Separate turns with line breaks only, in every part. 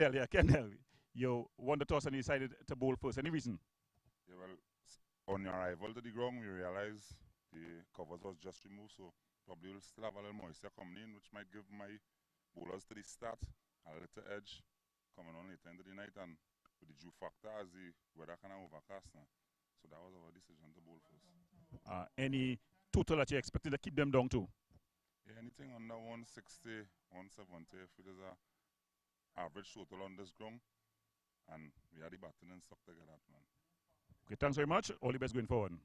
Yeah, Kendall, you won the toss and you decided to bowl first. Any reason?
Yeah, well, on your arrival to the ground, we realized the covers was just removed, so probably will still have a little moisture coming in, which might give my bowlers to the start a little edge coming on later into the night, and with the dew factor as the weather kind of overcast now. So that was our decision to bowl first.
Any total that you expected to keep them down to?
Yeah, anything under 160, 170, if it is a average total on this ground, and we had the batting and stuck together, man.
Okay, thanks very much. All the best going forward.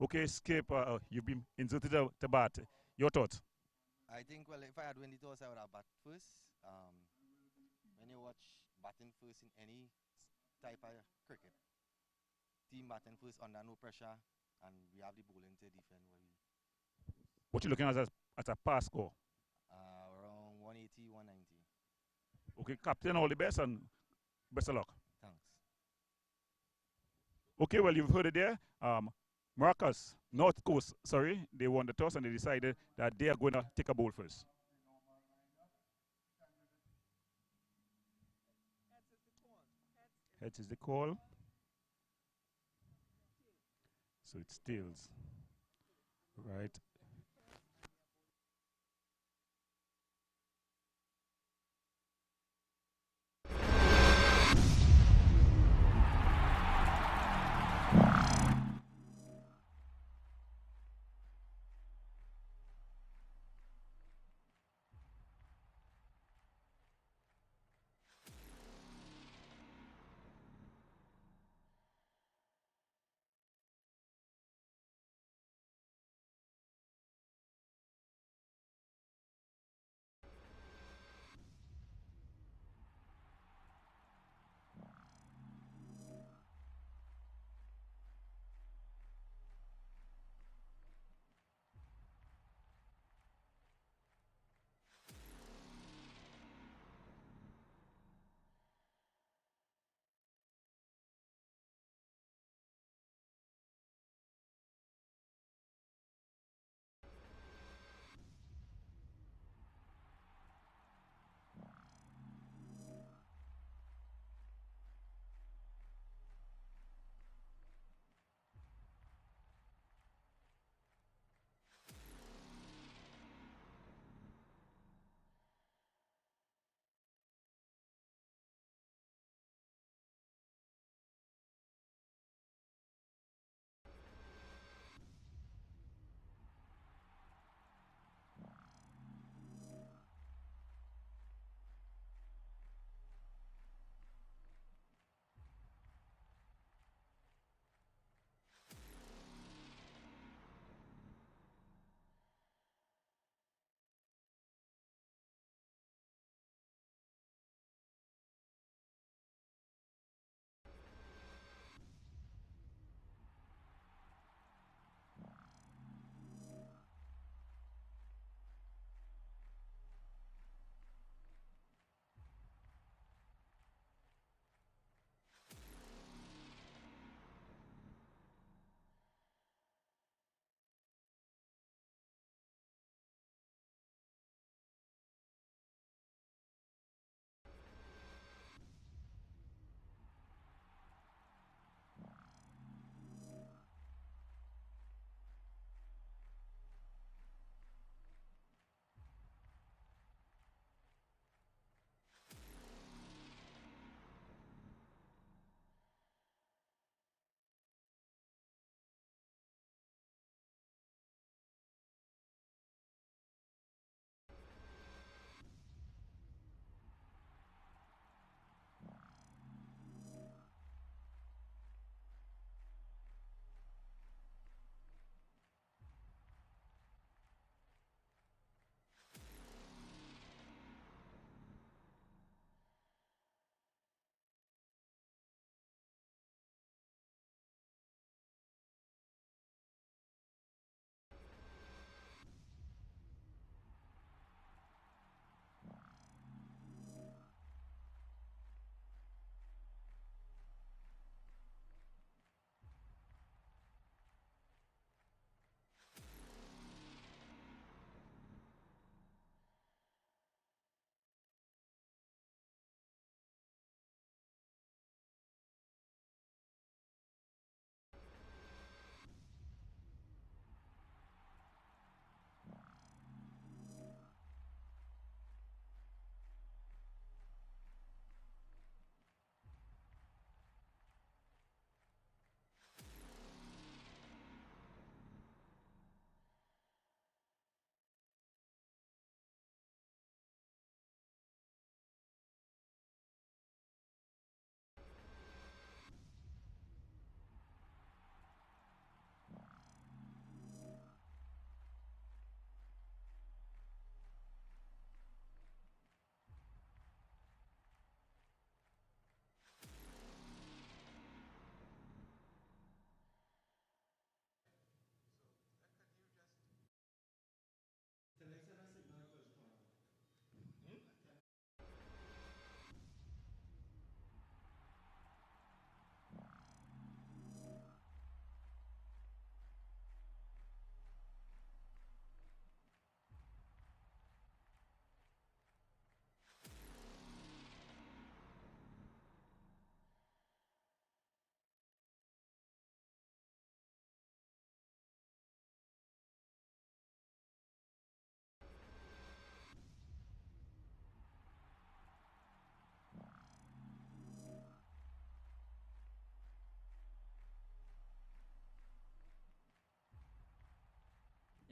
Okay, Skip, you've been inserted to bat. Your thoughts?
I think, well, if I had win the toss, I would have bat first. When you watch batting first in any type of cricket, team batting first under no pressure, and we have the bowling to defend where we
What you looking at as a pass score?
around 180, 190.
Okay, captain, all the best and best of luck.
Thanks.
Okay, well, you've heard it there. Marcus, North Coast, sorry, they won the toss and they decided that they are going to take a bowl first. Heads is the call. So it's tails. Right.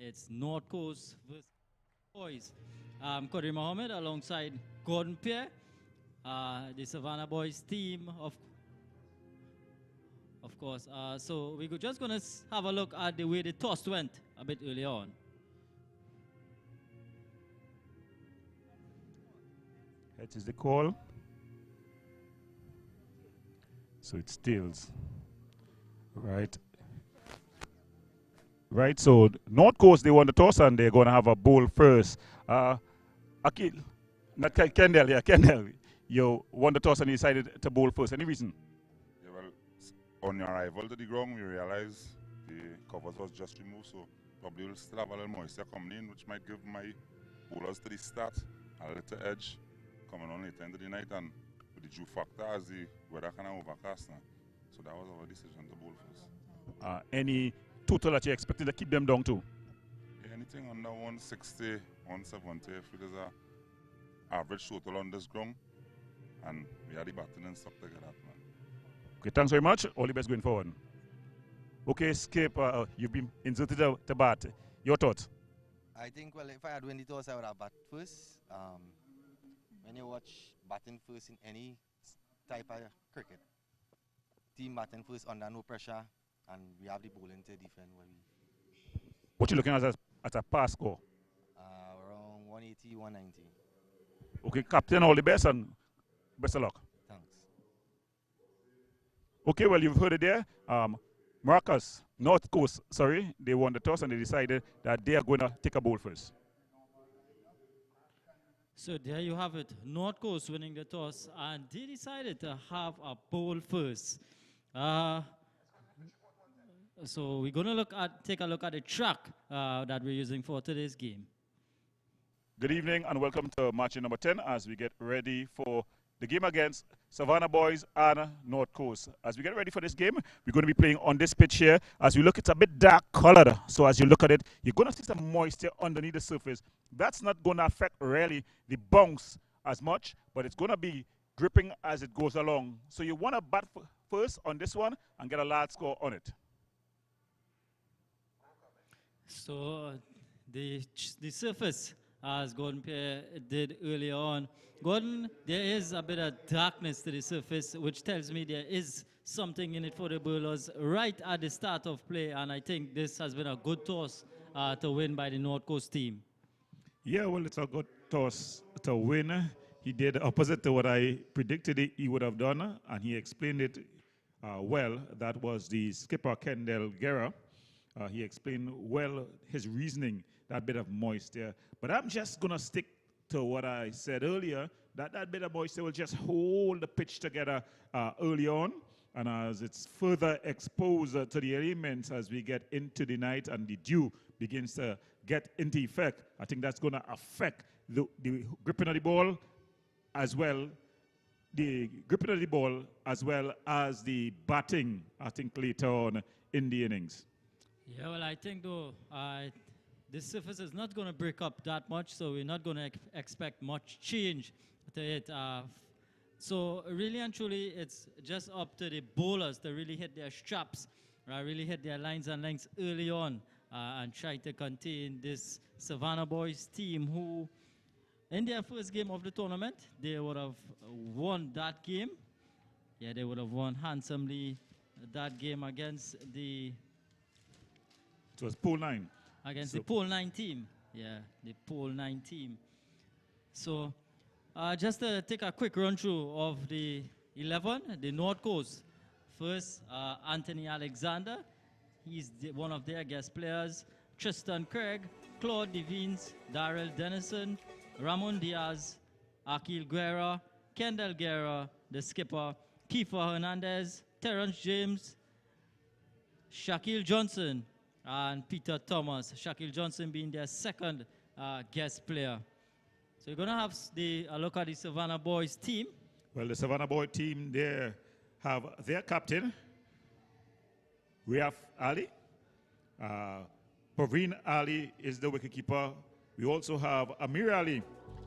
It's North Coast versus Boys. Qadri Mohammed alongside Gordon Pierre, the Savannah Boys team, of course. So we're just going to have a look at the way the toss went a bit earlier on.
That is the call. So it steals. Right. Right, so North Coast, they won the toss and they're going to have a bowl first. Akil, not Kendall, yeah, Kendall. You won the toss and you decided to bowl first. Any reason?
Yeah, well, on your arrival to the ground, we realized the covers was just removed, so probably will still have a little moisture coming in, which might give my bowlers to the start a little edge coming on later into the night, and with the dew factor as the weather kind of overcast now. So that was our decision to bowl first.
Any total that you expected to keep them down to?
Yeah, anything under 160, 170, if it is a average total on this ground, and we had the batting and stuff to get that, man.
Okay, thanks very much. All the best going forward. Okay, Skip, you've been inserted to bat. Your thoughts?
I think, well, if I had won the toss, I would have bat first. When you watch batting first in any type of cricket, team batting first under no pressure, and we have the bowling to defend.
What you looking at as a pass score?
Around 180, 190.
Okay, Captain, all the best and best of luck.
Thanks.
Okay, well, you've heard it there. Marcus, North Coast, sorry, they won the toss and they decided that they are going to take a bowl first.
So there you have it, North Coast winning the toss, and they decided to have a bowl first. So we're going to take a look at the track that we're using for today's game.
Good evening and welcome to match number 10 as we get ready for the game against Savannah Boys and North Coast. As we get ready for this game, we're going to be playing on this pitch here. As we look, it's a bit dark colored. So as you look at it, you're going to see some moisture underneath the surface. That's not going to affect really the bounce as much, but it's going to be dripping as it goes along. So you want to bat first on this one and get a large score on it.
So the surface, as Gordon Pierre did earlier on. Gordon, there is a bit of darkness to the surface, which tells me there is something in it for the bowlers right at the start of play, and I think this has been a good toss to win by the North Coast team.
Yeah, well, it's a good toss to win. He did opposite to what I predicted he would have done, and he explained it well. That was the skipper, Kendall Guerra. He explained well his reasoning, that bit of moisture. But I'm just going to stick to what I said earlier, that bit of moisture will just hold the pitch together early on. And as it's further exposed to the elements as we get into the night and the dew begins to get into effect, I think that's going to affect the gripping of the ball as well. The gripping of the ball as well as the batting, I think, later on in the innings.
Yeah, well, I think, though, this surface is not going to break up that much, so we're not going to expect much change to it. So really and truly, it's just up to the bowlers to really hit their straps, really hit their lines and lengths early on and try to contain this Savannah Boys team who, in their first game of the tournament, they would have won that game. Yeah, they would have won handsomely that game against the...
It was pool 9.
Against the pool 9 team. Yeah, the pool 9 team. So, just to take a quick run through of the 11, the North Coast. First, Anthony Alexander. He's one of their guest players. Tristan Craig, Claude Devines, Darrell Dennison, Ramon Diaz, Akil Guerra, Kendall Guerra, the skipper, Kiefer Hernandez, Terrence James, Shaquille Johnson, and Peter Thomas. Shaquille Johnson being their second guest player. So you're going to have a look at the Savannah Boys team.
Well, the Savannah Boy team there have their captain, Riaf Ali. Praveen Ali is the wicketkeeper. We also have Amir Ali.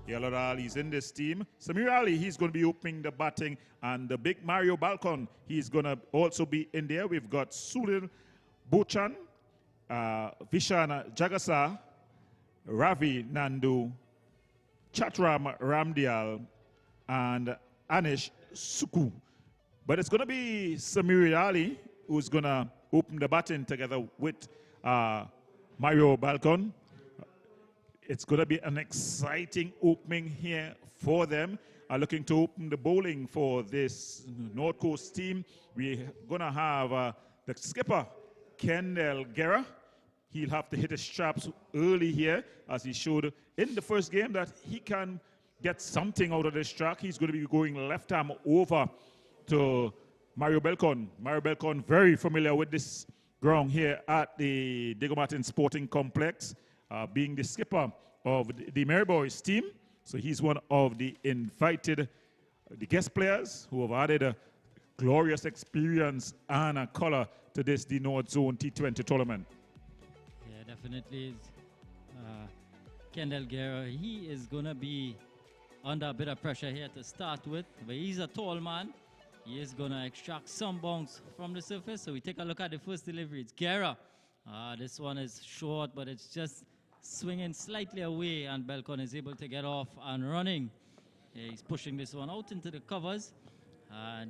Yellow Ali is in this team. Samir Ali, he's going to be opening the batting. And the big Mario Balcon, he's going to also be in there. We've got Sulil Bochan, Vishana Jagasa, Ravi Nandu, Chatram Ramdial, and Anish Suku. But it's going to be Samiri Ali who's going to open the batting together with Mario Balcon. It's going to be an exciting opening here for them. Looking to open the bowling for this North Coast team. We're going to have the skipper, Kendall Guerra. He'll have to hit his straps early here, as he showed in the first game that he can get something out of this track. He's going to be going left arm over to Mario Balcon. Mario Balcon very familiar with this ground here at the Diego Martin Sporting Complex, being the skipper of the Mary Boys team. So he's one of the invited, the guest players who have added a glorious experience and a color to this, the North Zone T20 tournament.
Yeah, definitely. Kendall Guerra, he is going to be under a bit of pressure here to start with, but he's a tall man. He is going to extract some bounce from the surface. So we take a look at the first delivery. It's Guerra. This one is short, but it's just swinging slightly away, and Balcon is able to get off and running. Yeah, he's pushing this one out into the covers.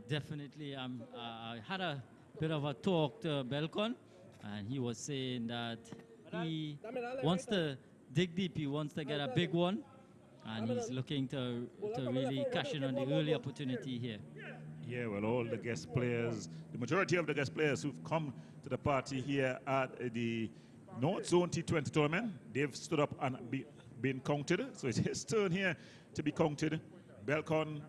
Definitely, I had a bit of a talk to Balcon, and he was saying that he wants to dig deep. He wants to get a big one, and he's looking to really cash in on the early opportunity here.
Yeah, well, all the guest players, the majority of the guest players who've come to the party here at the North Zone T20 tournament, they've stood up and been counted. So it's his turn here to be counted. Balcon,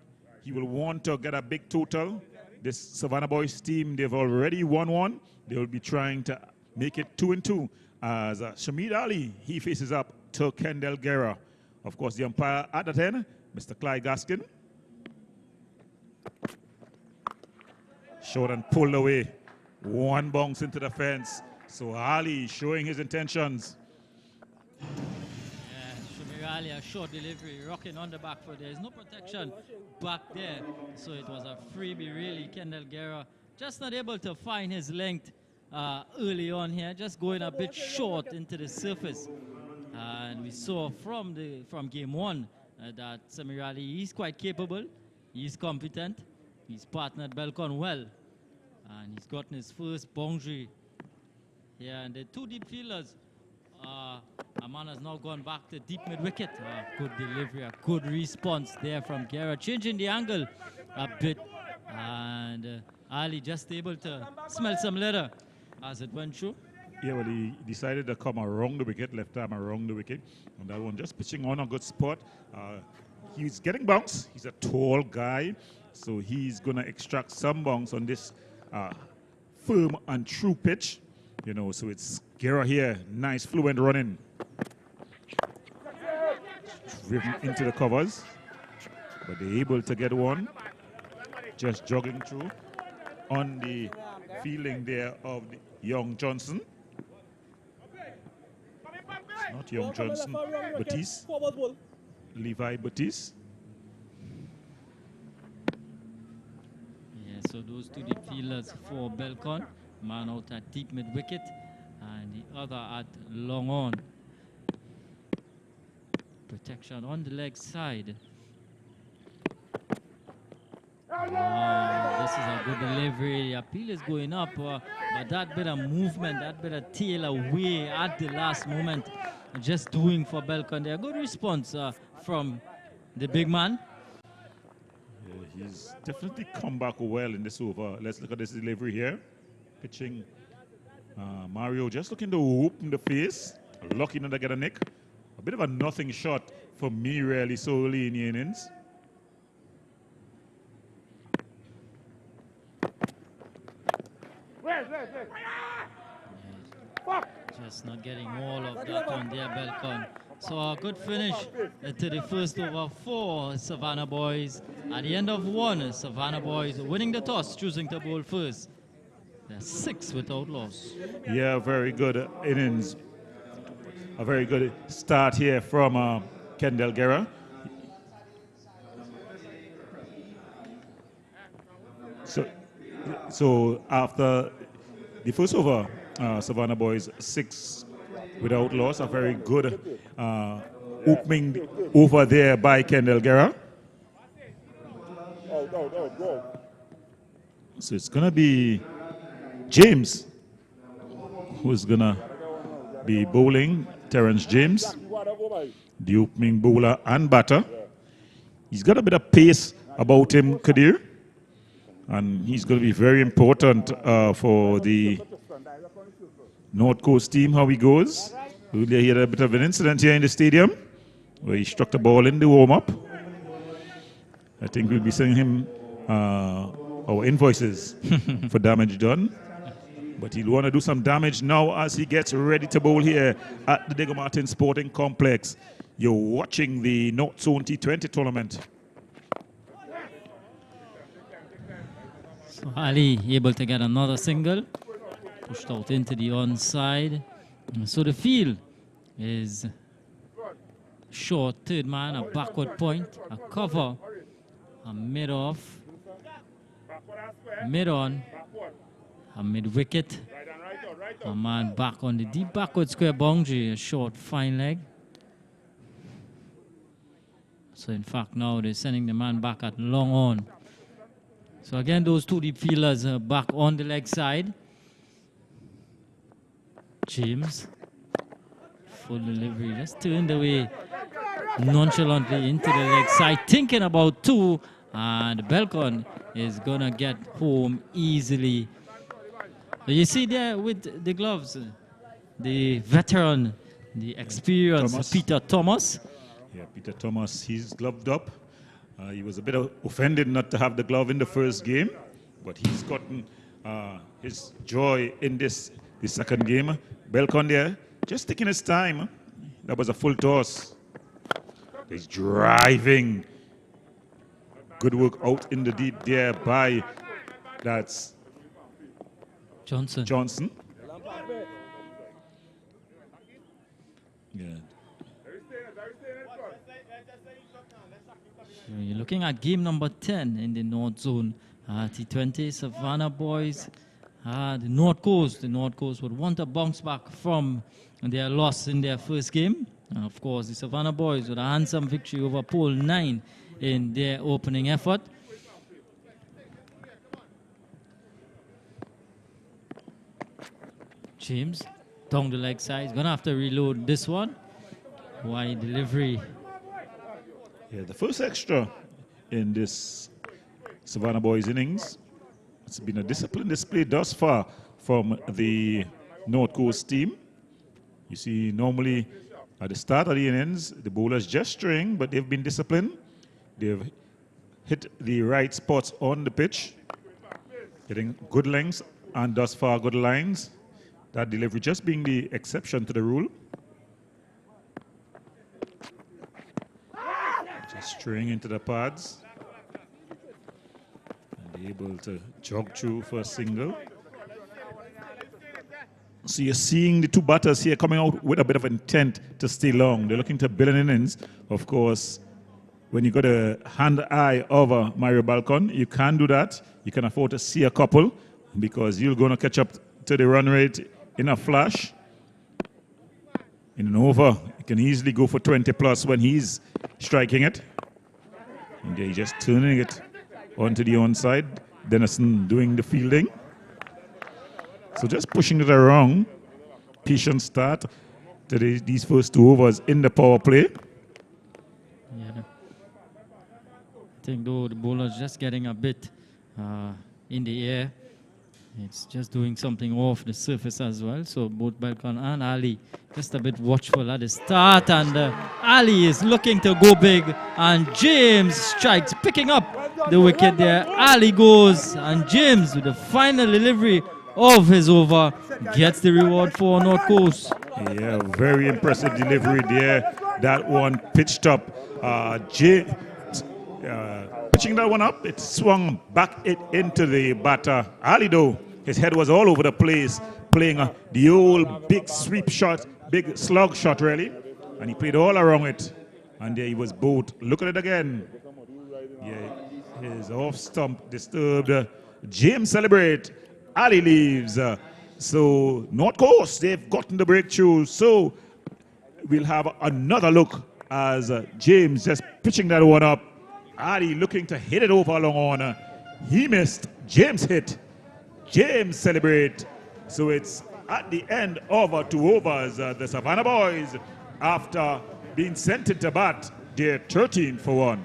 he will want to get a big total. This Savannah Boys team, they've already won one. They will be trying to make it 2-2. As Shamid Ali, he faces up to Kendall Guerra. Of course, the umpire at that end, Mr. Clyde Gaskin. Short and pulled away. One bounce into the fence. So Ali showing his intentions.
Yeah, Shamir Ali, a short delivery, rocking on the back foot. There's no protection back there. So it was a freebie, really. Kendall Guerra just not able to find his length early on here, just going a bit short into the surface. And we saw from game one that Samir Ali is quite capable. He's competent. He's partnered Balcon well. And he's gotten his first boundary here. And the two deep fielders, Aman has now gone back to deep mid-wicket. Good delivery, a good response there from Guerra, changing the angle a bit. And Ali just able to smell some leather as it went through.
Yeah, well, he decided to come around the wicket, left arm around the wicket. And that one just pitching on a good spot. He's getting bounce. He's a tall guy. So he's going to extract some bounce on this firm and true pitch. You know, so it's Guerra here. Nice fluent running. Driven into the covers. But they're able to get one. Just jogging through on the fielding there of the Young Johnson. It's not Young Johnson. Batiste. Levi Batiste.
Yeah, so those two deep fielders for Balcon. Man out at deep mid-wicket and the other at long on. Protection on the leg side. This is a good delivery. The appeal is going up, but that bit of movement, that bit of tail away at the last moment, just doing for Balcon there. Good response from the big man.
Yeah, he's definitely come back well in this over. Let's look at this delivery here. Pitching Mario just looking to open the face. Lucky not to get a nick. A bit of a nothing shot for me really so early in the innings.
Just not getting all of that on there, Balcon. So a good finish to the first over for Savannah Boys. At the end of one, Savannah Boys winning the toss, choosing to bowl first. They're 6 without loss.
Yeah, very good innings. A very good start here from Kendall Guerra. So after the first over, Savannah Boys 6 without loss. A very good opening over there by Kendall Guerra. So it's going to be James who's going to be bowling. Terrence James, the opening bowler and batter. He's got a bit of pace about him, Kadir. And he's going to be very important for the North Coast team, how he goes. Earlier he had a bit of an incident here in the stadium where he struck the ball in the warm-up. I think we'll be sending him our invoices for damage done. But he'll want to do some damage now as he gets ready to bowl here at the Diego Martin Sporting Complex. You're watching the North Zone T20 tournament.
So Ali able to get another single, pushed out into the onside. So the field is short, third man, a backward point, a cover, a mid-off, mid-on, a mid-wicket, a man back on the deep backward square boundary, a short fine leg. So in fact now they're sending the man back at long on. So again, those two deep fielders are back on the leg side. James, full delivery, just turned away nonchalantly into the leg side, thinking about two, and Balcon is gonna get home easily. So you see there with the gloves, the veteran, the experienced Peter Thomas.
Yeah, Peter Thomas, he's gloved up. He was a bit offended not to have the glove in the first game, but he's gotten his joy in the second game. Balcon there, just taking his time. That was a full toss. He's driving. Good work out in the deep there by, that's Johnson. Yeah.
You're looking at game number 10 in the North Zone T20. Savannah Boys, the North Coast would want to bounce back from their loss in their first game. And of course, the Savannah Boys with a handsome victory over Pole 9 in their opening effort. James down the leg side. He's going to have to reload this one. Wide delivery.
Yeah, the first extra in this Savannah Boys innings. It's been a disciplined display thus far from the North Coast team. You see, normally at the start of the innings, the bowlers gesturing, but they've been disciplined. They've hit the right spots on the pitch, getting good lengths and thus far good lines. That delivery just being the exception to the rule. Just straying into the pads. And able to jog through for a single. So you're seeing the two batters here coming out with a bit of intent to stay long. They're looking to build an innings. Of course, when you got a hand eye over Mario Balcon, you can do that. You can afford to see a couple because you're going to catch up to the run rate in a flash. In an over, you can easily go for 20 plus when he's striking it. And they're just turning it onto the onside. Dennison doing the fielding. So just pushing it around. Patient start to these first two overs in the power play.
Yeah. I think though the bowler's just getting a bit in the air. It's just doing something off the surface as well. So both Balcon and Ali just a bit watchful at the start. And Ali is looking to go big. And James strikes, picking up the wicket there. Ali goes. And James with the final delivery of his over gets the reward for North Coast.
Yeah, very impressive delivery there. That one pitched up. Pitching that one up, it swung back into the batter. Ali, though, his head was all over the place, playing the old big sweep shot, big slug shot, really. And he played all around it. And there he was both. Look at it again. Yeah, his off stump disturbed. James celebrate. Ali leaves. So North Coast, they've gotten the breakthrough. So we'll have another look as James just pitching that one up. Adi looking to hit it over along on. He missed. James hit. James celebrate. So it's at the end of 2 overs. The Savannah Boys, after being sent into bat, they're 13 for 1.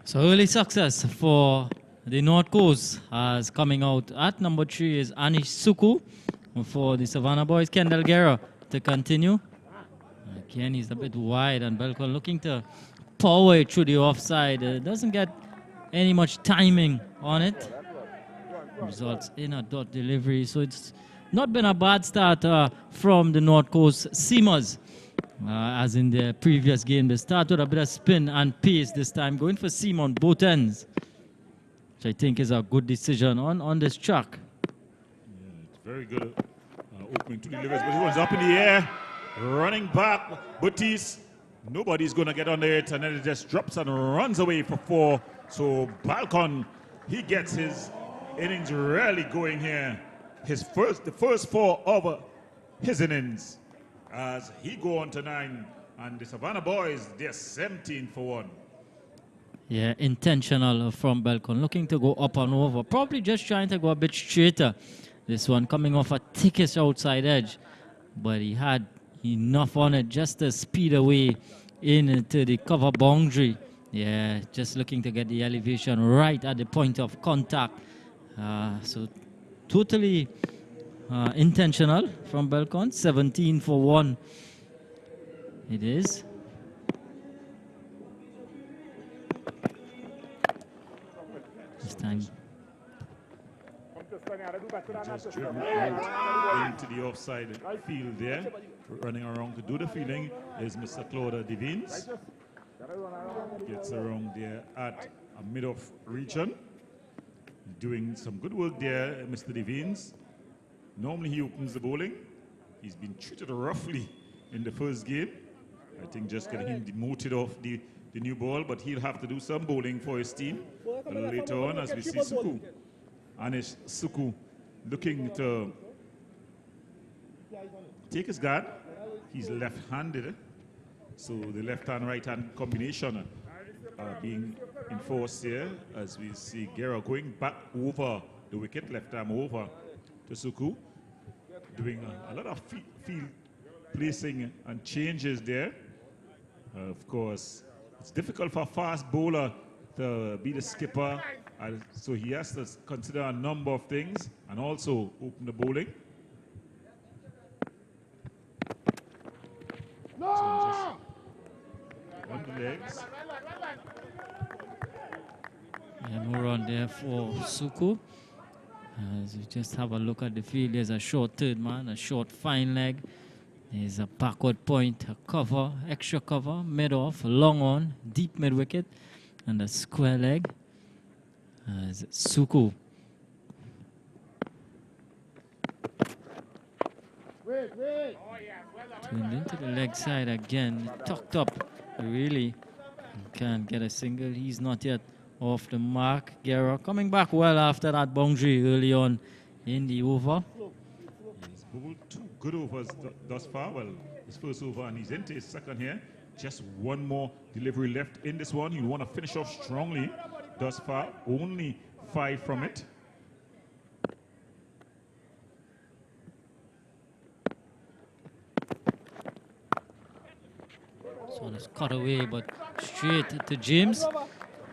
So early success for the North Coast as coming out at number 3 is Anish Suku for the Savannah Boys. Kendall Guerra to continue. Again, he's a bit wide, and Balcon looking to power it through the offside. Doesn't get any much timing on it. Results in a dot delivery. So it's not been a bad start from the North Coast seamers. As in the previous game, they started with a bit of spin and pace this time, going for seam on both ends, which I think is a good decision on this track.
Yeah, it's very good opening to delivers, but he was up in the air, running back. Batiste, nobody's going to get under it, and then it just drops and runs away for 4. So Balcon, he gets his innings really going here. The first 4 of his innings, as he go on to 9, and the Savannah Boys, they're 17 for 1.
Yeah, intentional from Balcon, looking to go up and over, probably just trying to go a bit straighter. This one coming off a thickest outside edge, but he had enough on it just to speed away into the cover boundary. Yeah, just looking to get the elevation right at the point of contact. So totally intentional from Balcon. 17 for 1 it is. This time
Just driven out into the offside field there. Running around to do the fielding is Mr. Claude Devines. Gets around there at a mid-off region. Doing some good work there, Mr. Devines. Normally he opens the bowling. He's been treated roughly in the first game. I think just getting him demoted off the new ball, but he'll have to do some bowling for his team later on, as we see Suku. Anish Suku looking to take his guard. He's left-handed, so the left-hand, right-hand combination being enforced here, as we see Guerra going back over the wicket, left arm over to Suku, doing a lot of field placing and changes there. Of course, it's difficult for a fast bowler to be the skipper, so he has to consider a number of things and also open the bowling. No! So just on the legs.
Yeah, no run there for Suku. As we just have a look at the field, there's a short third man, a short fine leg. There's a backward point, a cover, extra cover, mid-off, long on, deep mid-wicket, and a square leg. As Suku. Turned into the leg side again, tucked up, really. Can't get a single, he's not yet off the mark. Guerra coming back well after that boundary early on in the over.
He's bowled 2 good overs thus far. Well, his first over, and he's into his second here. Just one more delivery left in this one. You want to finish off strongly thus far. Only 5 from it.
This one is cut away, but straight to James,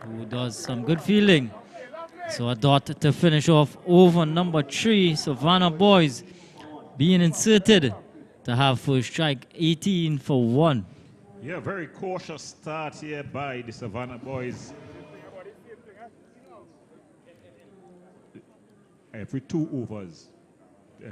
who does some good fielding. So a dot to finish off over number 3. Savannah Boys being inserted to have first strike, 18 for 1.
Yeah, very cautious start here by the Savannah Boys. Every 2 overs. Yeah.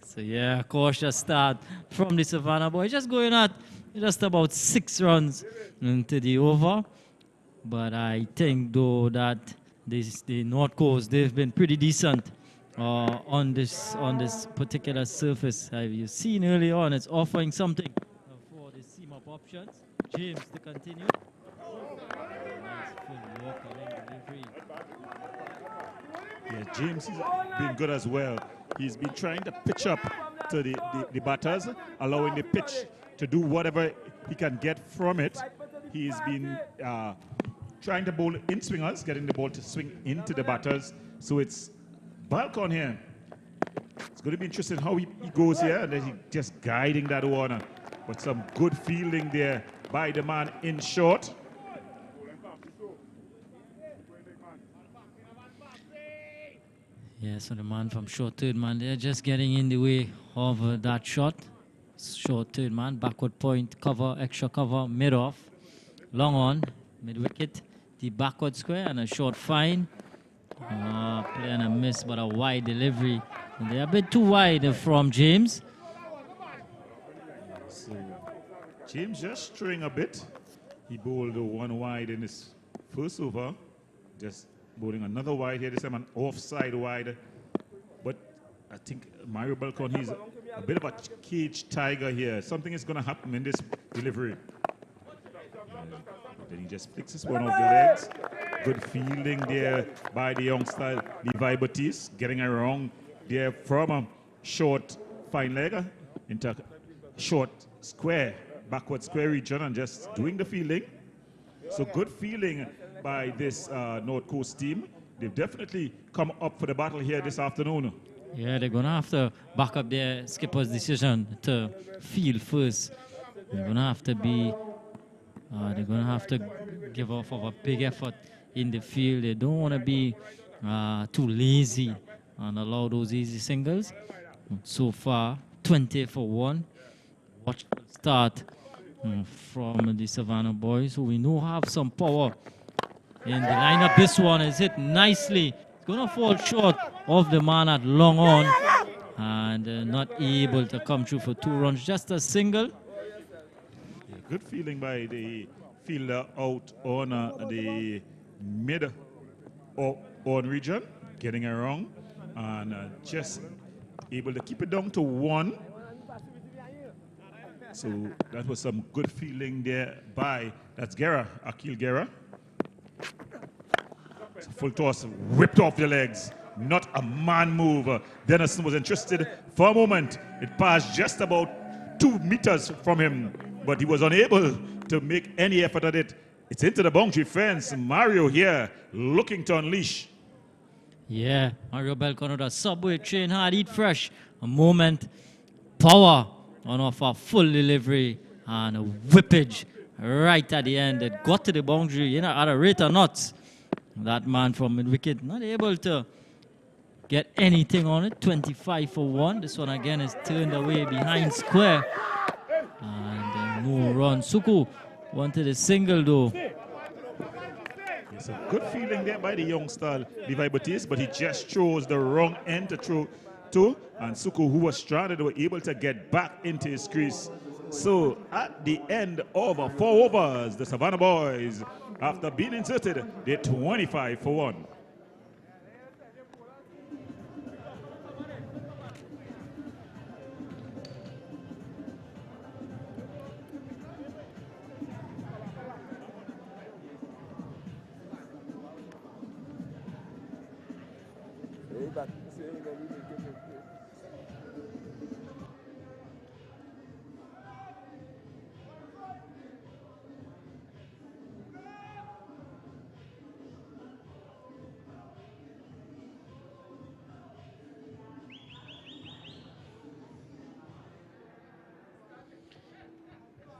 So yeah, cautious start from the Savannah Boys. Just going at just about 6 runs into the over. But I think though that the North Coast, they've been pretty decent on this particular surface. You've seen early on, it's offering something for the seam up options. James to continue. Nice full walk delivery.
Yeah, James has been good as well. He's been trying to pitch up to the batters, allowing the pitch to do whatever he can get from it. He's been trying to bowl in swingers, getting the ball to swing into the batters. So it's Balcon here. It's going to be interesting how he goes here, and then he's just guiding that one. But some good fielding there by the man in short.
Yeah, so the man from short third man, they're just getting in the way of that shot. Short third man, backward point, cover, extra cover, mid off, long on, mid wicket, the backward square, and a short fine. Playing a miss, but a wide delivery. And they're a bit too wide from James.
So James just straying a bit. He bowled 1 wide in his first over. Just bowling another wide here, this time an offside wide. But I think Mario Balcon, he's a bit of a cage tiger here. Something is going to happen in this delivery. Then he just flicks this one off the legs. Good fielding there by the youngster, Levi Batiste, getting around there from a short fine leg into short square, backward square region, and just doing the fielding. So good fielding by this North Coast team. They've definitely come up for the battle here this afternoon.
Yeah, they're going to have to back up their skipper's decision to field first. They're going to have to be, they're going to have to give off of a big effort in the field. They don't want to be too lazy and allow those easy singles. So far, 20 for 1. Watch the start from the Savannah Boys, who we know have some power in the lineup. This one is hit nicely. It's going to fall short of the man at long on, and not able to come through for 2 runs, just a single.
Yeah, good feeling by the fielder out on the mid on region, getting around and just able to keep it down to 1. So that was some good feeling there by, that's Guerra, Akil Guerra. So full toss, whipped off the legs. Not a man move. Dennison was interested for a moment. It passed just about 2 meters from him, but he was unable to make any effort at it. It's into the boundary fence. Mario here looking to unleash.
Yeah, Mario Balcon with a subway train hard, eat fresh. A moment, power on off a full delivery and a whippage right at the end. It got to the boundary, you know, at a rate of knots. That man from mid-wicket not able to get anything on it. 25 for 1. This one again is turned away behind square. And no run. Suku wanted a single though.
It's a good feeling there by the youngster Levi Batiste, but he just chose the wrong end to throw to. And Suku, who was stranded, were able to get back into his crease. So at the end of 4 overs, the Savannah Boys, after being inserted, they're 25 for 1.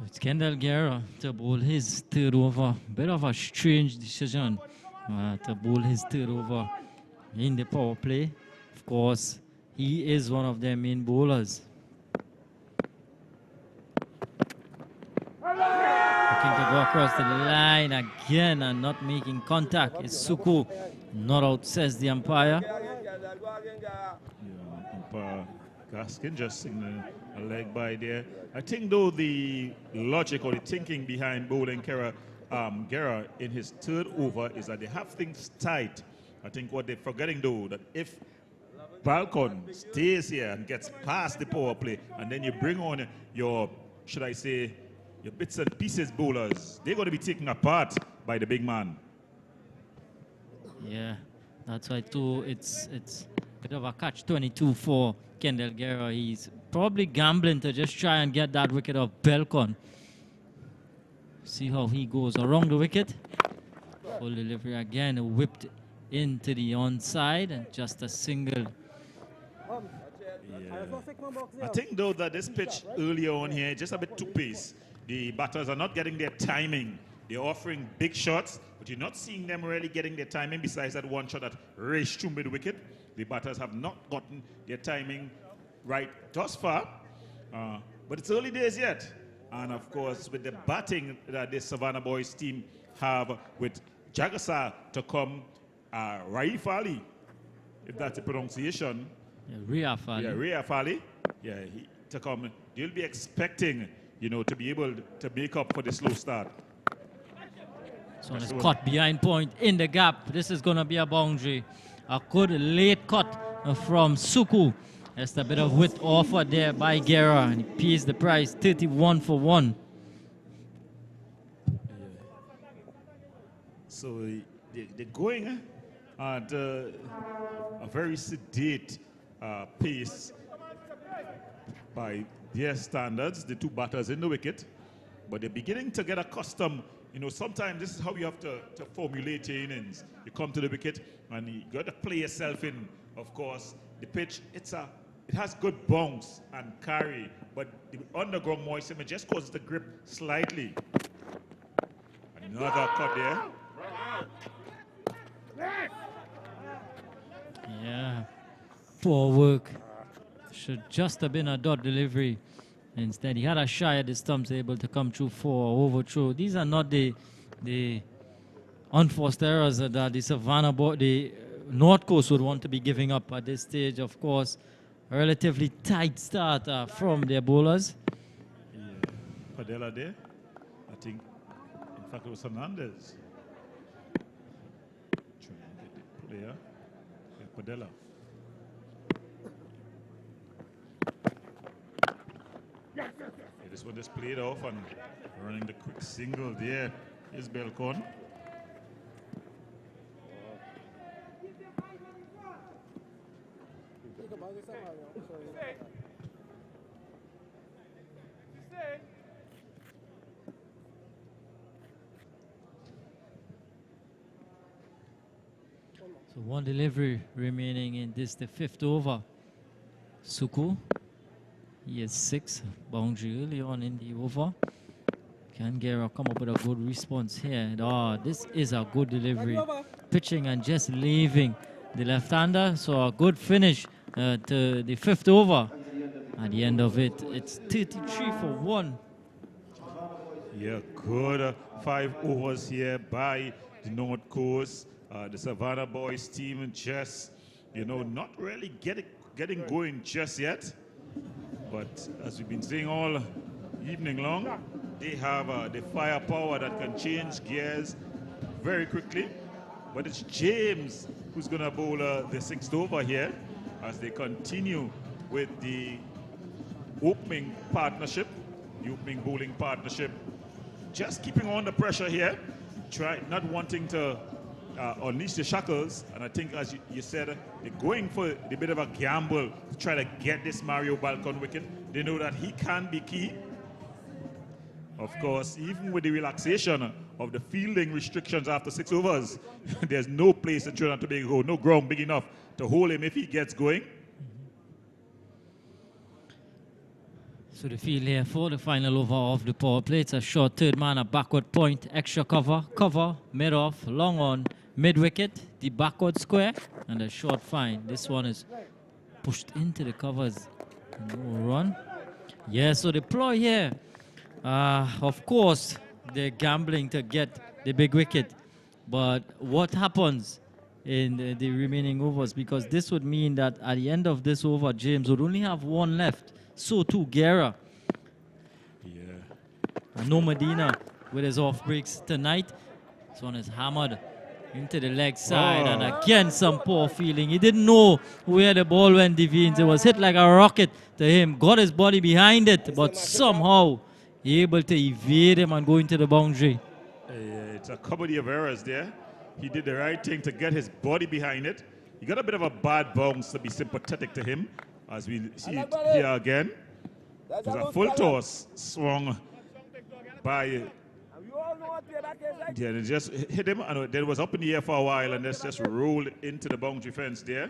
It's Kendall Guerra to bowl his 3rd over. Bit of a strange decision to bowl his third over in the power play. Of course, he is one of their main bowlers. Looking to go across the line again and not making contact. It's Suku. Not out, says the umpire.
Umpire Gaskin just signaled a leg by there. I think, though, the logic or the thinking behind bowling Guerra in his third over is that they have things tight. I think what they're forgetting, though, that if Balcon stays here and gets past the power play, and then you bring on your, should I say, your bits and pieces bowlers, they're going to be taken apart by the big man.
Yeah, that's why too. It's a bit of a catch-22 for Kendall Guerra. He's probably gambling to just try and get that wicket of Balcon. See how he goes around the wicket. Full delivery again, whipped into the onside and just a single.
Yeah. I think, though, that this pitch earlier on here, just a bit too pace. The batters are not getting their timing. They're offering big shots, but you're not seeing them really getting their timing besides that one shot that raced through mid-wicket. The batters have not gotten their timing right thus far, but it's early days yet. And, of course, with the batting that the Savannah Boys team have with Jagasa to come, Raif Ali, if that's the pronunciation.
Yeah, Raif Ali.
Yeah, Raif Ali. Yeah, to come. You'll be expecting, you know, to be able to make up for the slow start.
So it's caught behind point in the gap. This is going to be a boundary. A good late cut from Suku. Just a bit of width offered there by Guerra, and he pays the price, 31 for 1.
So they're going at a very sedate pace by their standards, the two batters in the wicket. But they're beginning to get accustomed. You know, sometimes this is how you have to formulate your innings. You come to the wicket and you got to play yourself in. Of course, the pitch, it has good bounce and carry, but the underground moisture just causes the grip slightly. Another cut there.
Yeah, poor work. Should just have been a dot delivery. Instead, he had a shy at the stumps, able to come through for overthrow. These are not the unforced errors that the Savannah Boys, the North Coast would want to be giving up at this stage. Of course, a relatively tight start from their bowlers.
Yeah. Padella there, I think. In fact, it was Hernandez. Trying to get the player. Yeah, Padella. Yeah, this one just played off and running the quick single there. Here's Balcon.
So one delivery remaining in this, the 5th over. Suku. He is 6, boundary early on in the over. Can Guerra come up with a good response here? This is a good delivery. Pitching and just leaving the left-hander. So a good finish to the 5th over. At the end of it, it's 33 for 1.
Yeah, good 5 overs here by the North Coast. The Savannah Boys team just, you know, not really getting going just yet. But as we've been saying all evening long, they have the firepower that can change gears very quickly. But it's James who's going to bowl the 6th over here as they continue with the opening partnership, the opening bowling partnership. Just keeping on the pressure here, not wanting to unleash the shackles. And I think, as you said, they're going for a bit of a gamble to try to get this Mario Balcon wicket. They know that he can be key. Of course, even with the relaxation of the fielding restrictions after 6 overs, there's no place in Trinidad and Tobago, no ground big enough to hold him if he gets going.
So the field here for the final over of the power play. It's a short third man, a backward point, extra cover, mid-off, long on, mid-wicket, the backward square, and a short fine. This one is pushed into the covers. No run. Yeah, so the ploy here, of course, they're gambling to get the big wicket. But what happens in the remaining overs? Because this would mean that at the end of this over, James would only have one left. So too, Guerra.
Yeah.
And no Medina with his off breaks tonight. This one is hammered into the leg side, and again some poor feeling. He didn't know where the ball went, Devines. It was hit like a rocket to him. Got his body behind it, but somehow he able to evade him and go into the boundary.
It's a comedy of errors there. He did the right thing to get his body behind it. He got a bit of a bad bounce to be sympathetic to him, as we see it here again. It was a full toss swung by. Yeah, it just hit him, and then it was up in the air for a while, and it's just rolled into the boundary fence there.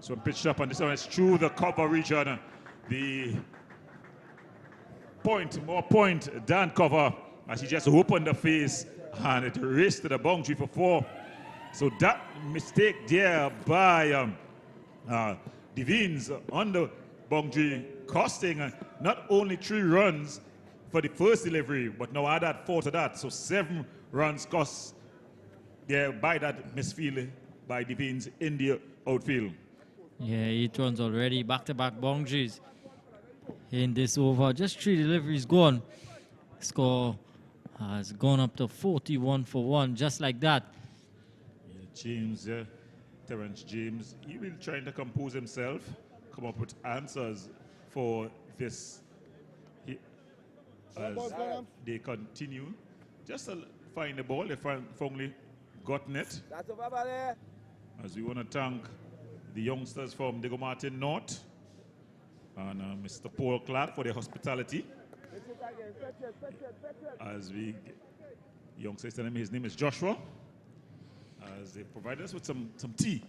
So pitched up, and this one is through the cover region. The more point than cover, as he just opened the face, and it raced to the boundary for 4. So that mistake there by Devines on the boundary, costing not only 3 runs for the first delivery, but now add that 4 to that. So 7 runs cost there by that misfield by Devines in the outfield.
Yeah, 8 runs already, back-to-back boundaries in this over. Just 3 deliveries gone. Score has gone up to 41 for 1, just like that.
Yeah, James, Terrence James, he will trying to compose himself, come up with answers for this as they continue. Just to find the ball, they finally gotten it. As we want to thank the youngsters from Diego Martin North and Mr. Paul Clark for their hospitality. As we, youngsters tell him his name is Joshua, as they provide us with some tea.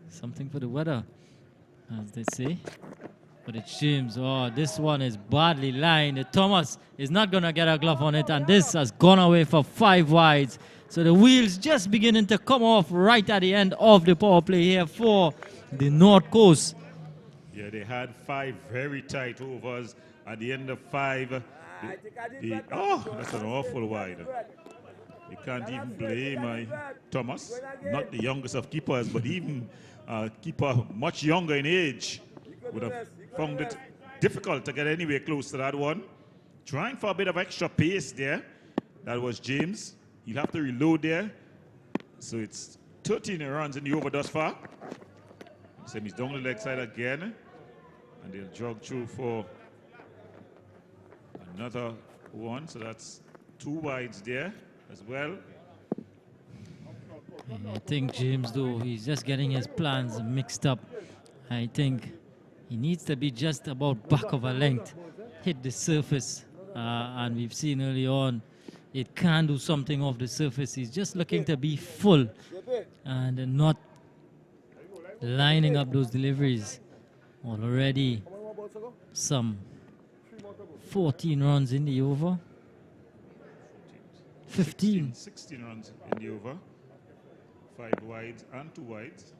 Something for the weather, as they say. But it's James. Oh, this one is badly lined. Thomas is not going to get a glove on it, and this has gone away for 5 wides. So the wheels just beginning to come off right at the end of the power play here for the North Coast.
Yeah, they had 5 very tight overs. At the end of 5, that's an awful wide. You can't even blame Thomas, not the youngest of keepers, but even a keeper much younger in age would have found it difficult to get anywhere close to that one. Trying for a bit of extra pace there. That was James. He'll have to reload there. So it's 13 runs in the over thus far. Same, he's down the leg side again. And they'll jog through for another one. So that's 2 wides there as well.
I think James, though, he's just getting his plans mixed up. I think he needs to be just about back of a length, hit the surface. And we've seen early on, it can do something off the surface. He's just looking to be full and not lining up those deliveries. Already some 14 runs in the over. 15.
16 runs in the over. 5 wides and 2 wides.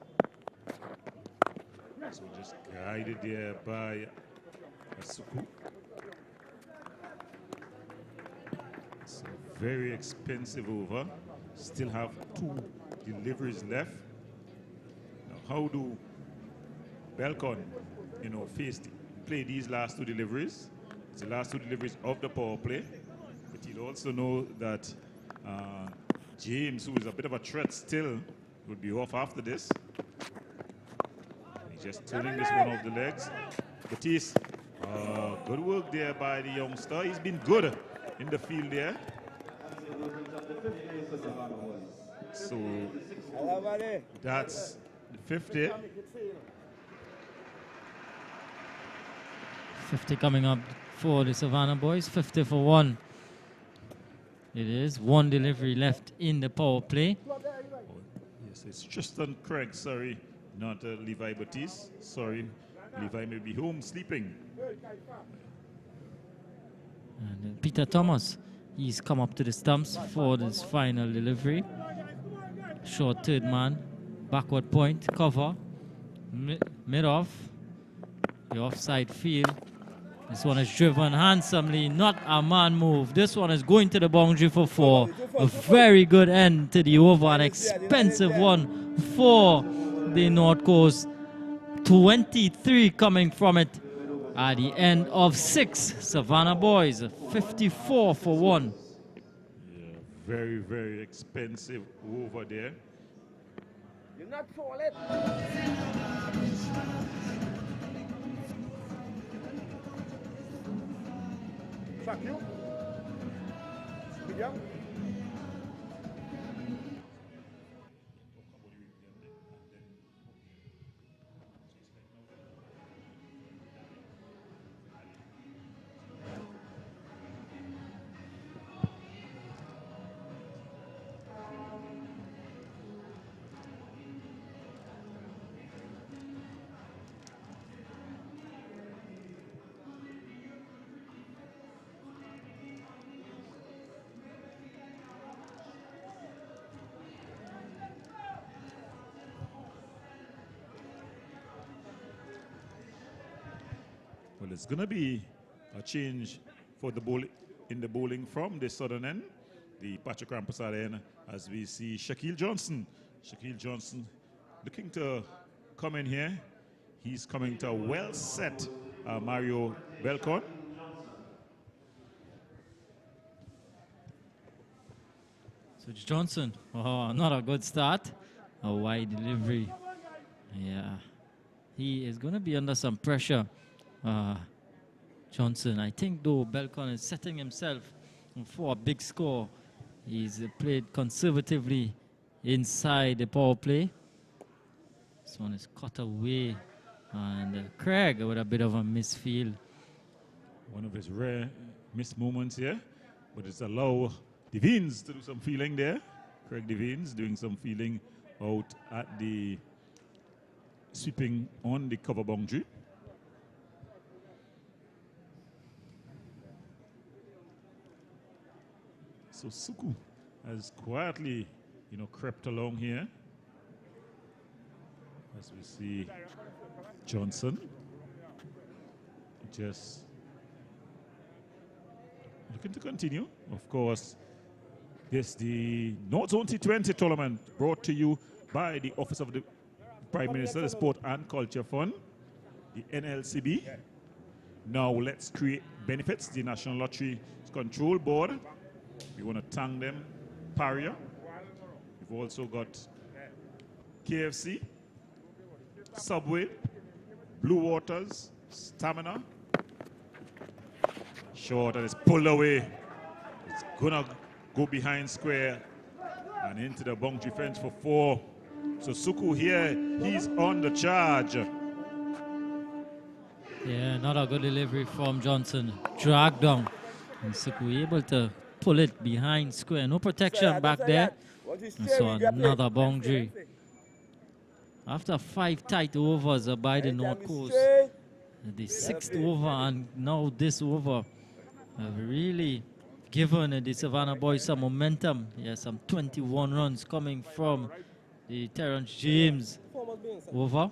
So just guided there by Asuku. It's a very expensive over. Still have 2 deliveries left. Now, how do Balcon, play these last 2 deliveries? It's the last 2 deliveries of the power play. But you'll also know that James, who is a bit of a threat still, would be off after this. He's just turning this one off the legs. Batiste, good work there by the youngster. He's been good in the field there. So that's the 50.
50 coming up for the Savannah Boys. 50 for 1. It is 1 delivery left in the power play.
Yes, it's Tristan Craig, sorry, not Levi Batiste. Sorry, Levi may be home sleeping.
And Peter Thomas, he's come up to the stumps for this final delivery. Short third man, backward point, cover, mid-off, the offside field. This one is driven handsomely, not a man move. This one is going to the boundary for 4. A very good end to the over, an expensive one for the North Coast. 23 coming from it at the end of 6. Savannah Boys, 54 for 1.
Yeah, very, very expensive over there.
You're not solid. Fuck you. Medium.
Well, it's going to be a change for the in the bowling from the southern end, the Patrick Rampersad end, as we see Shaquille Johnson. Shaquille Johnson looking to come in here. He's coming to a well-set Mario Balcon.
So it's Johnson, oh, not a good start. A wide delivery. Yeah, he is going to be under some pressure. Johnson, I think though Balcon is setting himself for a big score. He's played conservatively inside the power play. This one is cut away, and Craig with a bit of a misfield.
One of his rare missed moments here, but it's allowed Devines to do some feeling there. Craig Devines doing some feeling out at the sweeping on the cover boundary. So Suku has quietly, crept along here. As we see Johnson just looking to continue. Of course, this the North Zone T20 tournament brought to you by the Office of the Prime Minister, the Sport and Culture Fund, the NLCB. Now let's create benefits. The National Lottery Control Board. We want to thank them. Paria. We've also got KFC, Subway, Blue Waters, Stamina. Short and it's pulled away. It's gonna go behind square and into the boundary fence for 4. So Suku here, he's on the charge.
Yeah, not a good delivery from Johnson. Dragged down. And Suku able to pull it behind square. No protection back there. And so another boundary. After 5 tight overs by the North Coast, the 6th over and now this over have really given the Savannah Boys some momentum. Yeah, some 21 runs coming from the Terrence James over.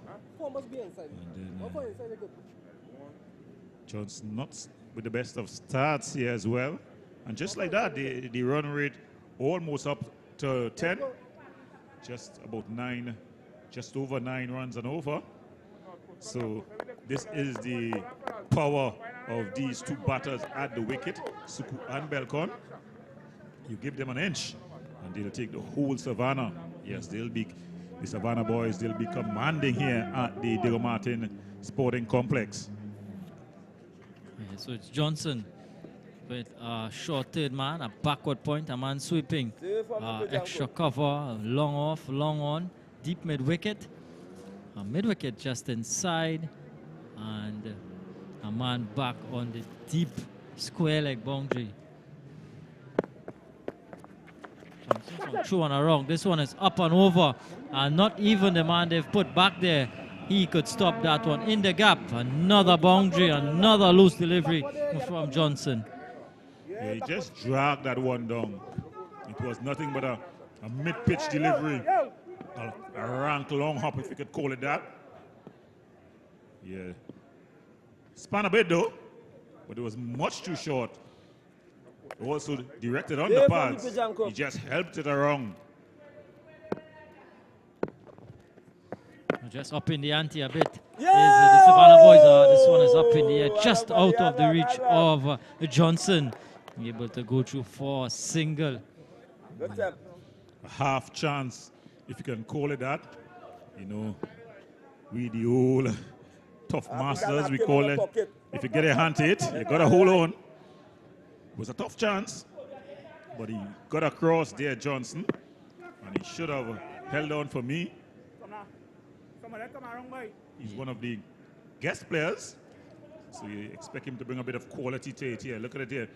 Johnson not with the best of starts here as well. And just like that, the run rate almost up to 10. Just about 9, just over 9 runs and over. So this is the power of these two batters at the wicket, Suku and Balcon. You give them an inch and they'll take the whole Savannah. Yes, they'll be, the Savannah Boys, they'll be commanding here at the Diego Martin Sporting Complex.
Yeah, so it's Johnson with a short third man, a backward point, a man sweeping, extra cover, long off, long on, deep mid-wicket. A mid-wicket just inside, and a man back on the deep square leg boundary. Johnson through and around. This one is up and over, and not even the man they've put back there. He could stop that one in the gap. Another boundary, another loose delivery from Johnson.
Yeah, he just dragged that one down. It was nothing but a mid-pitch delivery. A rank long hop, if you could call it that. Yeah. Span a bit though, but it was much too short. Also directed on the pads. He just helped it around.
Just up in the ante a bit. Is the Savannah Boys. This one is up in the air, just out of the reach of Johnson. Able to go through for a single.
A half chance, if you can call it that. You know, we the old tough masters, we call it. If you get a hand to it, you got to hold on. It was a tough chance, but he got across there, Johnson, and he should have held on for me. He's one of the guest players, so you expect him to bring a bit of quality to it here. Look at it here.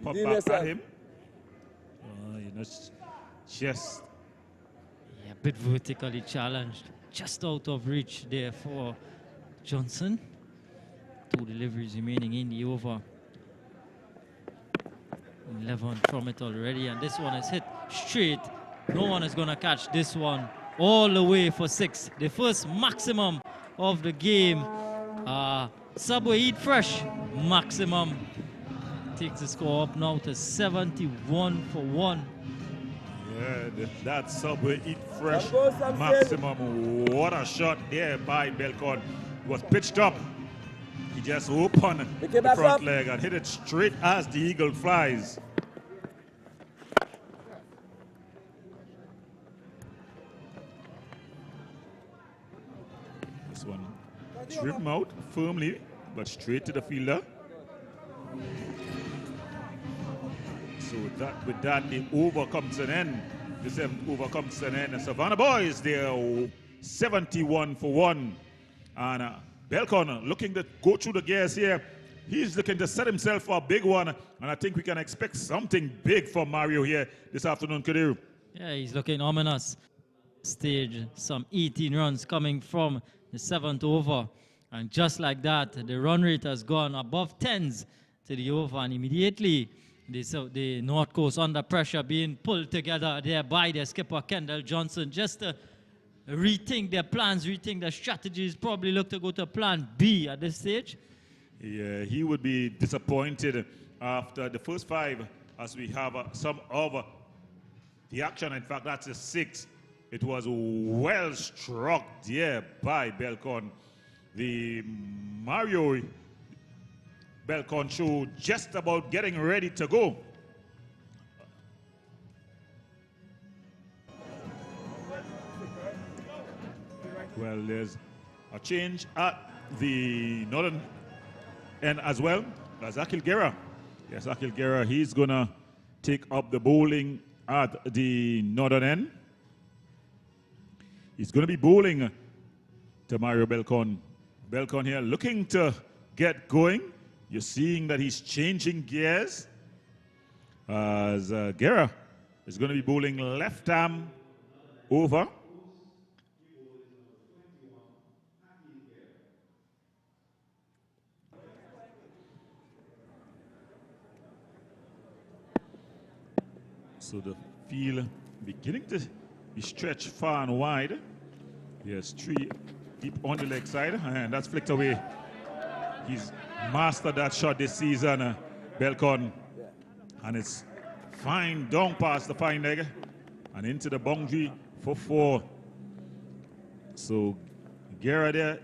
Pop back at him. You know, just...
Yeah, a bit vertically challenged. Just out of reach there for Johnson. 2 deliveries remaining in the over. 11 from it already, and this one is hit straight. No one is going to catch this one all the way for 6. The first maximum of the game. Subway Eat Fresh maximum takes the score up now to 71 for 1.
Yeah, that Subway Eat Fresh maximum. What a shot there by Balcon. It was pitched up. He just opened the front leg and hit it straight as the eagle flies. This one driven out firmly, but straight to the fielder. So with that, the over comes to an end. The 7th over comes to an end. And Savannah Boys, they're 71 for 1. And Balcon looking to go through the gears here. He's looking to set himself for a big one. And I think we can expect something big from Mario here this afternoon, Kadiru.
Yeah, he's looking ominous. Stage, some 18 runs coming from the 7th over. And just like that, the run rate has gone above 10s to the over. And immediately, the North Coast under pressure being pulled together there by their skipper, Kendall Johnson, just to rethink their plans, rethink their strategies, probably look to go to plan B at this stage.
Yeah, he would be disappointed after the first 5, as we have some of the action. In fact, that's a 6. It was well struck there by Balcon. The Mario Balcon show just about getting ready to go. Well, there's a change at the northern end as well. That's Akil Guerra. Yes, Akil Guerra, he's going to take up the bowling at the northern end. He's going to be bowling to Mario Balcon. Balcon here looking to get going. You're seeing that he's changing gears. As Guerra is going to be bowling left arm over. So the field beginning to be stretched far and wide. There's 3 deep on the leg side, and that's flicked away. He's mastered that shot this season, Balcon. And it's fine down past the fine leg and into the boundary for 4. So Guerra there,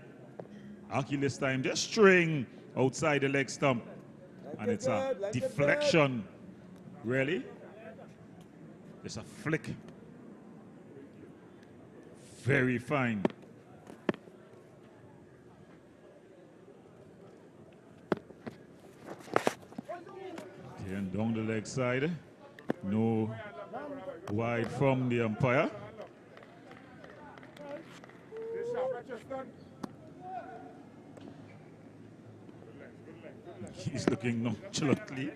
Aki this time just string outside the leg stump. And it's a deflection, really. It's a flick. Very fine. And down the leg side. No wide from the umpire. He's looking nonchalantly.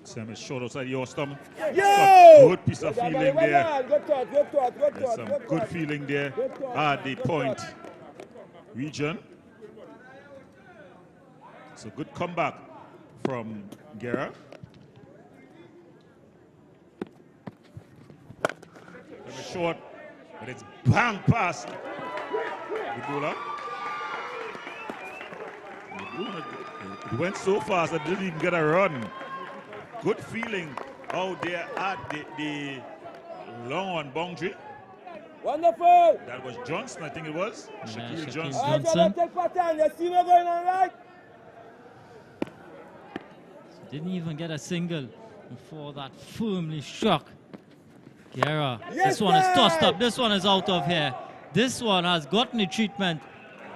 Sam is short outside your stomach. Good piece of feeling there. There's some good feeling there at the point region. So good comeback from Guerra. Very short, but it's bang past the bowler. It went so fast that it didn't even get a run. Good feeling out there at the long on boundary.
Wonderful.
That was Johnson, I think it was. Shaquille
Shaquille
Johnson.
Johnson.
Take pattern. You see what's going on, right?
Didn't even get a single before that firmly struck. Guerra.
Yes,
This one is
sir.
tossed up. This one is out of here. This one has gotten the treatment.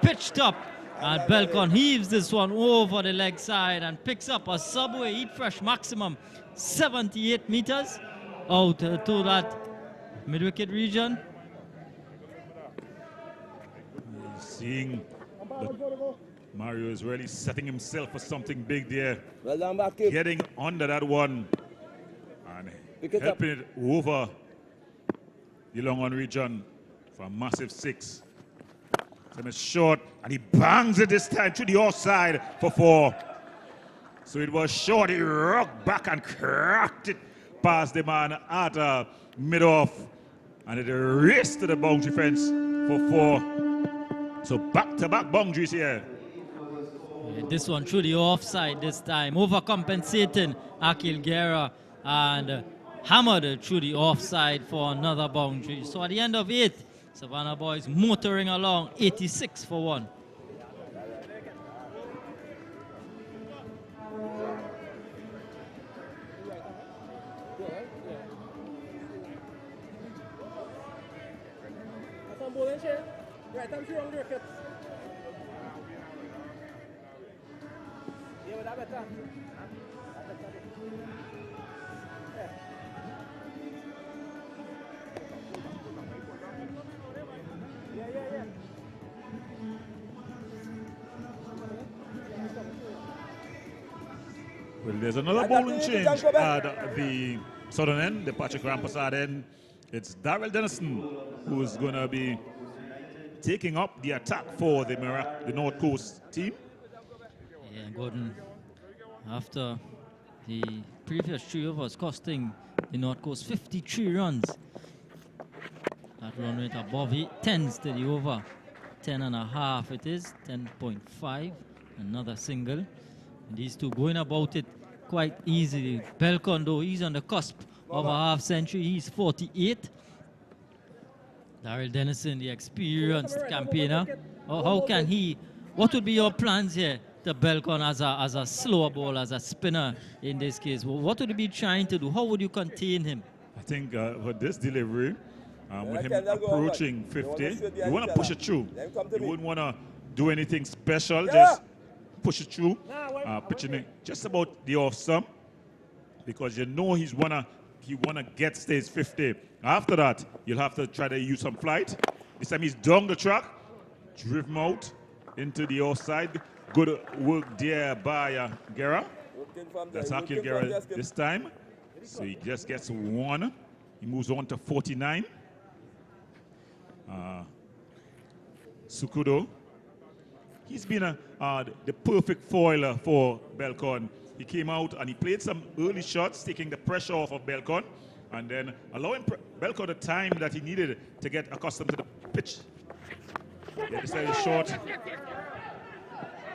Pitched up. And Balcon heaves this one over the leg side and picks up a Subway Eat Fresh maximum 78 meters out to that mid-wicket region.
Seeing Mario is really setting himself for something big there.
Well done, back kick.
Getting under that one and
Pick it up.
helping it over the long on region for a massive 6. Time is short and he bangs it this time to the offside for 4. So it was short, he rocked back and cracked it past the man at mid-off and it raced to the boundary fence for 4. So back-to-back boundaries here.
This one through the offside this time, overcompensating Akil Guerra and hammered through the offside for another boundary. So at the end of 8, Savannah Boys motoring along 86 for 1.
Right, I'm sure on the wicket. Yeah, that better. Yeah.
Well, there's another bowling change at the southern end, the Patrick Rampasad end. It's Darrell Dennison who's going to be taking up the attack for the North Coast team.
Yeah, Gordon, after the previous 3 overs costing the North Coast 53 runs, that run rate above 10s to the over. 10.5 it is, 10.5, another single. And these two going about it quite easily. Balcon, though, he's on the cusp of a half century. He's 48. Darrell Dennison, the experienced campaigner. How can he, what would be your plans here to Balcon as a slower ball, as a spinner in this case? What would you be trying to do? How would you contain him?
I think for this delivery, with him approaching 50, you want to push it through. You wouldn't want to do anything special, just push it through, pitching it just about the off stump, because you know he wanna get stage 50. After that, you'll have to try to use some flight. This time he's down the track, driven him out into the offside. Good work there by Guerra. That's Akil Guerra this time. So he just gets 1. He moves on to 49. Sukudo. He's been the perfect foiler for Balcon. He came out and he played some early shots, taking the pressure off of Balcon, and then allowing Balcon the time that he needed to get accustomed to the pitch. They decided short.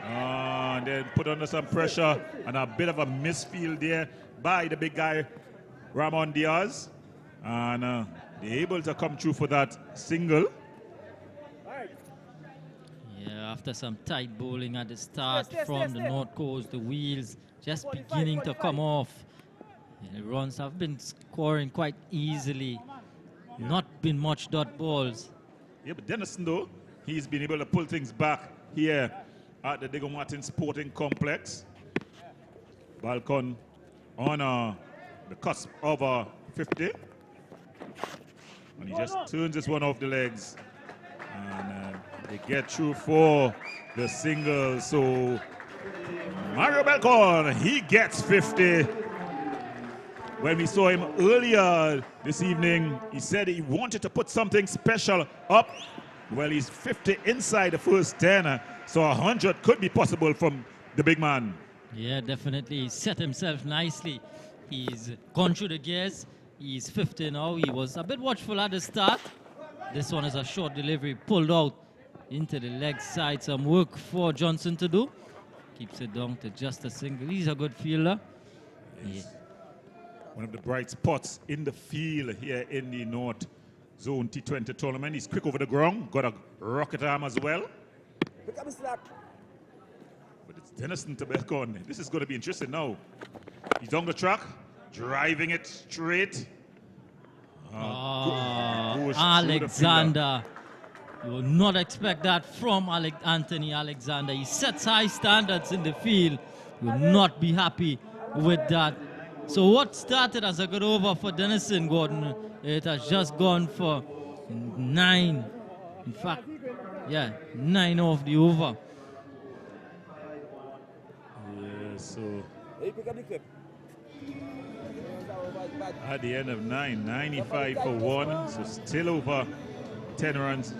And then put under some pressure, and a bit of a misfield there by the big guy, Ramon Diaz. And they're able to come through for that single.
Yeah, after some tight bowling at the start from the North Coast, the wheels just beginning to come off. Yeah, the runs have been scoring quite easily. Not been much dot balls.
Yeah, but Dennison, though, he's been able to pull things back here at the Diego Martin Sporting Complex. Balcon on the cusp of 50. And he just turns this one off the legs. And they get through for the single. So Mario Balcon, he gets 50. When we saw him earlier this evening, he said he wanted to put something special up. Well, he's 50 inside the first 10. So 100 could be possible from the big man.
Yeah, definitely. He set himself nicely. He's gone through the gears. He's 50 now. He was a bit watchful at the start. This one is a short delivery, pulled out into the leg side. Some work for Johnson to do. Keeps it down to just a single. He's a good fielder.
Yes. One of the bright spots in the field here in the North Zone T20 tournament. He's quick over the ground. Got a rocket arm as well.
Pick up the slack.
But it's Dennison to Balcon. This is going to be interesting now. He's on the track, driving it straight. Goes through
Alexander. You will not expect that from Anthony Alexander. He sets high standards in the field. You will not be happy with that. So what started as a good over for Dennison, Gordon, it has just gone for 9. In fact, yeah, 9 off the over.
Yeah, so
Hey, pick up the clip.
at the end of 9, 95 for 1. So still over 10 runs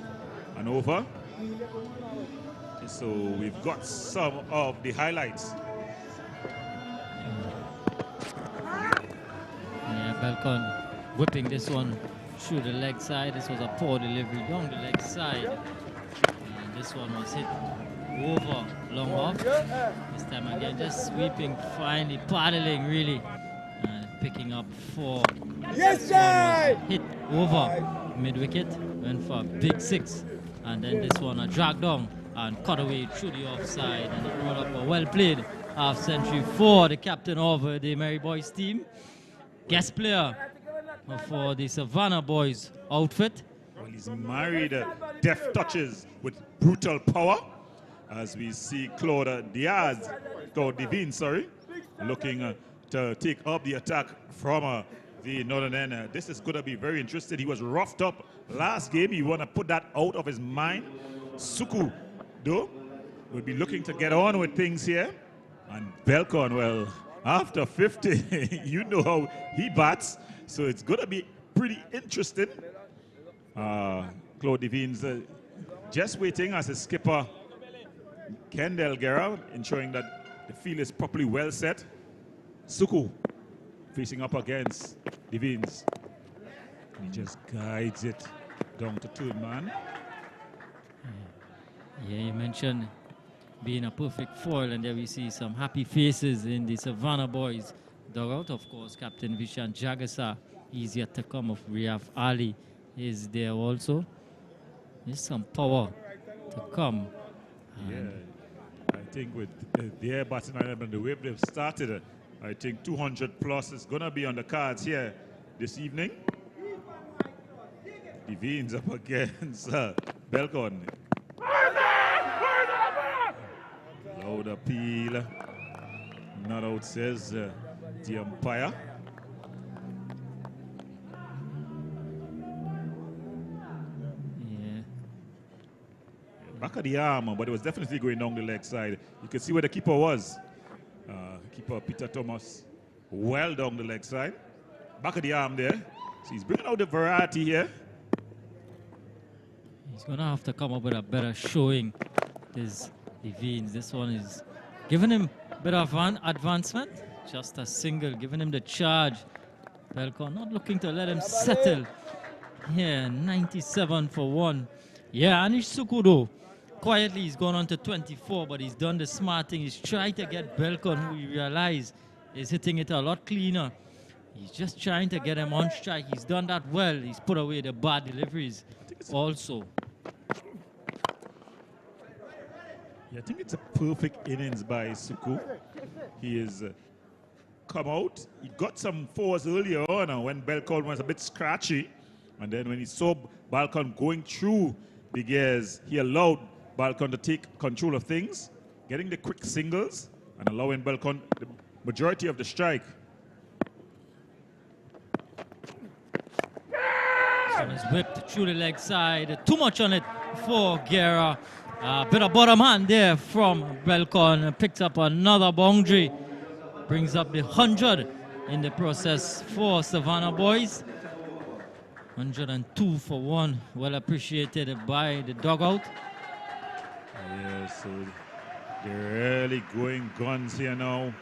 and over. So we've got some of the highlights.
Yeah, Balcon whipping this one through the leg side. This was a poor delivery down the leg side. And this one was hit over, long off. This time again, just sweeping, finally paddling really. And picking up 4.
Yes, sir!
Hit over mid-wicket, went for a big 6. And then this one a drag down and cut away through the offside. And it brought up a well-played half-century for the captain of the Merry Boys team. Guest player for the Savannah Boys outfit.
Well, he's married deft touches with brutal power. As we see Claude Devine, looking to take up the attack from the northern end. This is going to be very interesting. He was roughed up last game. You want to put that out of his mind. Suku, though, will be looking to get on with things here. And Balcon, well, after 50, you know how he bats. So it's going to be pretty interesting. Claude Devine's just waiting as a skipper, Kendall Guerra, ensuring that the field is properly well set. Suku facing up against Devines. He just guides it down to third man.
Yeah, you mentioned being a perfect foil, and there we see some happy faces in the Savannah Boys dugout. Of course, Captain Vishan Jagasa is yet to come. Of Riyaf Ali is there also. There's some power to come.
Yeah, I think with their batting lineup and the way they've started, I think 200 plus is going to be on the cards here this evening. Devines up against Balcon. Loud appeal. Not out, says the umpire.
Yeah.
Back of the arm, but it was definitely going down the leg side. You can see where the keeper was. Keeper Peter Thomas, well down the leg side. Back of the arm there. So he's bringing out the variety here.
He's going to have to come up with a better showing. This Devines, this one is giving him a bit of advancement. Just a single, giving him the charge. Balcon not looking to let him settle. Yeah, 97 for 1. Yeah, Anish Sukudo. Quietly, he's gone on to 24, but he's done the smart thing. He's tried to get Balcon, who we realize is hitting it a lot cleaner. He's just trying to get him on strike. He's done that well. He's put away the bad deliveries also.
Yeah, I think it's a perfect innings by Suku. He has come out. He got some fours earlier on when Balcon was a bit scratchy. And then when he saw Balcon going through the gears, he allowed Balcon to take control of things, getting the quick singles and allowing Balcon the majority of the strike.
This one is whipped through the leg side. Too much on it for Guerra. Bit of bottom hand there from Balcon. Picks up another boundary. Brings up the 100 in the process for Savannah Boys. 102 for 1. Well appreciated by the dugout.
Yeah, so They're really going guns here now.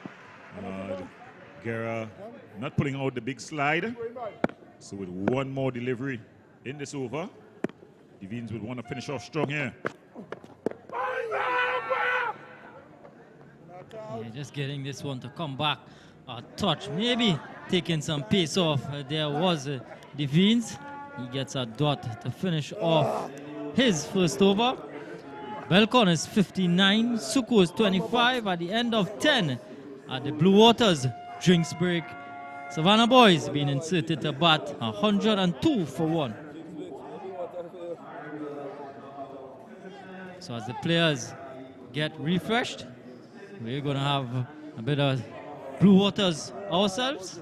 Guerra not pulling out the big slide. So with one more delivery in this over, the Veens would want to finish off strong here.
Yeah, just getting this one to come back a touch, maybe taking some pace off. There was the Veens. He gets a dot to finish off his first over. Balcon is 59, Suku is 25 at the end of 10 at the Blue Waters drinks break. Savannah Boys being inserted to bat 102 for 1. So as the players get refreshed, we're going to have a bit of Blue Waters ourselves.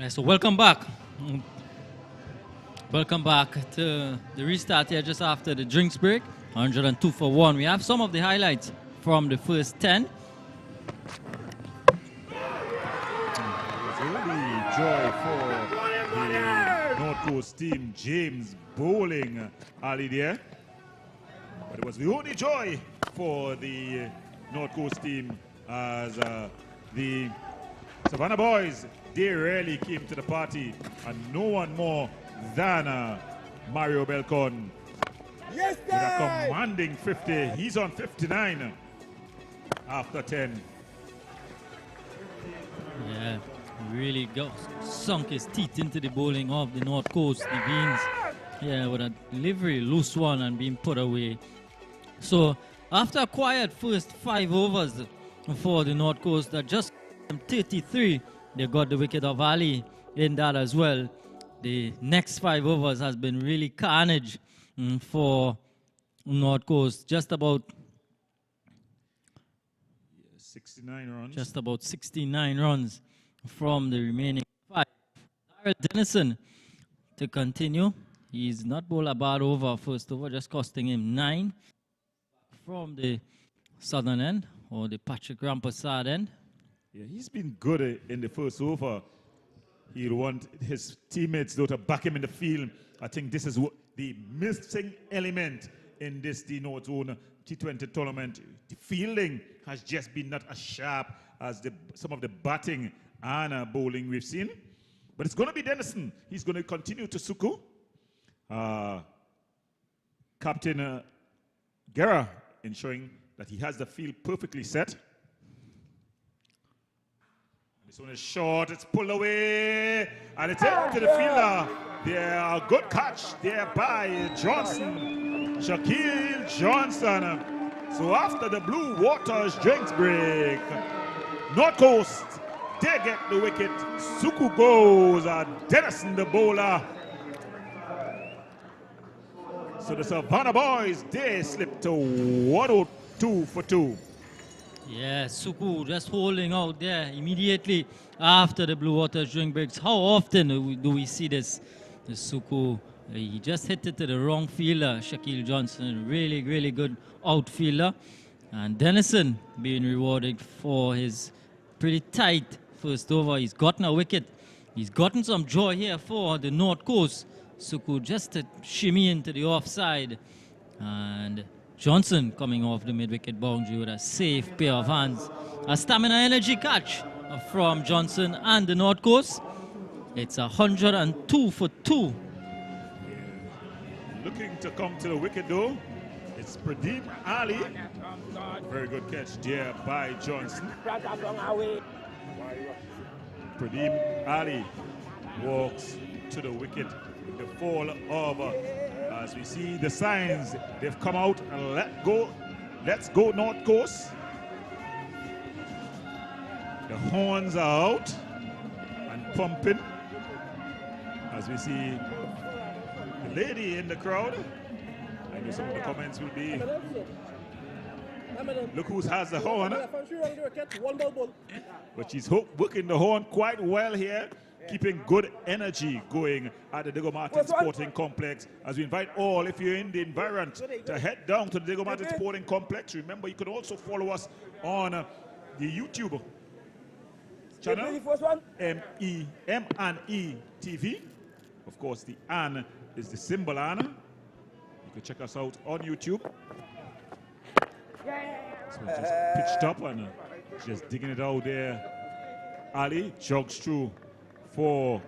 So welcome back. Welcome back to the restart here just after the drinks break. 102 for 1. We have some of the highlights from the first 10.
It was really joy for the North Coast team. James bowling early there. But it was the only joy for the North Coast team as the Savannah Boys, they really came to the party, and no one more than Mario Balcon.
Yes,
With a commanding 50. He's on 59 after 10.
Yeah, really sunk his teeth into the bowling of the North Coast, the Veens. Yeah, with a delivery loose one and being put away. So after a quiet first 5 overs for the North Coast, that just 33, they got the wicket of Ali in that as well. The next 5 overs has been really carnage for North Coast. Just about
69 runs.
Just about 69 runs from the remaining 5. Darrell Dennison to continue. He's not bowled a bad over first over, just costing him 9 from the southern end, or the Patrick Rampersad end.
Yeah, he's been good in the first over. He'll want his teammates though to back him in the field. I think this is what the missing element in this North Zone T20 tournament. The fielding has just been not as sharp as some of the batting and bowling we've seen. But it's going to be Dennison. He's going to continue to Suku. Captain Guerra ensuring that he has the field perfectly set. This one is short, it's pulled away, and it's into the fielder. There, a good catch there by Johnson, Shaquille Johnson. So after the Blue Waters drinks break, North Coast, they get the wicket. Suku goes, Dennison the bowler. So the Savannah Boys, they slip to 102 for 2.
Yeah, Suku just holding out there immediately after the Blue Waters drink breaks. How often do we see this? The Suku, he just hit it to the wrong fielder, Shaquille Johnson. Really, really good outfielder. And Dennison being rewarded for his pretty tight first over. He's gotten a wicket. He's gotten some joy here for the North Coast. Suku just to shimmy into the offside. And Johnson coming off the mid-wicket boundary with a safe pair of hands. A stamina energy catch from Johnson and the North Coast. It's 102 for 2.
Looking to come to the wicket though. It's Pradeep Ali. Very good catch there by Johnson. Pradeep Ali walks to the wicket with the fall over. As we see the signs, they've come out and let's go North Coast. The horns are out and pumping. As we see the lady in the crowd. I know some of the comments will be, look who has the horn. But she's working the horn quite well here, keeping good energy going at the Diego Martin Sporting Complex. As we invite all, if you're in the environment, to head down to the Diego Martin Sporting Complex. Remember, you can also follow us on the YouTube channel, M&ETV. Of course, the "an" is the symbol "an." You can check us out on YouTube. So just pitched up and just digging it out there. Ali jogs through for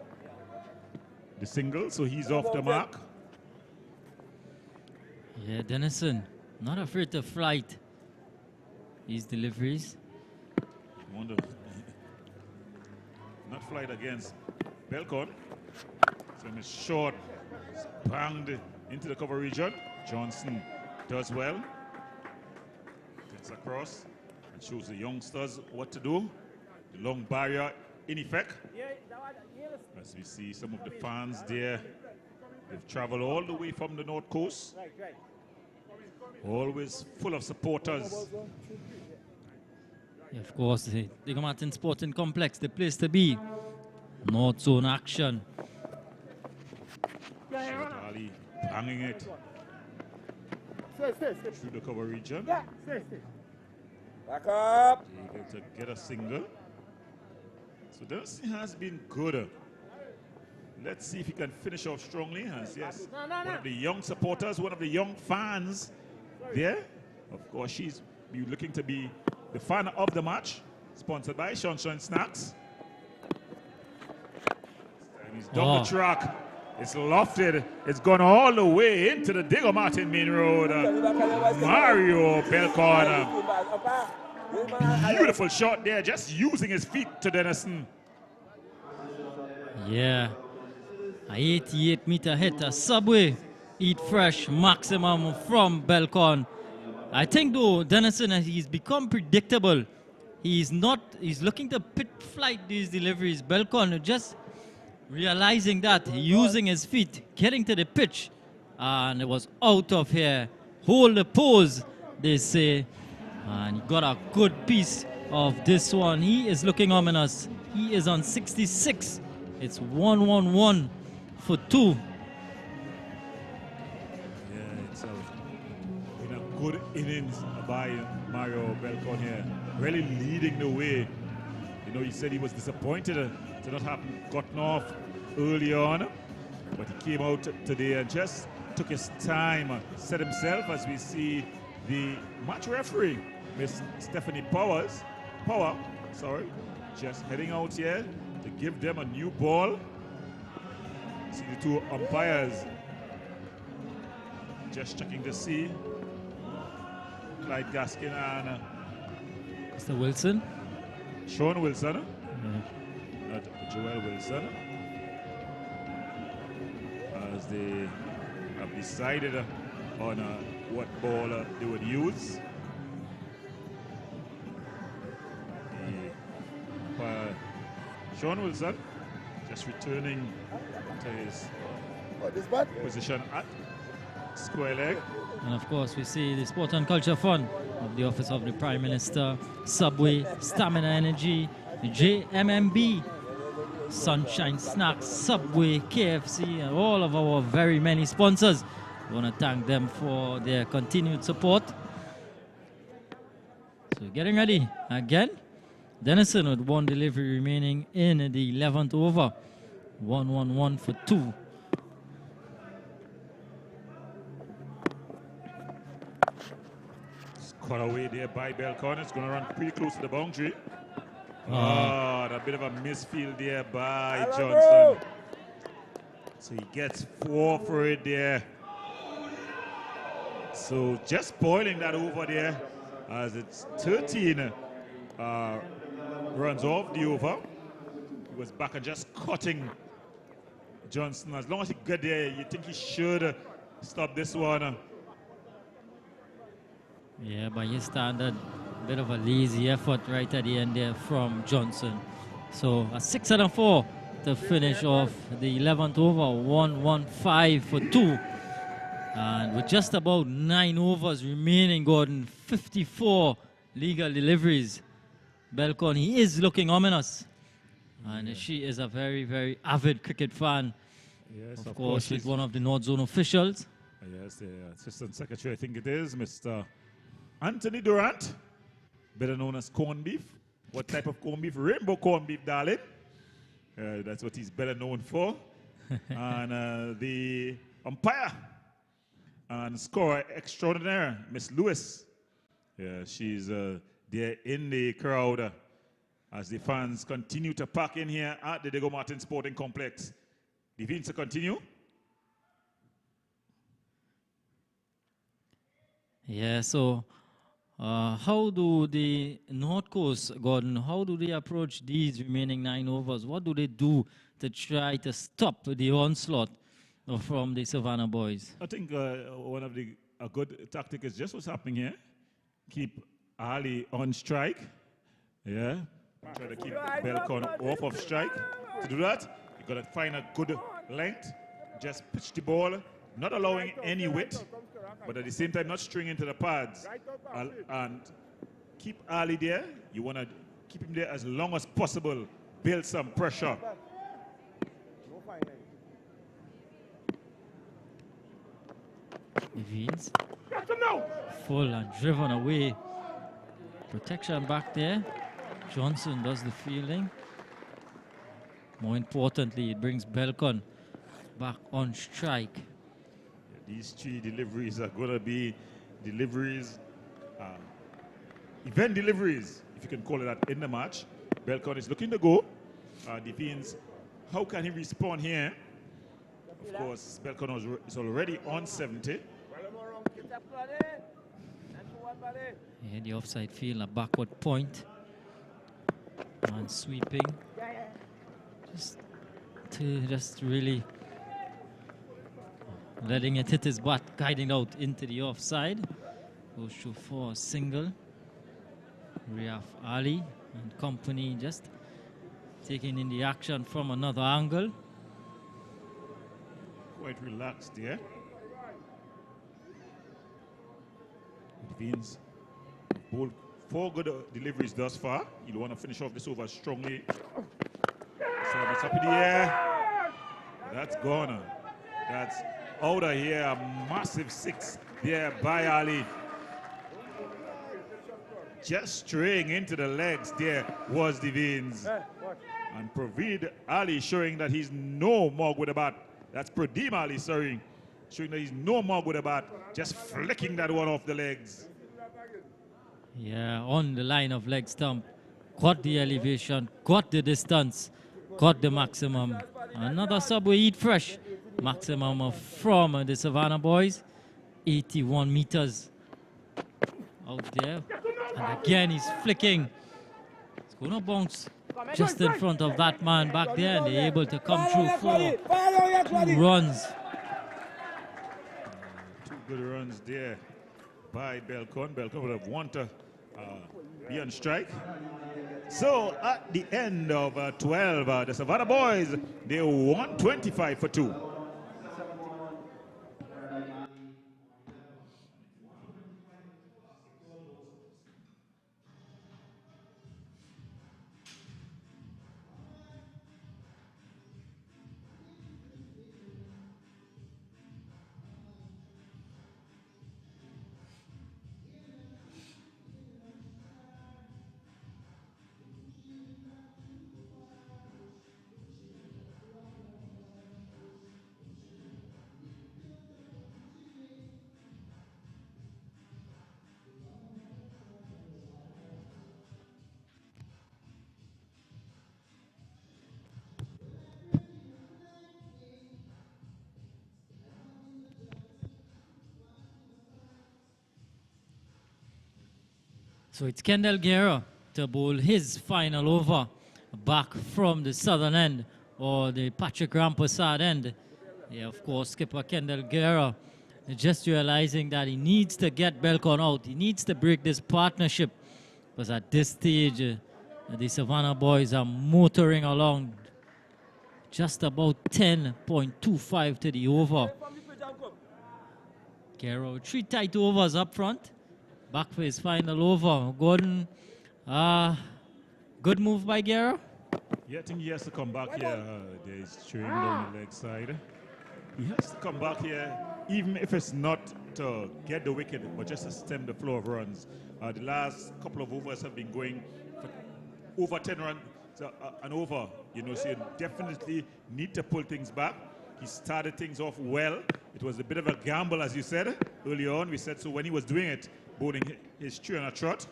the single, so he's off the mark.
Yeah, Dennison, not afraid to flight these deliveries.
Wonder, not flight against Balcon. So it's short, banged into the cover region. Johnson does well. Gets across and shows the youngsters what to do. The long barrier in effect. As we see some of the fans there, they've traveled all the way from the North Coast. Always full of supporters.
Yeah, of course, the Diego Martin Sporting Complex, the place to be. North Zone action.
Ali banging it through the cover region.
Back up.
Able to get a single. So this has been good. Let's see if he can finish off strongly. As yes, one of the young supporters, one of the young fans there. Of course, she's looking to be the fan of the match. Sponsored by Sunshine Snacks. And he's down the track. It's lofted. It's gone all the way into the Diego Martin Main Road. Mario Balcon. Beautiful shot there, just using his feet to Dennison.
Yeah, a 88-meter hit, a Subway Eat Fresh maximum from Balcon. I think though Dennison, he's become predictable. He's looking to pit flight these deliveries. Balcon just realizing that, using his feet, getting to the pitch, and it was out of here. Hold the pose, they say. And he got a good piece of this one. He is looking ominous. He is on 66. It's 1-1-1 for 2.
Yeah, it's been a good innings by Mario Balcon here. Really leading the way. You know, he said he was disappointed to not have gotten off early on. But he came out today and just took his time, set himself, as we see the match referee, Miss Stephanie Power, just heading out here to give them a new ball. See the two umpires just checking to see Clyde Gaskin and
Mr. Wilson.
Sean Wilson, not Joel Wilson, as they have decided on what ball they would use. Sean Wilson just returning to his position at square leg.
And of course, we see the Sport and Culture Fund of the Office of the Prime Minister, Subway, Stamina Energy, JMMB, Sunshine Snacks, Subway, KFC, and all of our very many sponsors. We want to thank them for their continued support. So getting ready again. Denison with one delivery remaining in the 11th over. 1-1-1 for 2.
Cut away there by Balcon. It's going to run pretty close to the boundary. A bit of a misfield there by Johnson. So he gets 4 for it there. So just spoiling that over there as it's 13 runs off the over. He was back and just cutting Johnson. As long as he got there, you think he should stop this one.
Yeah, by his standard, bit of a lazy effort right at the end there from Johnson. So a 6-4 to finish off the 11th over, 1-1-5 for 2. And with just about 9 overs remaining, Gordon, 54 legal deliveries. Balcon, he is looking ominous. And she is a very, very avid cricket fan.
Yes,
of course, with one of the North Zone officials.
Yes, the Assistant Secretary, I think it is, Mr. Anthony Durant, better known as corned beef. What type of corned beef? Rainbow corned beef, darling. That's what he's better known for. And the umpire and scorer extraordinaire, Miss Lewis. Yeah, she's there in the crowd as the fans continue to pack in here at the Diego Martin Sporting Complex. The events to continue.
Yeah, so how do the North Coast, Gordon, how do they approach these remaining 9 overs? What do they do to try to stop the onslaught from the Savannah Boys?
I think one of a good tactic is just what's happening here. Keep Ali on strike. Yeah. Try to keep Balcon off of strike. To do that, you got to find a good length. Just pitch the ball, not allowing any width, but at the same time not stringing into the pads. And keep Ali there. You want to keep him there as long as possible. Build some pressure.
Evans, full and driven away. Protection back there. Johnson does the fielding. More importantly, it brings Balcon back on strike.
These 3 deliveries are going to be deliveries, event deliveries, if you can call it that, in the match. Balcon is looking to go. Defense, how can he respond here? Of course, Balcon is already on 70.
Yeah, the offside field, a backward point. And sweeping. Just really letting it hit his butt, guiding out into the offside. Goes through for a single. Riaf Ali and company just taking in the action from another angle.
Quite relaxed there. Defense bowled 4 good deliveries thus far. You'll want to finish off this over strongly. So it's up in the air. That's gone. That's out of here. A massive 6 there by Ali. Just straying into the legs there was Devins. And Praveed Ali showing that he's no mug with a bat. That's Pradeem Ali, sorry. Showing that he's no mug with a bat. Just flicking that one off the legs.
Yeah, on the line of leg stump. Got the elevation, got the distance, got the maximum. Another Subway Eat Fresh maximum from the Savannah Boys. 81 meters out there. And again, he's flicking. It's going to bounce just in front of that man back there, and they're able to come through for 2 runs.
2 good runs there by Balcon. Balcon would have wanted to be on strike. So at the end of 12, the Savannah Boys, they won 25 for 2.
So it's Kendall Guerra to bowl his final over back from the southern end, or the Patrick Rampersad end. Yeah, of course, skipper Kendall Guerra just realizing that he needs to get Balcon out. He needs to break this partnership, because at this stage, the Savannah Boys are motoring along just about 10.25 to the over. Guerra with 3 tight overs up front. Back for his final over. Gordon, good move by Guerra.
Yeah, I think he has to come back here. There's chewing down the leg side. He has to come back here, even if it's not to get the wicket, but just to stem the flow of runs. The last couple of overs have been going for over 10 runs and over. You know, so you definitely need to pull things back. He started things off well. It was a bit of a gamble, as you said early on. We said so when he was doing it, bowling his tree on a trot.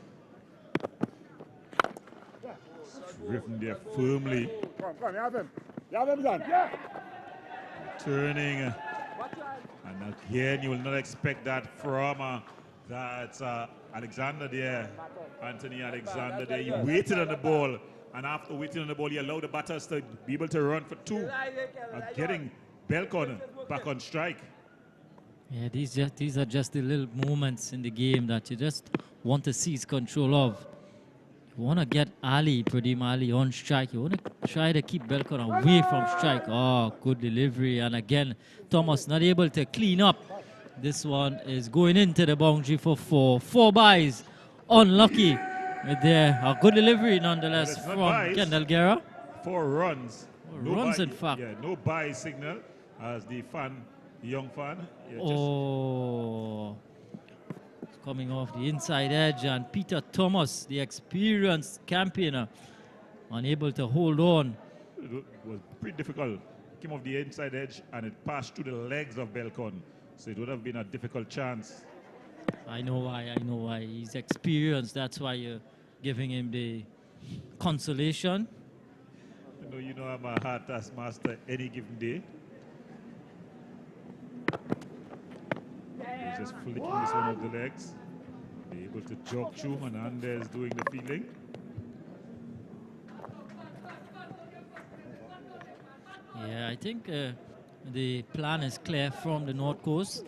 Driven there firmly.
Come, you have him. You have him, son. Yeah.
Turning. And again, you will not expect that from Alexander there. Anthony Alexander there. He waited on the ball. And after waiting on the ball, he allowed the batters to be able to run for 2. Getting Balcon back on strike.
Yeah, these are just the little moments in the game that you just want to seize control of. You want to get Pradeem Ali on strike. You want to try to keep Balcon away from strike. Oh, good delivery. And again, Thomas not able to clean up. This one is going into the boundary for 4. 4 byes. Unlucky there. A good delivery nonetheless from Kendall Guerra.
4 runs.
4 runs, in fact.
Yeah, no bye signal as the young fan. Yeah,
coming off the inside edge, and Peter Thomas, the experienced campaigner, unable to hold on.
It was pretty difficult. Came off the inside edge and it passed through the legs of Balcon. So it would have been a difficult chance.
I know why. He's experienced. That's why you're giving him the consolation.
You know I'm a hard task master any given day. He's just flicking this one off the legs. Be able to jog through. Hernandez doing the fielding.
Yeah, I think the plan is clear from the North Coast.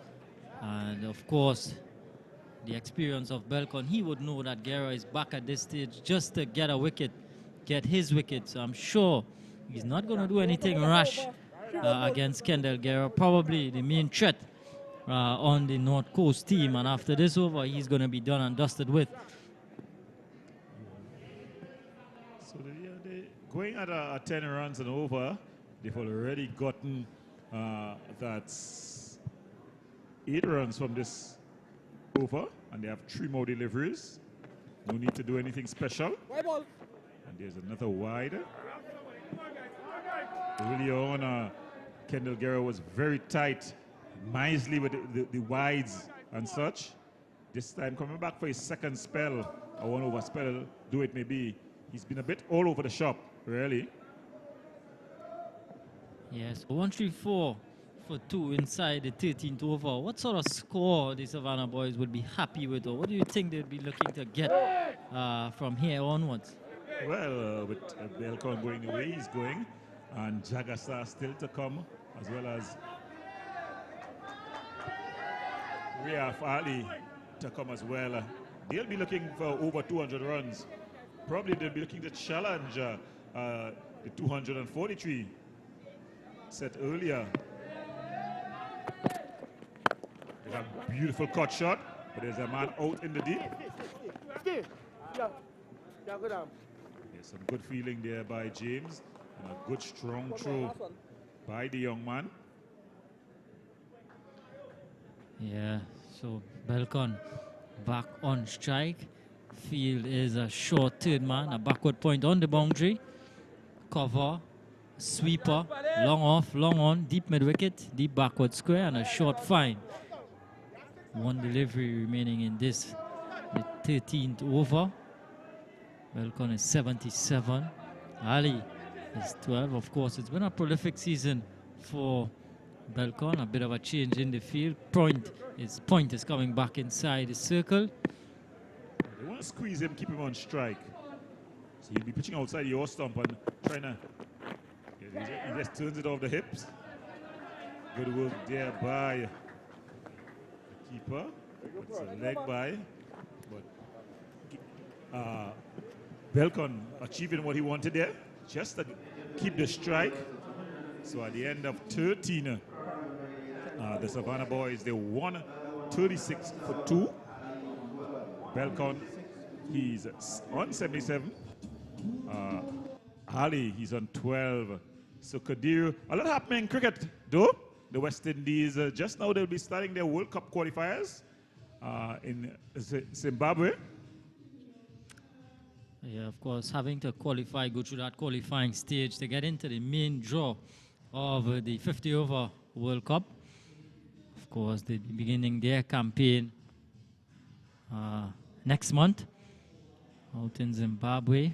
And of course, the experience of Balcon, he would know that Guerra is back at this stage just to get a wicket, get his wicket. So I'm sure he's not going to do anything rash against Kendall Guerra. Probably the main threat on the North Coast team. And after this over, he's going to be done and dusted with.
So they're going at 10 runs and over. They've already gotten that's 8 runs from this over, and they have 3 more deliveries. No need to do anything special. And there's another wide. Early on, Kendall Guerra was very tight, Misley with the wides and such. This time coming back for his second spell, a 1 over spell, do it maybe. He's been a bit all over the shop, really.
Yes, 1-3-4 for 2 inside the 13th over. What sort of score the Savannah Boys would be happy with, or what do you think they'd be looking to get from here onwards?
Well, with Balcon going the way he's going, and Jagasa still to come, as well as Ria Farley to come as well. They'll be looking for over 200 runs. Probably they'll be looking to challenge the 243 set earlier. There's a beautiful cut shot, but there's a man out in the deep. There's some good feeling there by James, and a good strong throw by the young man.
Yeah, so Balcon back on strike. Field is a short third man, a backward point on the boundary. Cover, sweeper, long off, long on, deep mid wicket, deep backward square, and a short fine. One delivery remaining in this, the 13th over. Balcon is 77. Ali is 12. Of course, it's been a prolific season for Balcon. A bit of a change in the field. Point is coming back inside the circle.
They want to squeeze him, keep him on strike. So he'll be pitching outside your stump and trying to. He just turns it off the hips. Good work there by the keeper. It's a leg by. But Balcon achieving what he wanted there, just to keep the strike. So at the end of 13, the Savannah Boys, they won 36 for 2. Balcon, he's on 77. Ali, he's on 12. So Kadir, a lot happening in cricket, though. The West Indies, just now they'll be starting their World Cup qualifiers in Zimbabwe.
Yeah, of course, having to qualify, go through that qualifying stage to get into the main draw of the 50 over World Cup. Of course, they'll be beginning their campaign next month out in Zimbabwe.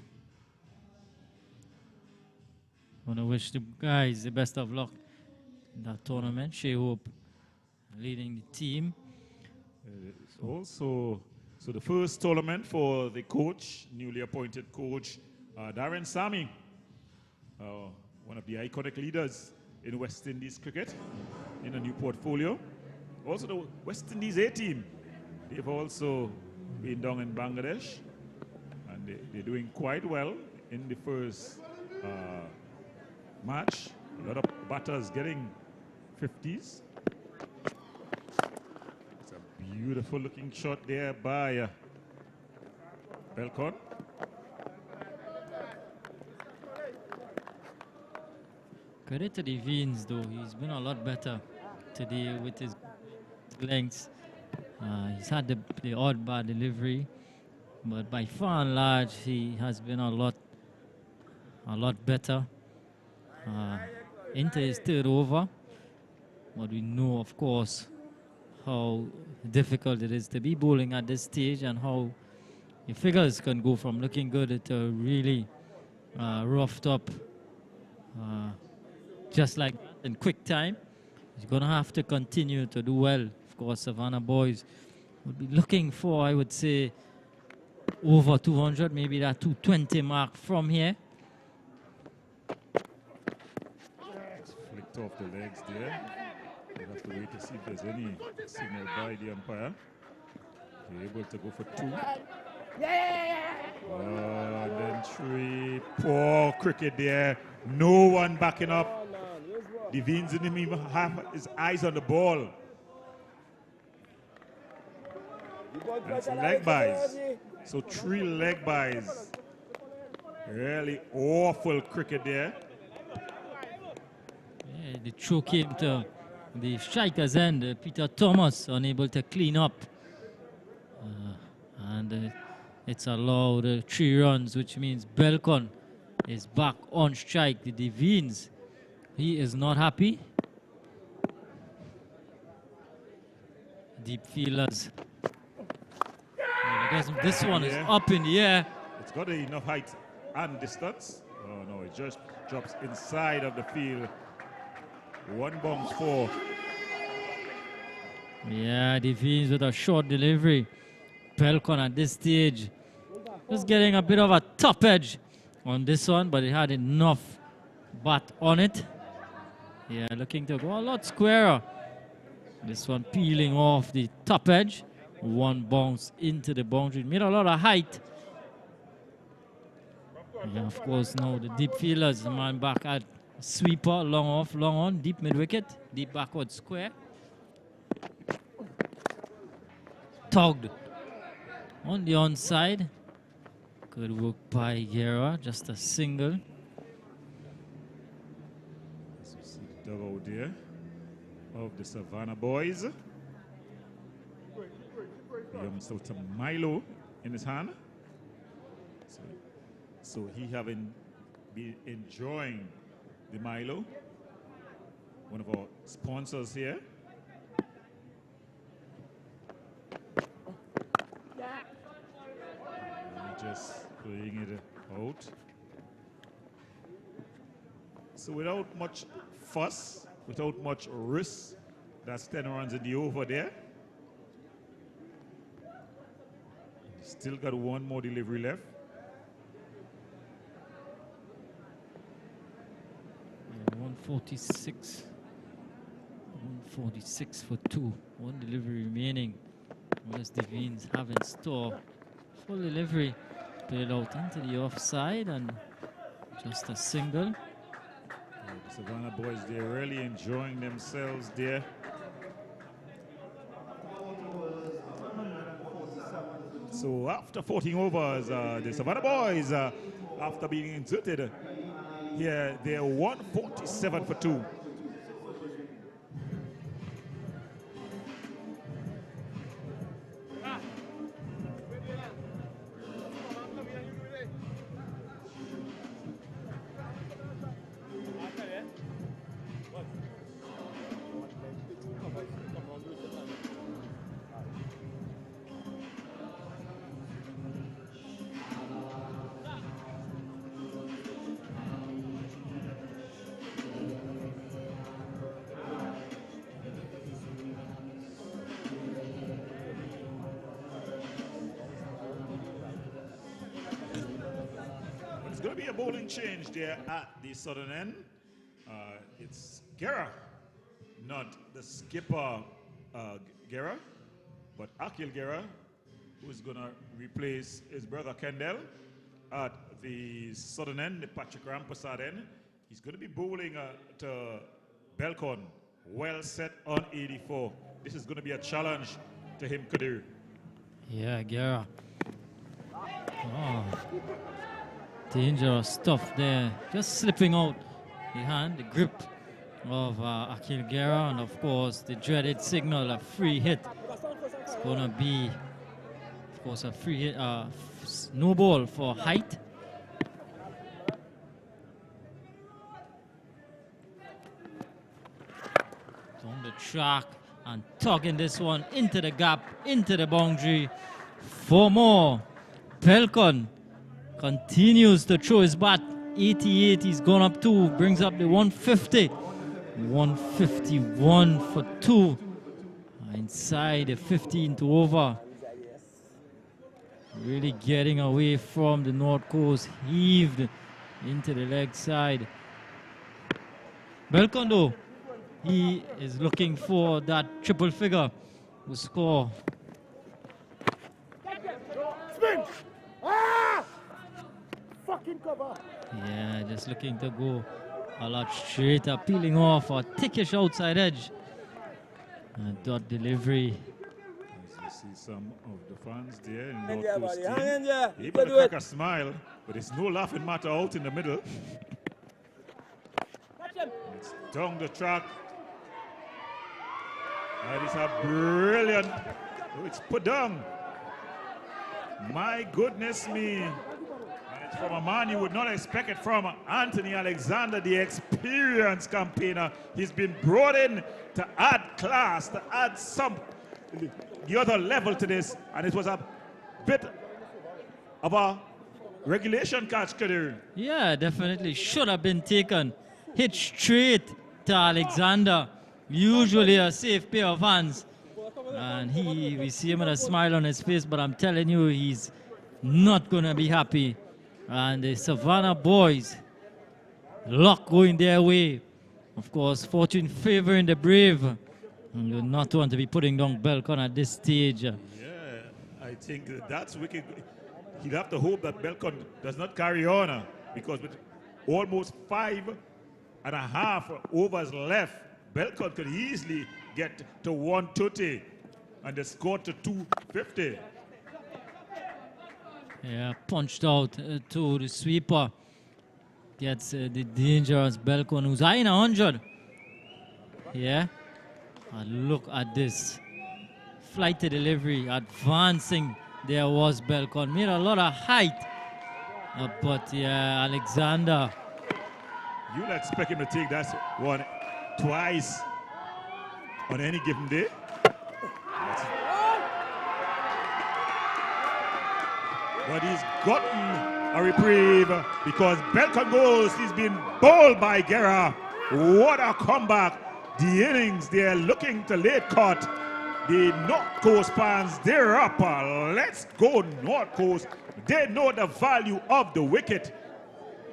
I want to wish the guys the best of luck in that tournament. Shea Hope leading the team.
Also, so the first tournament for the coach, newly appointed coach, Darren Sammy, one of the iconic leaders in West Indies cricket, in a new portfolio. Also the West Indies A team, they've also been down in Bangladesh, and they're doing quite well in the first match. A lot of batters getting 50s. It's a beautiful looking shot there by Balcon.
Credit to the Veens, though. He's been a lot better today with his lengths. He's had the odd bad delivery, but by far and large, he has been a lot better into his third over. But we know, of course, how difficult it is to be bowling at this stage and how your figures can go from looking good to really roughed up just like that in quick time. He's going to have to continue to do well. Of course, Savannah Boys would be looking for, I would say, over 200, maybe that 220 mark from here.
It's flicked off the legs there. We'll have to wait to see if there's any signal by the umpire. They're able to go for 2. And then 3. Poor cricket there. No one backing up. The Veens didn't even have his eyes on the ball. And it's leg buys. So 3 leg buys. Really awful cricket there.
Yeah, the throw came to the striker's end. Peter Thomas unable to clean up. And it's allowed 3 runs, which means Balcon is back on strike. The Veens, he is not happy. Deep fielders. I guess this one is up in the air.
It's got enough height and distance. Oh no, it just drops inside of the field. 1 bounce for.
Yeah, Devines with a short delivery. Balcon at this stage just getting a bit of a top edge on this one, but it had enough bat on it. Yeah, looking to go a lot squarer. This one peeling off the top edge. 1 bounce into the boundary. Made a lot of height. Yeah, of course, now the deep fielders, the man back at sweeper, long off, long on, deep mid wicket, deep backward square. Tugged on the onside. Good work by Guerra, just a single.
As you see the dugout there of the Savannah Boys. The youngster Milo in his hand. So he having been enjoying the Milo, one of our sponsors here. Just playing it out. So without much fuss, without much risk, that's 10 runs in the over there. Still got 1 more delivery left.
146. 146 for 2. 1 delivery remaining. What does Devines have in store? Full delivery. Put it out into the offside and just a single.
The Savannah Boys, they're really enjoying themselves there. So after 14 overs, the Savannah Boys, after being inserted, here they're 147 for 2. It's going to be a bowling change there at the southern end. It's Guerra, not the skipper Guerra, but Akil Guerra, who's going to replace his brother Kendall at the southern end, the Patrick Rampasad end. He's going to be bowling to Balcon, well set on 84. This is going to be a challenge to him, Kadir.
Yeah, Guerra. Oh. Dangerous stuff there. Just slipping out the hand, the grip of Akil Guerra, and of course the dreaded signal, a free hit. It's going to be, of course, a free hit, no ball for height. On the track and tugging this one into the gap, into the boundary. 4 more. Balcon continues to throw his bat. 88, he's gone up 2, brings up the 150. 151 for 2. Inside the 15th over. Really getting away from the North Coast. Heaved into the leg side. Balcon though, he is looking for that triple figure to score.
Spin! Ah! Fucking cover!
Yeah, just looking to go a lot straighter, peeling off a thickish outside edge. And dot delivery.
As you see some of the fans there in
Hang in
North
there,
Coast
buddy.
team.
Hang in there.
They
You
able
can
to
do
crack
it.
a smile, but it's no laughing matter out in the middle. It's down the track. That is a brilliant. Oh, it's put down. My goodness me. And it's from a man you would not expect it from, Anthony Alexander, the experienced campaigner. He's been brought in to add class, to add the other level to this. And it was a bit of a regulation catch, Kadir.
Yeah, definitely should have been taken. Hit straight Victor Alexander, usually a safe pair of hands. And we see him with a smile on his face, but I'm telling you, he's not going to be happy. And the Savannah Boys, luck going their way. Of course, fortune favoring the brave. And you not want to be putting down Balcon at this stage.
Yeah, I think that's wicked. He'd have to hope that Balcon does not carry on because with almost 5.5 overs left, Balcon could easily get to 130 and the score to 250.
Yeah, punched out to the sweeper. Gets the dangerous Balcon, who's high in 100. Yeah. And look at this. Flight to delivery, advancing. There was Balcon. Made a lot of height. But yeah, Alexander.
You'll expect him to take that one twice on any given day. But he's gotten a reprieve because Balcon goes. He's been bowled by Guerra. What a comeback. The innings, they're looking to late cut. The North Coast fans, they're up. Let's go North Coast. They know the value of the wicket.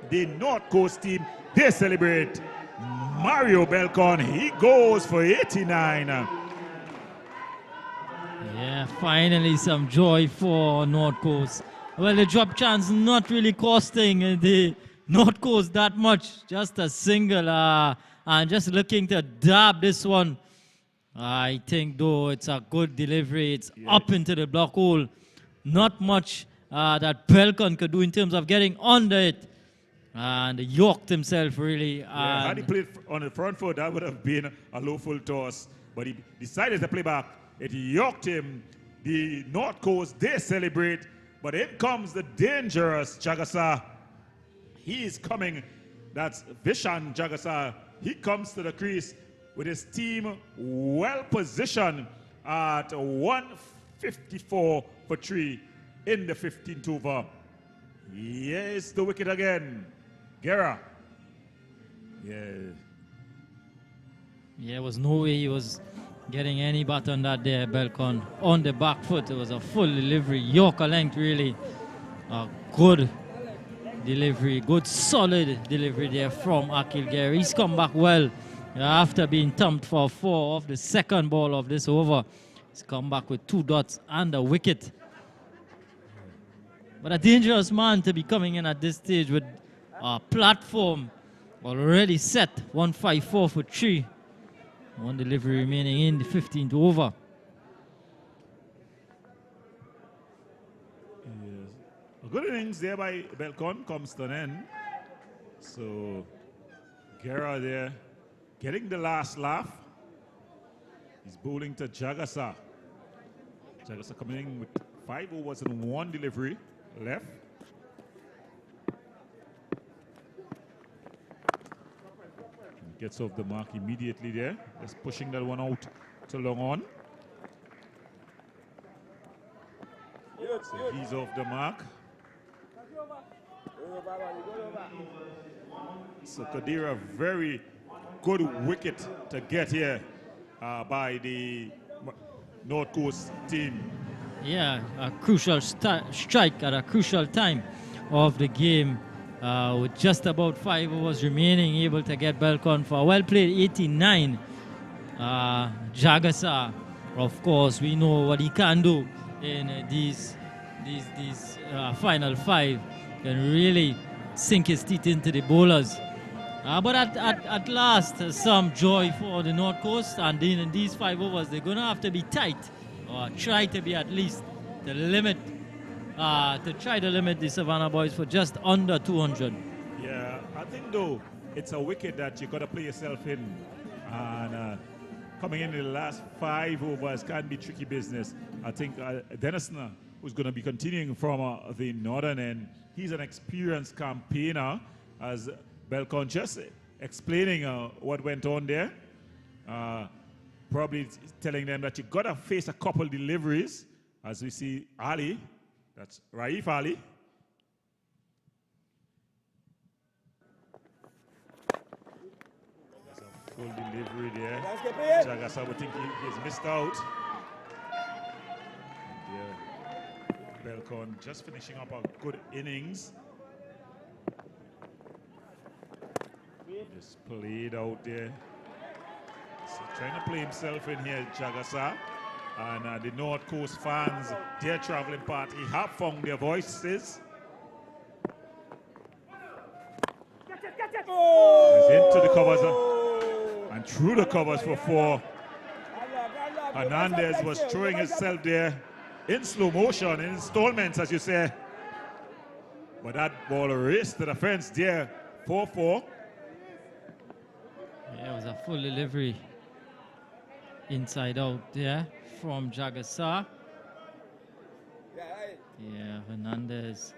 The North Coast team, they celebrate. Mario Balcon, he goes for 89.
Yeah, finally some joy for North Coast. Well, the drop chance not really costing the North Coast that much. Just a single and just looking to dab this one. I think, though, it's a good delivery. It's up into the block hole. Not much that Balcon could do in terms of getting under it. And Yorked himself, really.
Yeah, had he played on the front foot, that would have been a low full toss. But he decided to play back. It Yorked him. The North Coast, they celebrate. But in comes the dangerous Jagasa. He is coming. That's Vishan Jagasa. He comes to the crease with his team well positioned at 154 for 3 in the 15th over. Yes, the wicket again. Guerra. Yeah.
Yeah, there was no way he was getting any bat on that there, Balcon. On the back foot, it was a full delivery. Yorker length, really. A good delivery, good solid delivery there from Akil Guerra. He's come back well after being thumped for 4 off the second ball of this over. He's come back with 2 dots and a wicket. But a dangerous man to be coming in at this stage with a platform already set. 154 for 3. One delivery remaining in the 15th over.
Yes. A good innings there by Balcon comes to an end. So Guerra there getting the last laugh. He's bowling to Jagasa. Jagasa coming in with 5 overs and 1 delivery left. Gets off the mark immediately there. Just pushing that one out to long on. So he's off the mark. So Kadira, very good wicket to get here by the North Coast team.
Yeah, a crucial strike at a crucial time of the game. With just about 5 overs remaining, able to get Balcon for a well-played 89. Jagasa, of course, we know what he can do in these final 5. Can really sink his teeth into the bowlers. But at last, some joy for the North Coast. And then in these 5 overs, they're going to have to be tight, or try to be at least the limit. To try to limit the Savannah Boys for just under 200.
Yeah, I think though it's a wicket that you got to play yourself in, and coming in the last 5 overs can be tricky business. I think Dennisner, who's going to be continuing from the northern end, he's an experienced campaigner, as Balcon just explaining what went on there. Probably telling them that you got to face a couple deliveries, as we see Ali. That's Raif Ali. That's a full Jagasa would think he's missed out. Yeah. Balcon just finishing up a good innings. Just played out there. So trying to play himself in here, Jagasa. And the North Coast fans, their traveling party, have found their voices. He's into the covers and through the covers for 4. Hernandez was throwing himself there in slow motion, in installments, as you say. But that ball raced to the fence there, 4-4.
Yeah, it was a full delivery inside out there from Jagasa. Yeah, Hernandez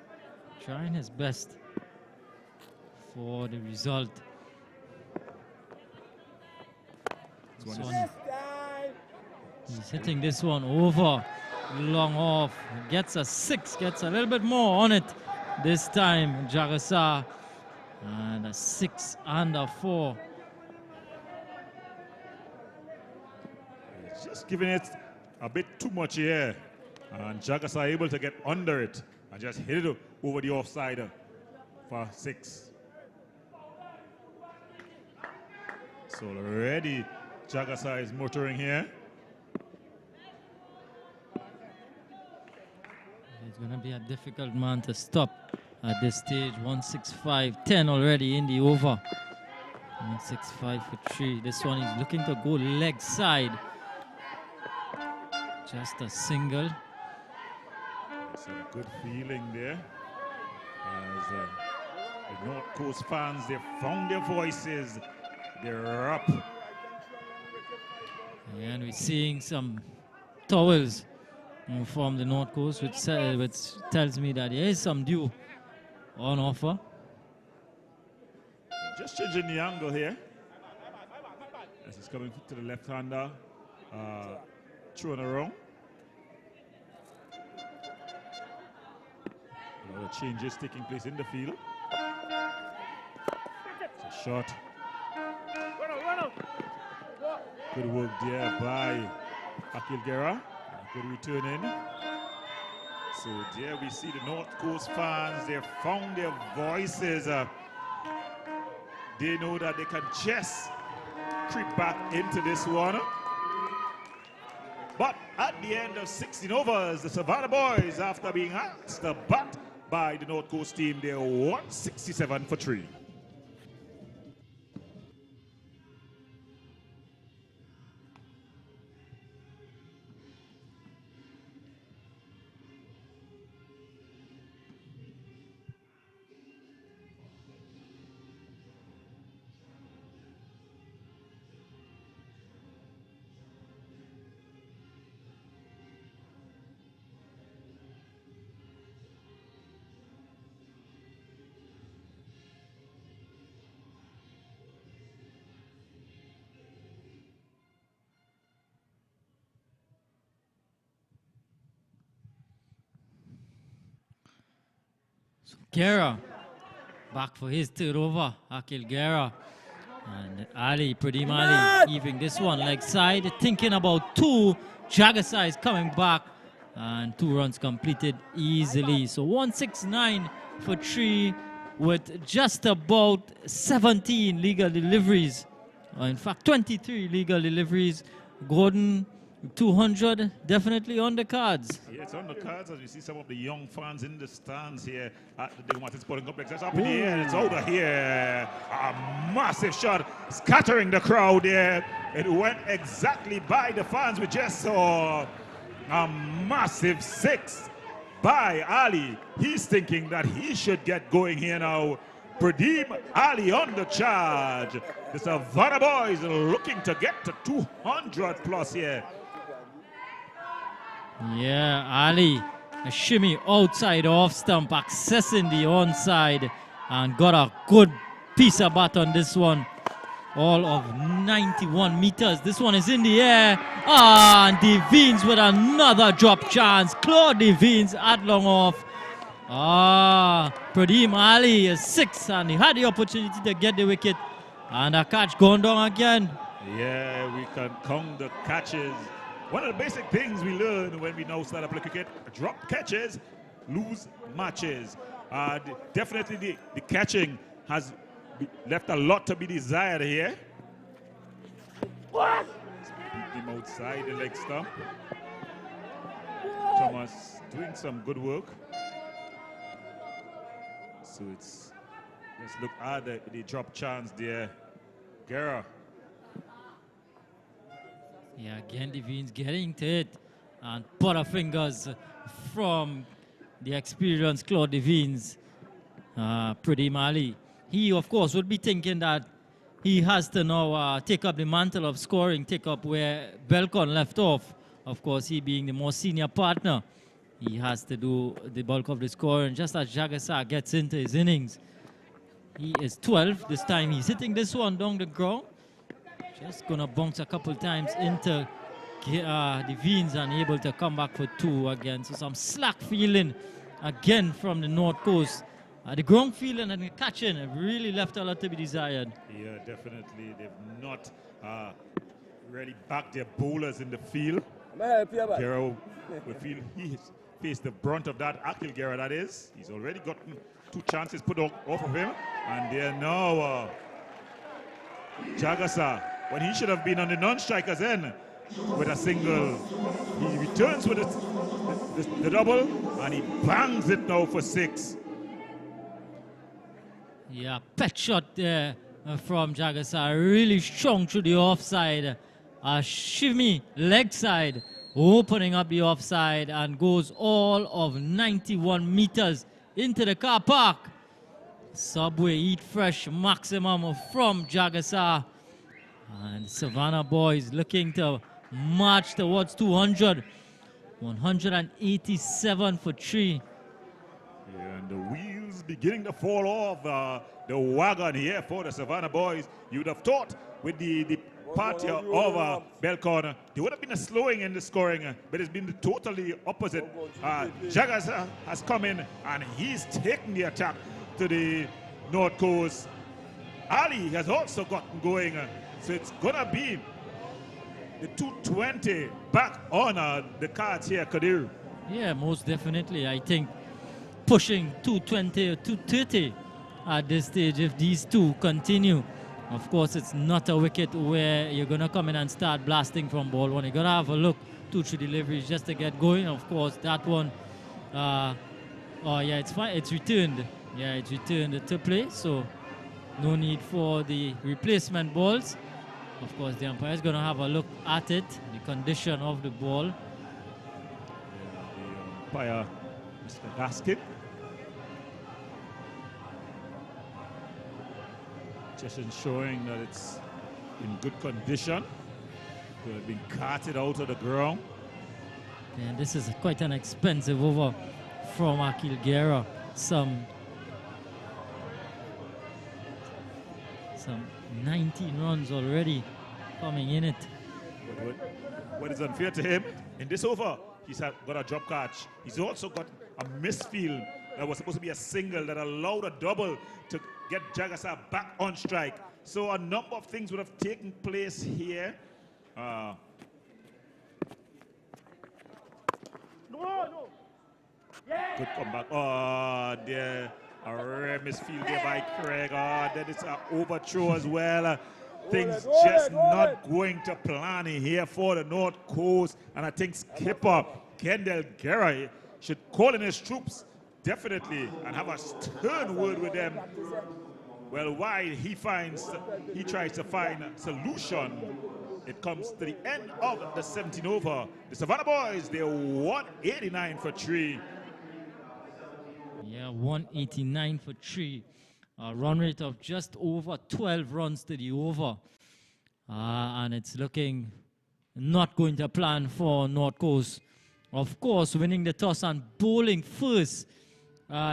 trying his best for the result. He's hitting this one over, long off, gets a 6, gets a little bit more on it this time, Jagasa, and a 6 and a 4.
Just giving it a bit too much here, and Jagasa able to get under it and just hit it over the offside for 6. So already Jagasa is motoring here.
It's going to be a difficult man to stop at this stage. 165-10 already in the over. 165 for 3. This one is looking to go leg side. Just a single.
Some good feeling there. As the North Coast fans, they found their voices. They're up.
And we're seeing some towels from the North Coast, which tells me that there is some dew on offer.
Just changing the angle here. As he's coming to the left-hander, throwing around. A lot of changes taking place in the field. It's a shot. Good work there by Akil Guerra. Good return in. So there we see the North Coast fans. They found their voices. They know that they can just creep back into this one. But at the end of 16 overs, the Savannah Boys, after being asked to bat by the North Coast team, they're 167 for 3.
Guerra back for his third over. Akil Guerra and Ali, Pradeem Ali, even this one leg side, thinking about 2. Jagasa is coming back and 2 runs completed easily. So 169 for 3 with just about 17 legal deliveries. In fact, 23 legal deliveries. Gordon, 200 definitely on the cards.
Yeah, it's on the cards as we see some of the young fans in the stands here at the Dignitas Sporting Complex. That's up in the air, it's out of here. A massive shot scattering the crowd there. It went exactly by the fans. We just saw a massive 6 by Ali. He's thinking that he should get going here now. Pradeem Ali on the charge. The Savannah Boys looking to get to 200 plus here.
Yeah, Ali, a shimmy outside off stump, accessing the onside, and got a good piece of bat on this one. All of 91 meters. This one is in the air. And Devines with another drop chance. Claude Devines at long off. Pradeem Ali is 6, and he had the opportunity to get the wicket. And a catch gone down again.
Yeah, we can count the catches. One of the basic things we learn when we now start to play cricket, drop catches, lose matches. Definitely the catching has left a lot to be desired here.
What?
Beat him outside the leg stump. Thomas doing some good work. So let's look at the drop chance there. Guerra.
Yeah, again, Devines getting to it. And butterfingers from the experienced Claude Devines. Pretty Mali. He, of course, would be thinking that he has to now take up the mantle of scoring, take up where Balcon left off. Of course, he being the more senior partner, he has to do the bulk of the scoring. Just as Jagasar gets into his innings, he is 12. This time he's hitting this one down the ground. Just gonna bounce a couple times into Devines and able to come back for 2 again. So some slack feeling again from the North Coast. The ground feeling and the catching have really left a lot to be desired.
Yeah, definitely. They've not really backed their bowlers in the field. Guerra will feel he's faced the brunt of that. Akil Guerra, that is. He's already gotten 2 chances put off of him. And there now, Jagasar, when he should have been on the non-strikers end with a single, he returns with the double and he bangs it now for 6.
Yeah, pet shot there from Jagasar, really strong through the offside. Shimmy leg side, opening up the offside and goes all of 91 meters into the car park. Subway Eat Fresh maximum from Jagasar. And Savannah Boys looking to march towards 200. 187 for 3.
Yeah, and the wheels beginning to fall off the wagon here for the Savannah Boys. You would have thought with the party of Balcon, there would have been a slowing in the scoring, but it's been the totally opposite. Jagas has come in and he's taken the attack to the North Coast. Ali has also gotten going, so it's gonna be the 220 back on the cards here, Kadir.
Yeah, most definitely. I think pushing 220 or 230 at this stage if these two continue. Of course, it's not a wicket where you're going to come in and start blasting from ball one. You're going to have a look, 2-3 deliveries just to get going. Of course, that one, oh yeah, it's fine. It's returned. Yeah, it's returned to play. So no need for the replacement balls. Of course, the umpire is going to have a look at it, the condition of the ball.
The umpire, Mr. Gaskin, just ensuring that it's in good condition. Could have been carted out of the ground.
And this is quite an expensive over from Akil Guerra. Some 19 runs already coming in it.
What is unfair to him, in this over, he's got a drop catch. He's also got a misfield that was supposed to be a single that allowed a double to get Jagasar back on strike. So a number of things would have taken place here.
No. Yeah.
Good comeback. Oh, there. A rare misfield there by Craig. Oh, then it's an overthrow as well. Things just not going to plan here for the North Coast. And I think skipper Kendall Guerra should call in his troops definitely and have a stern word with them. Well, while he tries to find a solution, it comes to the end of the 17 over. The Savannah Boys, they're 189 for 3.
Yeah, 189 for 3. Run rate of just over 12 runs to the over. And it's looking not going to plan for North Coast. Of course, winning the toss and bowling first.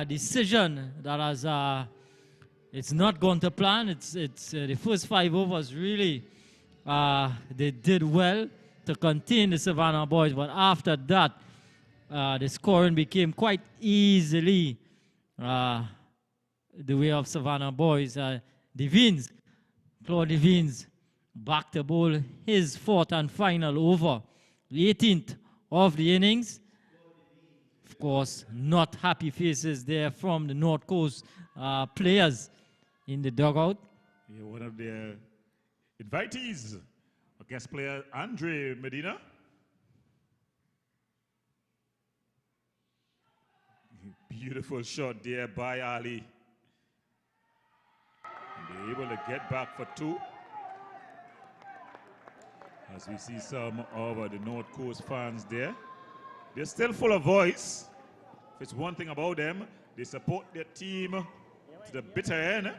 Decision that has, it's not going to plan. It's the first 5 overs really, they did well to contain the Savannah Boys. But after that, the scoring became quite easily the way of Savannah Boys. Devines, Claude Devines, back to bowl his fourth and final over, the 18th of the innings. Of course, not happy faces there from the North Coast players in the dugout.
Yeah, one of their invitees, a guest player, Andre Medina. Beautiful shot there by Ali. And they're able to get back for 2. As we see some of the North Coast fans there. They're still full of voice. If it's one thing about them, they support their team to the bitter end.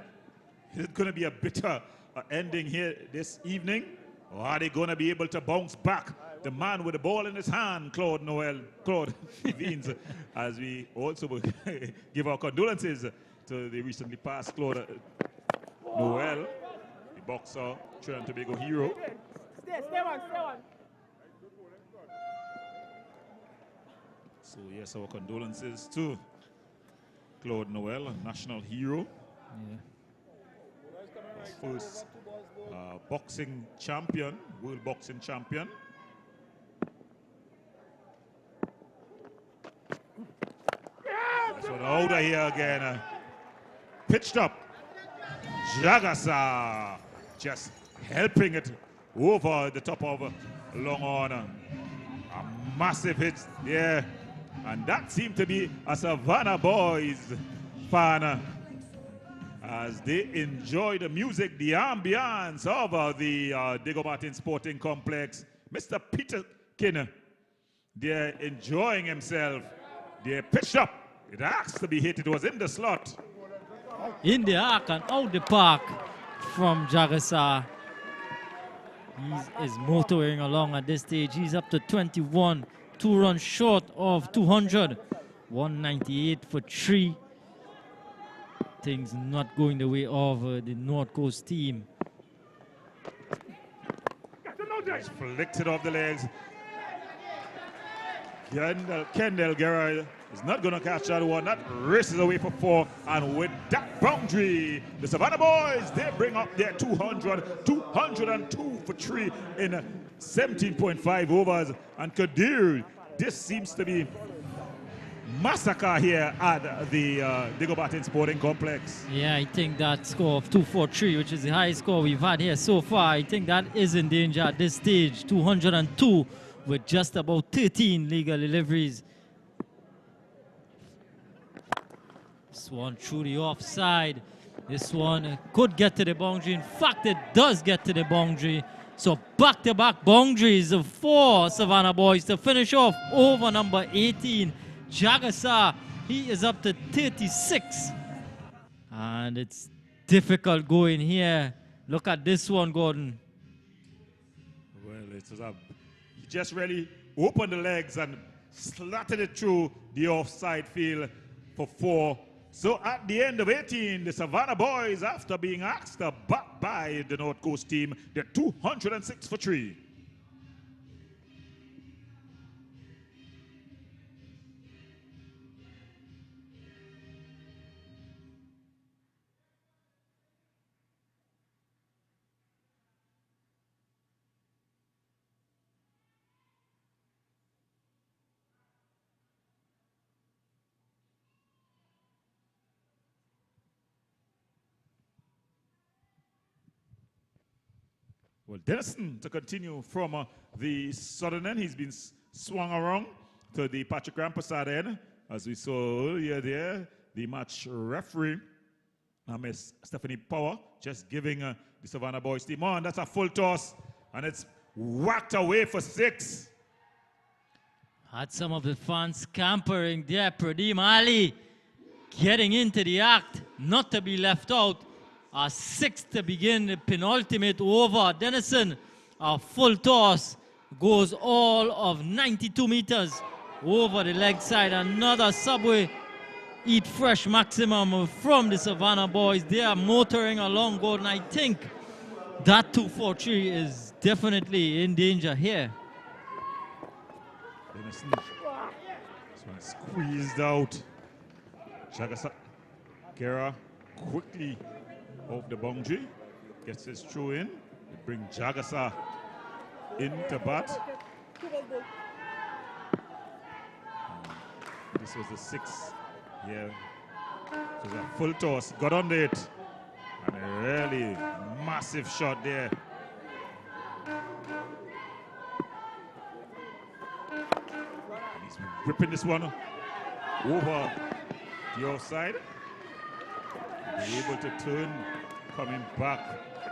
Is it going to be a bitter ending here this evening? Or are they going to be able to bounce back? The man with the ball in his hand, Claude Veens, as we also give our condolences to the recently passed Claude Noel, the boxer, Trinidad and Tobago hero.
Stay on.
So yes, our condolences to Claude Noel, a national hero.
Yeah.
First boxing champion, world boxing champion. This one out of here again. Pitched up. Jagasa just helping it over the top of long on. A massive hit there. And that seemed to be a Savannah Boys fan as they enjoy the music, the ambience of the Diego Martin Sporting Complex. Mr. Peterkin, they're enjoying himself. They're pitched up. It has to be hit. It was in the slot.
In the arc and out the park from Jagasa. He is motoring along at this stage. He's up to 21. 2 runs short of 200. 198 for 3. Things not going the way of the North Coast team.
Just flicked it off the legs. Kendall Guerra is not going to catch that one. That races away for 4. And with that boundary, the Savannah Boys, they bring up their 200. 202 for 3 in 17.5 overs. And Kadir, this seems to be massacre here at the Diego Martin Sporting Complex.
Yeah, I think that score of 243, which is the highest score we've had here so far, I think that is in danger at this stage. 202 with just about 13 legal deliveries. This one through the offside. This one could get to the boundary. In fact, it does get to the boundary. So back-to-back boundaries for Savannah Boys to finish off over number 18. Jagasa, he is up to 36. And it's difficult going here. Look at this one, Gordon.
Well, he just really opened the legs and slatted it through the offside field for 4. So at the end of 18, the Savannah Boys, after being asked back by the North Coast team, they're 206 for 3. Well, Dennison to continue from the southern end. He's been swung around to the Patrick Rampasad end. As we saw earlier there, the match referee, Miss Stephanie Power, just giving the Savannah Boys team on. That's a full toss, and it's whacked away for 6.
Had some of the fans scampering there. Pradeem Ali getting into the act, not to be left out. A 6 to begin the penultimate over. Dennison, a full toss, goes all of 92 meters over the leg side. Another Subway Eat Fresh maximum from the Savannah Boys. They are motoring along, Gordon. I think that 243 is definitely in danger here.
Dennison, this one squeezed out. Jagasa Gera quickly off the boundary, gets his throw in. They bring Jagasa into bat. This was the 6th here. It was a full toss, got under it. And a really massive shot there. And he's ripping this one over the outside. Be able to turn, coming back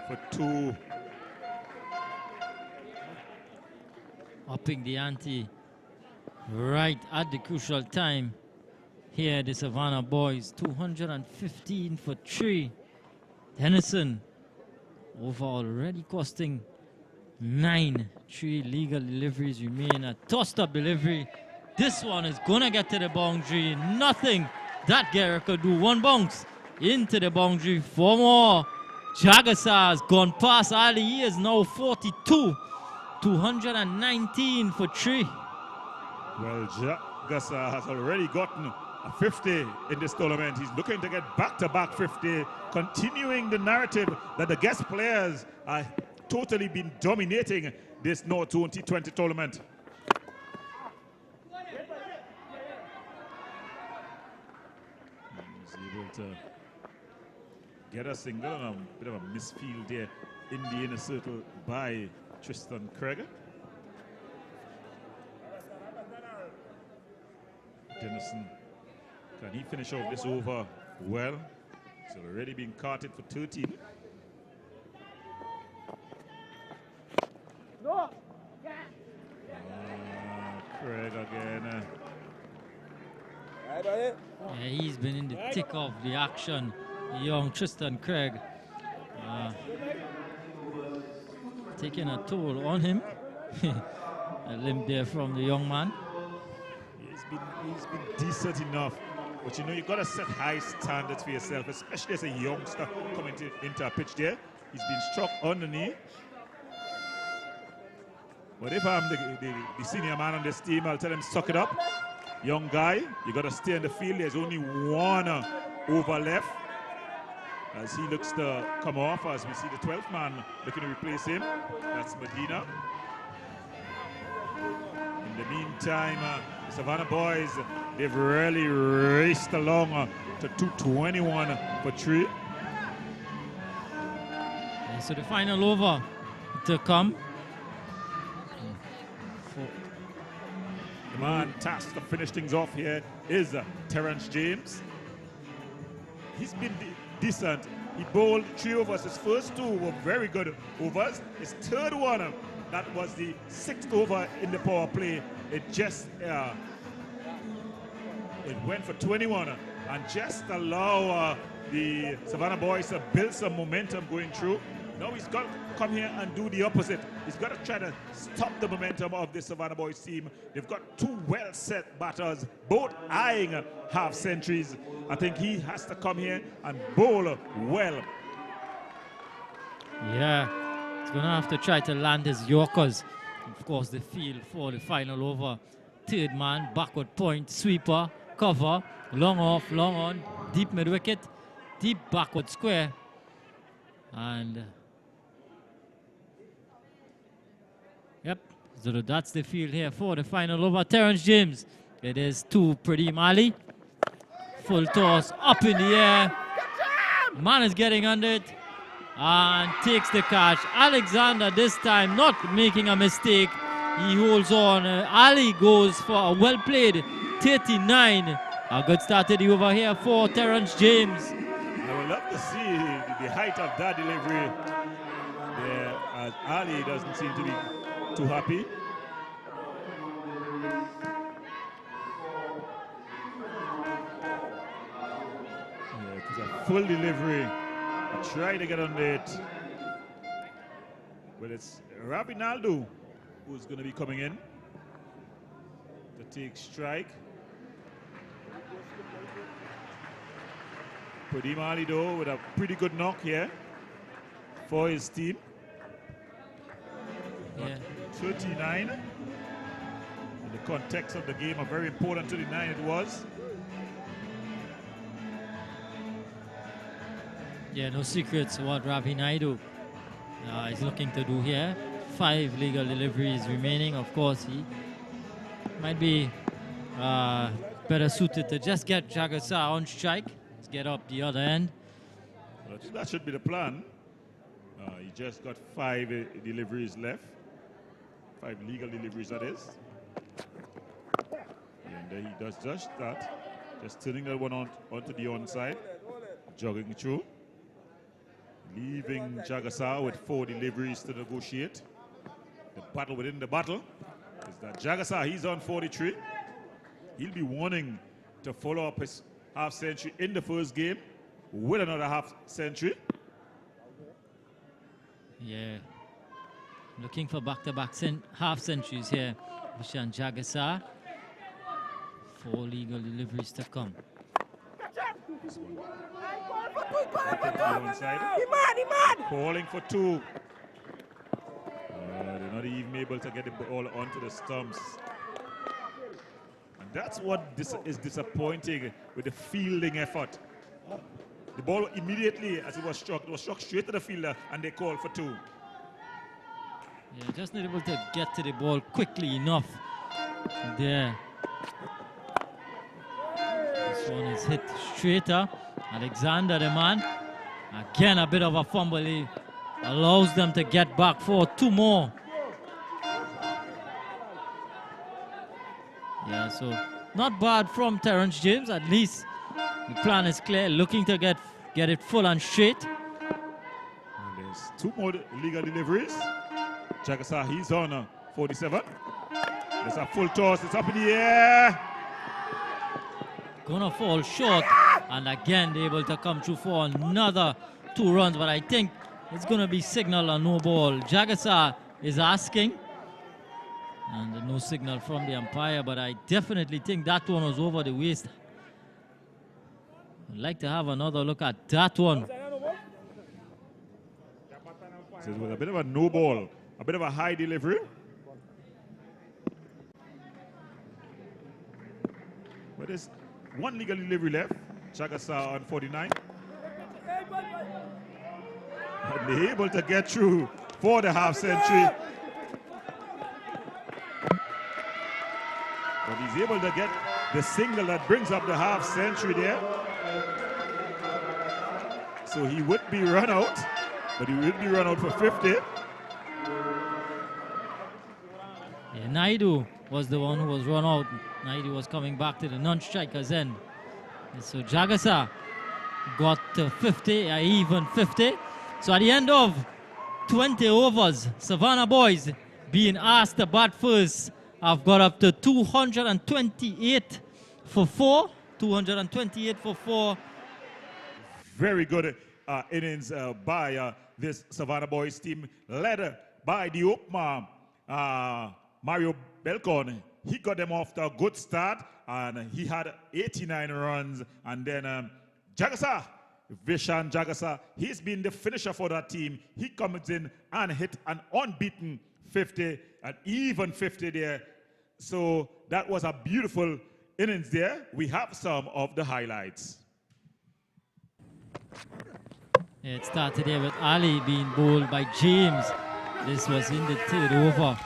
for 2.
Upping the ante right at the crucial time. Here the Savannah Boys, 215 for 3. Henderson over already costing 9. 3 legal deliveries remain. A tossed up delivery. This one is gonna get to the boundary. Nothing that Guerra could do. 1 bounce into the boundary. 4 more. Jagasa has gone past Ali. He is now 42. 219 for 3.
Well, Jagasa has already gotten a 50 in this tournament. He's looking to get back-to-back 50, continuing the narrative that the guest players are totally been dominating this North Zone T20 tournament. He's able to get a single and a bit of a misfield there in the inner circle by Tristan Craig. Dennison, can he finish off this over well? He's already been carted for 13. Craig again.
Yeah, he's been in the thick of the action. Young Tristan Craig taking a toll on him. A limp there from the young man.
He's been decent enough, but you know you got to set high standards for yourself, especially as a youngster coming into a pitch there. He's been struck on the knee. But if I'm the senior man on this team, I'll tell him suck it up. Young guy, you got to stay in the field. There's only 1 over left. As he looks to come off, as we see the 12th man looking to replace him. That's Medina. In the meantime, the Savannah Boys, they've really raced along to 221 for 3.
And so the final over to come.
The man tasked to finish things off here is Terrence James. He's been decent. He bowled 3 overs. His first 2 were very good overs. His third one, that was the 6th over in the power play. It just it went for 21 and just allow the Savannah Boys to build some momentum going through. Now he's got to come here and do the opposite. He's got to try to stop the momentum of the Savannah Boys team. They've got 2 well-set batters, both eyeing half centuries. I think he has to come here and bowl well.
Yeah, he's going to have to try to land his Yorkers. Of course, the field for the final over. 3rd man, backward point, sweeper, cover, long off, long on, deep mid-wicket, deep backward square. And yep, so that's the field here for the final over. Terrence James, it is to Pradeep Ali. Full toss up in the air. Man is getting under it and takes the catch. Alexander this time not making a mistake. He holds on. Ali goes for a well-played 39. A good start to the over here for Terrence James.
I would love to see the height of that delivery there, as Ali doesn't seem to be too happy. Yeah, it was a full delivery. He tried to get under it. But it's Rabinaldo who's going to be coming in to take strike. Pradeep Ali though with a pretty good knock here for his team.
Yeah.
39. In the context of the game, a very important 39 it was.
Yeah, no secrets what Ravi Naidu he's looking to do here. 5 legal deliveries remaining. Of course, he might be better suited to just get Jagasa on strike. Let's get up the other end.
That should be the plan. He just got 5 deliveries left. 5 legal deliveries, that is. And he does just that. Just turning that one onto the onside. Jogging through. Leaving Jagasa with 4 deliveries to negotiate. The battle within the battle is that Jagasa, he's on 43. He'll be wanting to follow up his half century in the first game with another half century.
Yeah. Looking for back-to-back half centuries here. Vishan Jagasa. 4 legal deliveries to come.
Calling for 2. They're not even able to get the ball onto the stumps. And that's what is disappointing with the fielding effort. The ball immediately, as it was struck straight to the fielder, and they called for 2.
Yeah, just not able to get to the ball quickly enough there. This one is hit straighter. Alexander, the man. Again, a bit of a fumble. He allows them to get back for 2 more. Yeah, so not bad from Terrence James. At least the plan is clear. Looking to get it full and straight.
And there's 2 more legal deliveries. Jagasa, he's on 47. There's a full toss. It's up in the air.
Gonna fall short, and again they're able to come through for another 2 runs, but I think it's gonna be signal or no ball. Jagasa is asking, and no signal from the umpire, but I definitely think that one was over the waist. I'd like to have another look at that one.
So it was a bit of a no ball, a bit of a high delivery. But there's 1 legal delivery left. Jagasa on 49. And they're able to get through for the half century. But he's able to get the single that brings up the half century there. So he would be run out, but he would be run out for 50.
Yeah, Naidu was the one who was run out. Naidu was coming back to the non-strikers end. And so Jagasa got to 50, even 50. So at the end of 20 overs, Savannah Boys being asked to bat first have got up to 228 for 4. 228 for 4.
Very good innings by this Savannah Boys team, led by the opener, Mario Balcon. He got them off to a good start, and he had 89 runs. And then Jagasa, Vishan Jagasa, he's been the finisher for that team. He comes in and hit an unbeaten 50, an even 50 there. So that was a beautiful innings there. We have some of the highlights.
Yeah, it started there with Ali being bowled by James. This was in the 3rd over.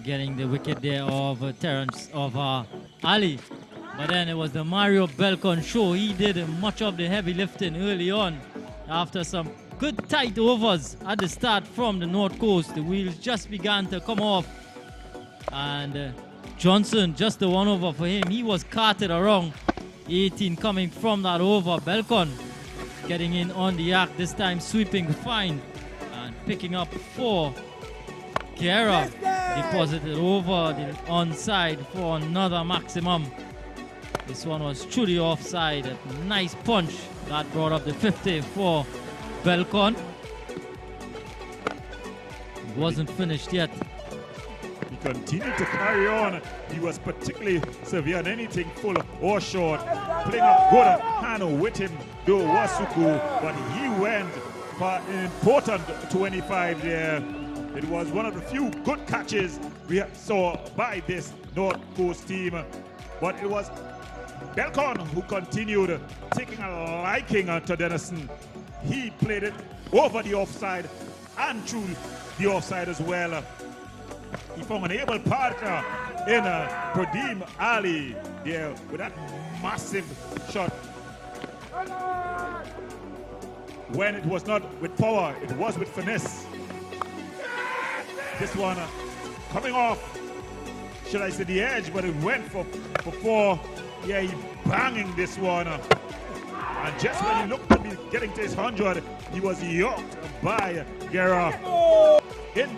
Getting the wicket there of Ali. But then it was the Mario Balcon show. He did much of the heavy lifting early on. After some good tight overs at the start from the North Coast, the wheels just began to come off. And Johnson, just the 1 over for him. He was carted around. 18 coming from that over. Balcon getting in on the act, this time sweeping fine and picking up 4. Guerra deposited over the onside for another maximum. This one was truly offside. A nice punch that brought up the 50 for Balcon. It wasn't finished yet.
He continued to carry on. He was particularly severe on anything full or short. Playing a good hand with him, though Wasuku, but he went for an important 25 there. It was one of the few good catches we saw by this North Coast team. But it was Balcon who continued taking a liking to Denison. He played it over the offside and through the offside as well. He found an able partner in Pradeem Ali there with that massive shot. When it was not with power, it was with finesse. This one coming off, should I say the edge, but it went for four. Yeah, he banging this one. And just when he looked to be getting to his 100, he was yoked by Guerra. In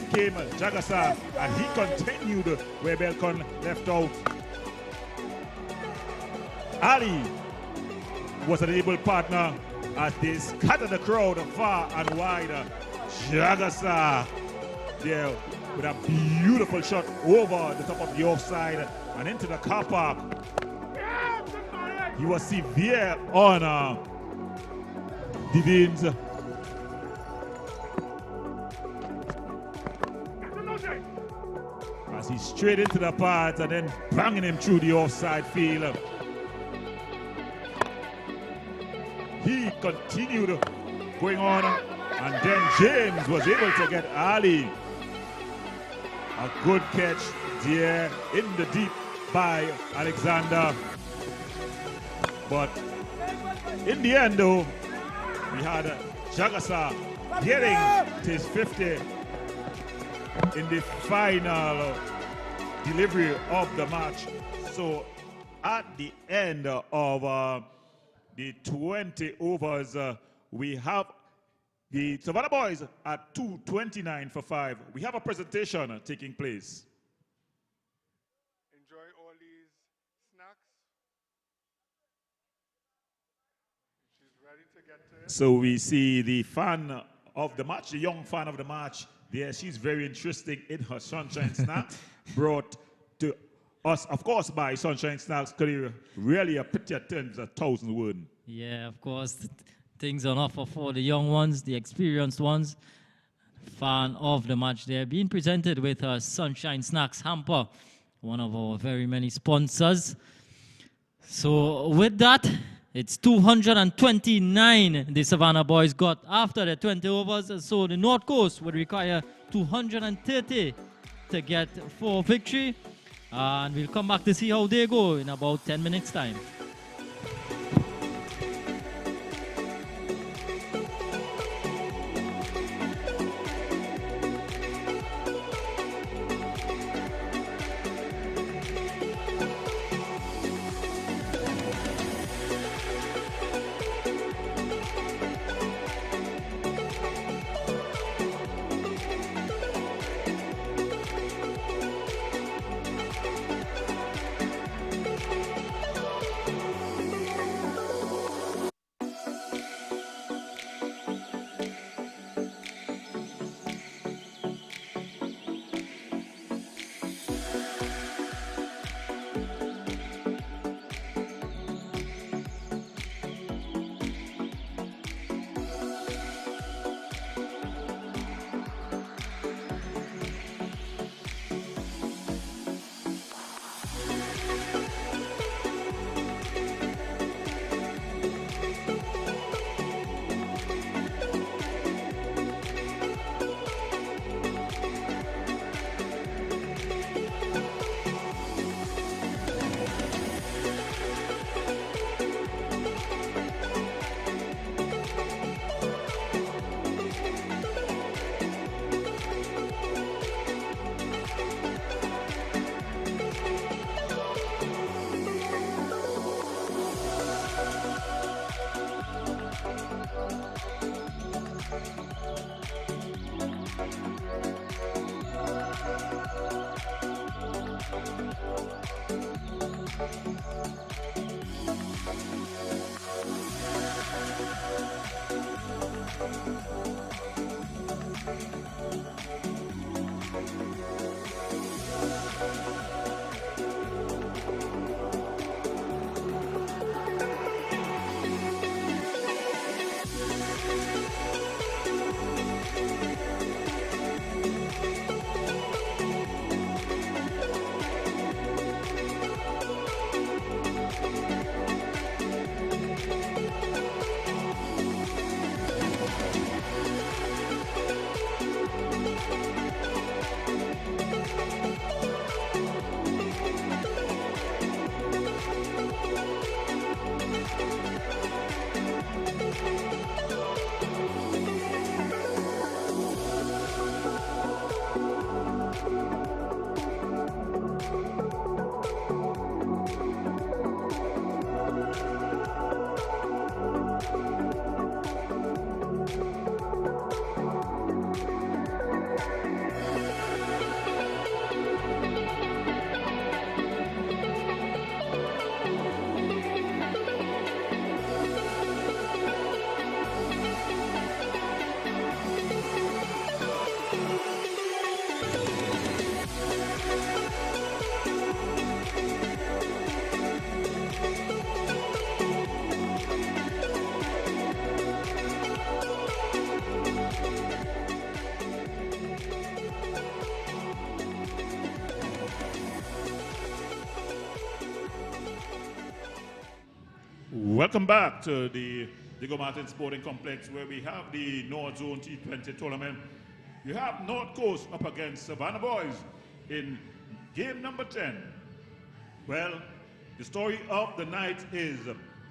came Jagasa, and he continued where Balcon left out. Ali was an able partner as they scattered the crowd far and wide. Jagasa there with a beautiful shot over the top of the offside and into the car park. He was severe on Divines. As he straight into the path and then banging him through the offside field. He continued going on, and then James was able to get Ali. A good catch there in the deep by Alexander. But in the end though, we had Jagasa getting to his 50 in the final delivery of the match. So at the end of the 20 overs, we have the Savannah Boys at 229 for 5. We have a presentation taking place.
Enjoy all these snacks. She's ready to get to it.
So we see the fan of the match, the young fan of the match. There, she's very interesting in her Sunshine Snack, brought to us, of course, by Sunshine Snacks. Really a picture turns 1,000 words.
Yeah, of course. Things on offer for the young ones, the experienced ones. Fan of the match there, being presented with a Sunshine Snacks hamper, one of our very many sponsors. So with that, it's 229 the Savannah Boys got after the 20 overs. So the North Coast would require 230 to get for victory. And we'll come back to see how they go in about 10 minutes time.
Welcome back to the Diego Martin Sporting Complex, where we have the North Zone T20 tournament. You have North Coast up against Savannah Boys in game number 10. Well, the story of the night is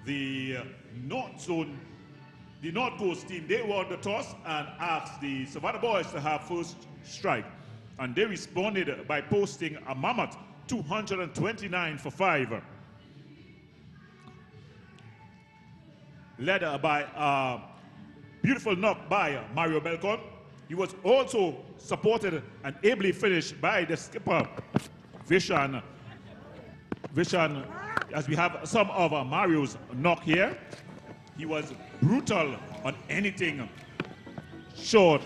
the North Coast team, they won the toss and asked the Savannah Boys to have first strike. And they responded by posting a mammoth 229 for 5. Led by a beautiful knock by Mario Balcon. He was also supported and ably finished by the skipper, Vishan. Vishan, as we have some of Mario's knock here, he was brutal on anything short,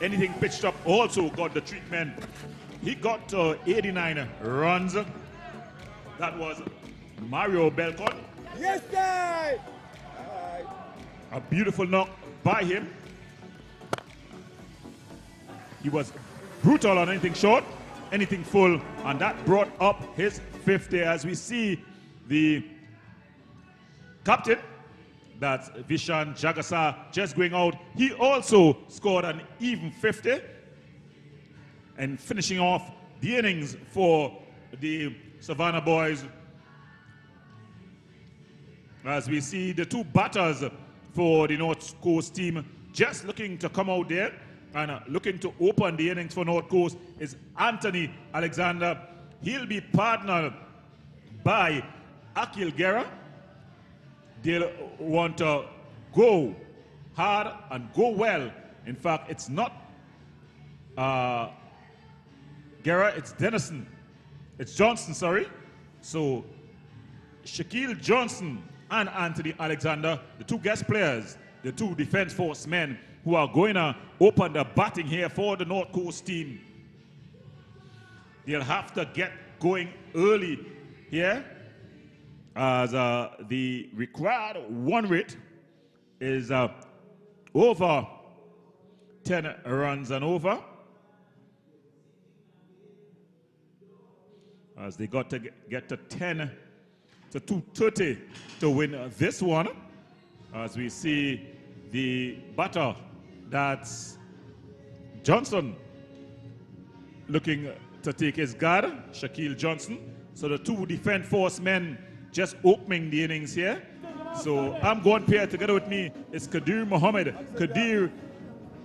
anything pitched up, also got the treatment. He got 89 runs. That was Mario Balcon.
Yes, sir!
A beautiful knock by him. He was brutal on anything short, anything full, and that brought up his 50 as we see the captain, that's Vishan Jagasa, just going out. He also scored an even 50 and finishing off the innings for the Savannah Boys. As we see the two batters for the North Coast team just looking to come out there and looking to open the innings for North Coast is Anthony Alexander. He'll be partnered by Akil Guerra. They'll want to go hard and go well. In fact, it's not Guerra, it's Dennison. It's Johnson, sorry. So Shaquille Johnson and Anthony Alexander, the two guest players, the two defense force men who are going to open the batting here for the North Coast team. They'll have to get going early here as the required run rate is over 10 runs and over. As they got to get to 10 to 230 to win this one. As we see the batter, that's Johnson, looking to take his guard, Shaquille Johnson. So the two defense force men just opening the innings here. So I'm going pair together with me is Kadir Mohammed. Kadir,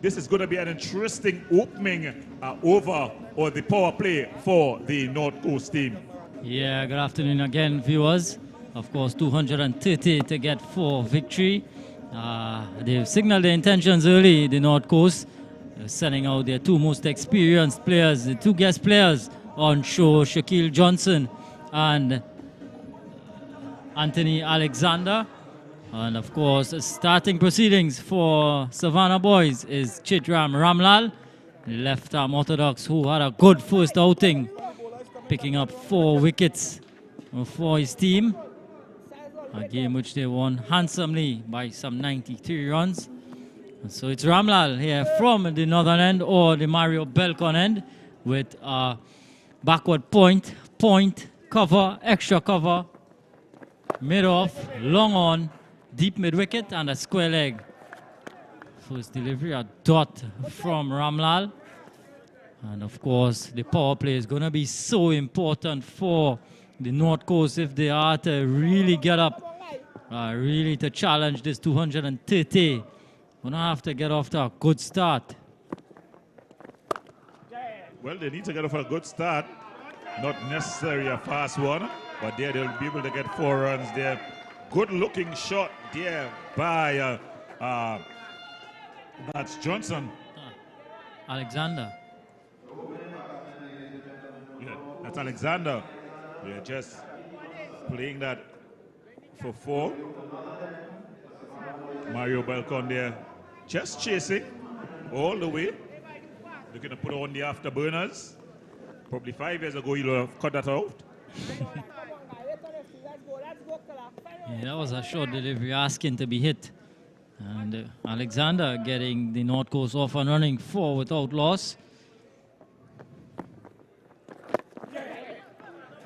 this is going to be an interesting opening over or the power play for the North Coast team.
Yeah, good afternoon again, viewers. Of course, 230 to get 4 victory. They've signaled their intentions early, the North Coast, sending out their two most experienced players, the two guest players on show, Shaquille Johnson and Anthony Alexander. And of course, starting proceedings for Savannah Boys is Chitram Ramlal, left-arm orthodox who had a good first outing, picking up 4 wickets for his team. A game which they won handsomely by some 93 runs. So it's Ramlal here from the northern end or the Mario Balcon end with a backward point, cover, extra cover, mid-off, long on, deep mid-wicket and a square leg. First delivery, a dot from Ramlal. And of course, the power play is going to be so important for the North Coast if they are to really get up really to challenge this 230. Gonna have to get off to a good start.
Well, they need to get off a good start. Not necessarily a fast one, but there they'll be able to get 4 runs there. Good looking shot there by that's Johnson.
Alexander.
Yeah, that's Alexander. They're just playing that for 4. Mario Balcon there just chasing all the way. Looking to put on the afterburners. Probably 5 years ago, you'll have cut that out.
Yeah, that was a short delivery asking to be hit. And Alexander getting the North Coast off and running 4 without loss.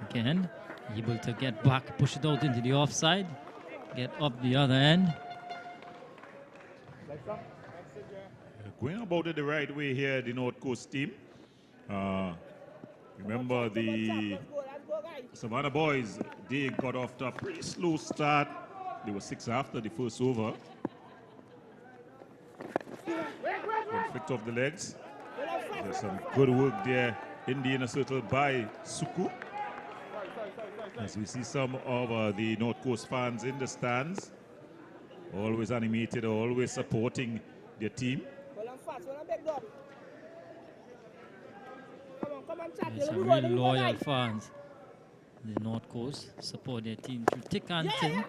Again, able to get back, push it out into the offside, get up the other end.
Going about it the right way here, the North Coast team. Remember the Savannah Boys, they got off to a pretty slow start. They were 6 after the first over. One flicked off the legs. There's some good work there in the inner circle by Suku. As we see some of the North Coast fans in the stands, always animated, always supporting their team.
It's a really loyal fans. The North Coast support their team through thick and thin.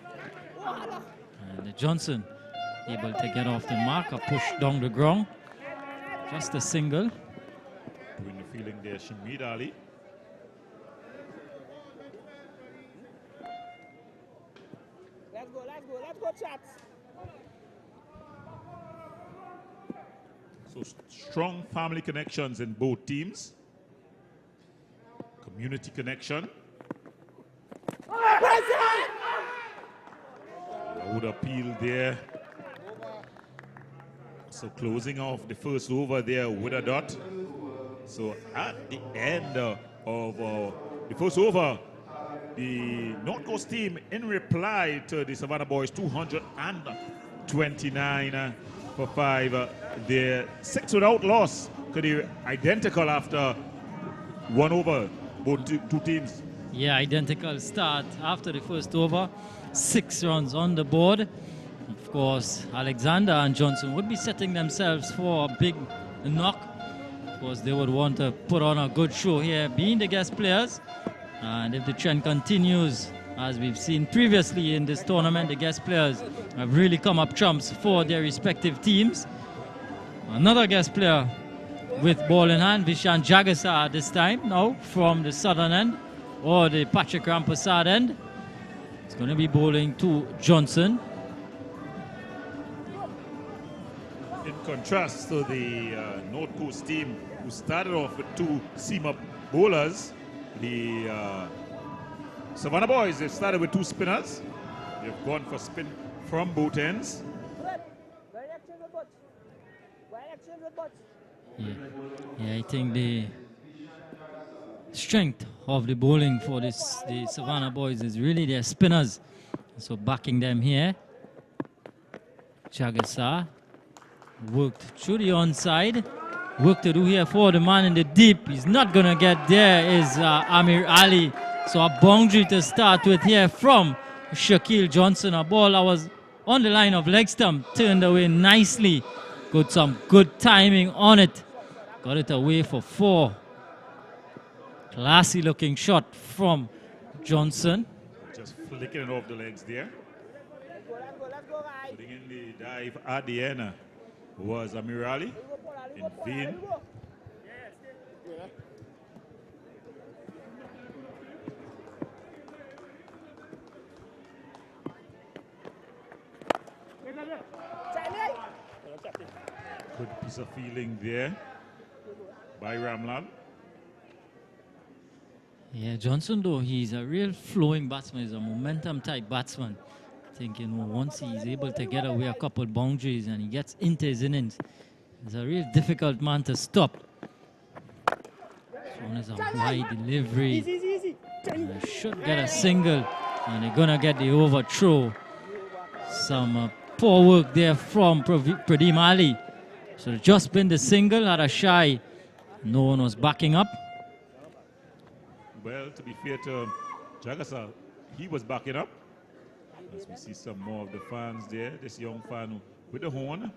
And Johnson able to get off the mark, a push down the ground. Just a single.
Doing the feeling there, Shamid Ali.
Let's go, chats.
So strong family connections in both teams. Community connection. Would appeal there. So closing off the first over there with a dot. So at the end of the first over, the North Coast team in reply to the Savannah Boys 229 for 5. They're 6 without loss. So they're identical after 1 over, both two teams.
Yeah, identical start after the first over. 6 runs on the board. Of course, Alexander and Johnson would be setting themselves for a big knock. Of course, they would want to put on a good show here, being the guest players. And if the trend continues, as we've seen previously in this tournament, the guest players have really come up trumps for their respective teams. Another guest player with ball in hand, Vishan Jagasar this time now from the southern end or the Patrick Rampasad end. It's going to be bowling to Johnson.
In contrast to the North Coast team, who started off with 2 seam-up bowlers, the Savannah Boys, they've started with 2 spinners. They've gone for spin from both ends.
Yeah, I think the strength of the bowling for the Savannah Boys is really their spinners. So backing them here. Jagasar worked through the onside. Work to do here for the man in the deep. He's not going to get there is Amir Ali. So a boundary to start with here from Shaquille Johnson. A ball that was on the line of leg stump. Turned away nicely. Got some good timing on it. Got it away for 4. Classy looking shot from Johnson.
Just flicking it off the legs there. Putting in the dive at the end was Amir Ali in vain. Good piece of feeling there by Ramlal.
Yeah, Johnson though, he's a real flowing batsman. He's a momentum type batsman. I think, once he's able to get away a couple boundaries and he gets into his innings, he's a real difficult man to stop. This one is a wide delivery. Should get a single and they're gonna get the overthrow. Some poor work there from Pradeep Ali. So just been the single, had a shy. No one was backing up.
Well, to be fair to Jagasa, he was backing up. As we see some more of the fans there, this young fan with the horn,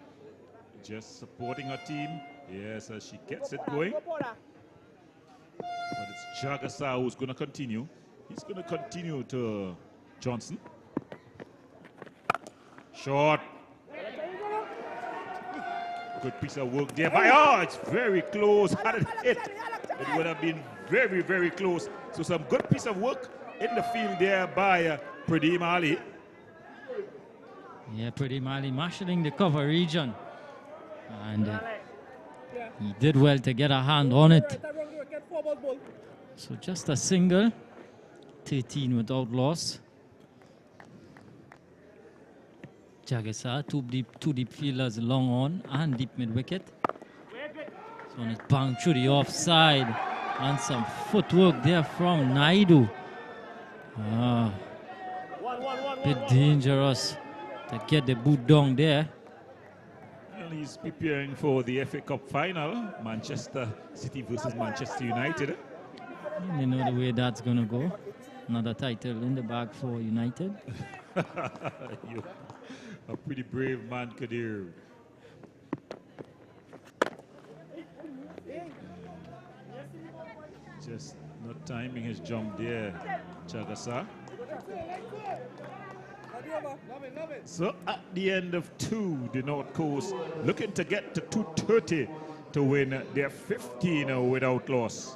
just supporting her team. Yes, as she gets it going. But it's Jagasa who's going to continue. He's going to continue to Johnson. Short. Good piece of work there. Oh, it's very close. Had it hit, it would have been very, very close. So some good piece of work in the field there by Pradeep Ali.
Yeah, Pradeep Ali marshalling the cover region. And he did well to get a hand on it. So just a single, 13 without loss. Jagasa, two deep fielders long on and deep mid wicket. This one is banged through the offside. And some footwork there from Naidu. Bit dangerous to get the boot down there.
Well, he's preparing for the FA Cup final, Manchester City versus Manchester United.
You know the way that's going to go. Another title in the bag for United.
You're a pretty brave man, Kadir. Just not timing his jump there, Jagasa. So at the end of 2, the North Coast looking to get to 230 to win their 15 without loss.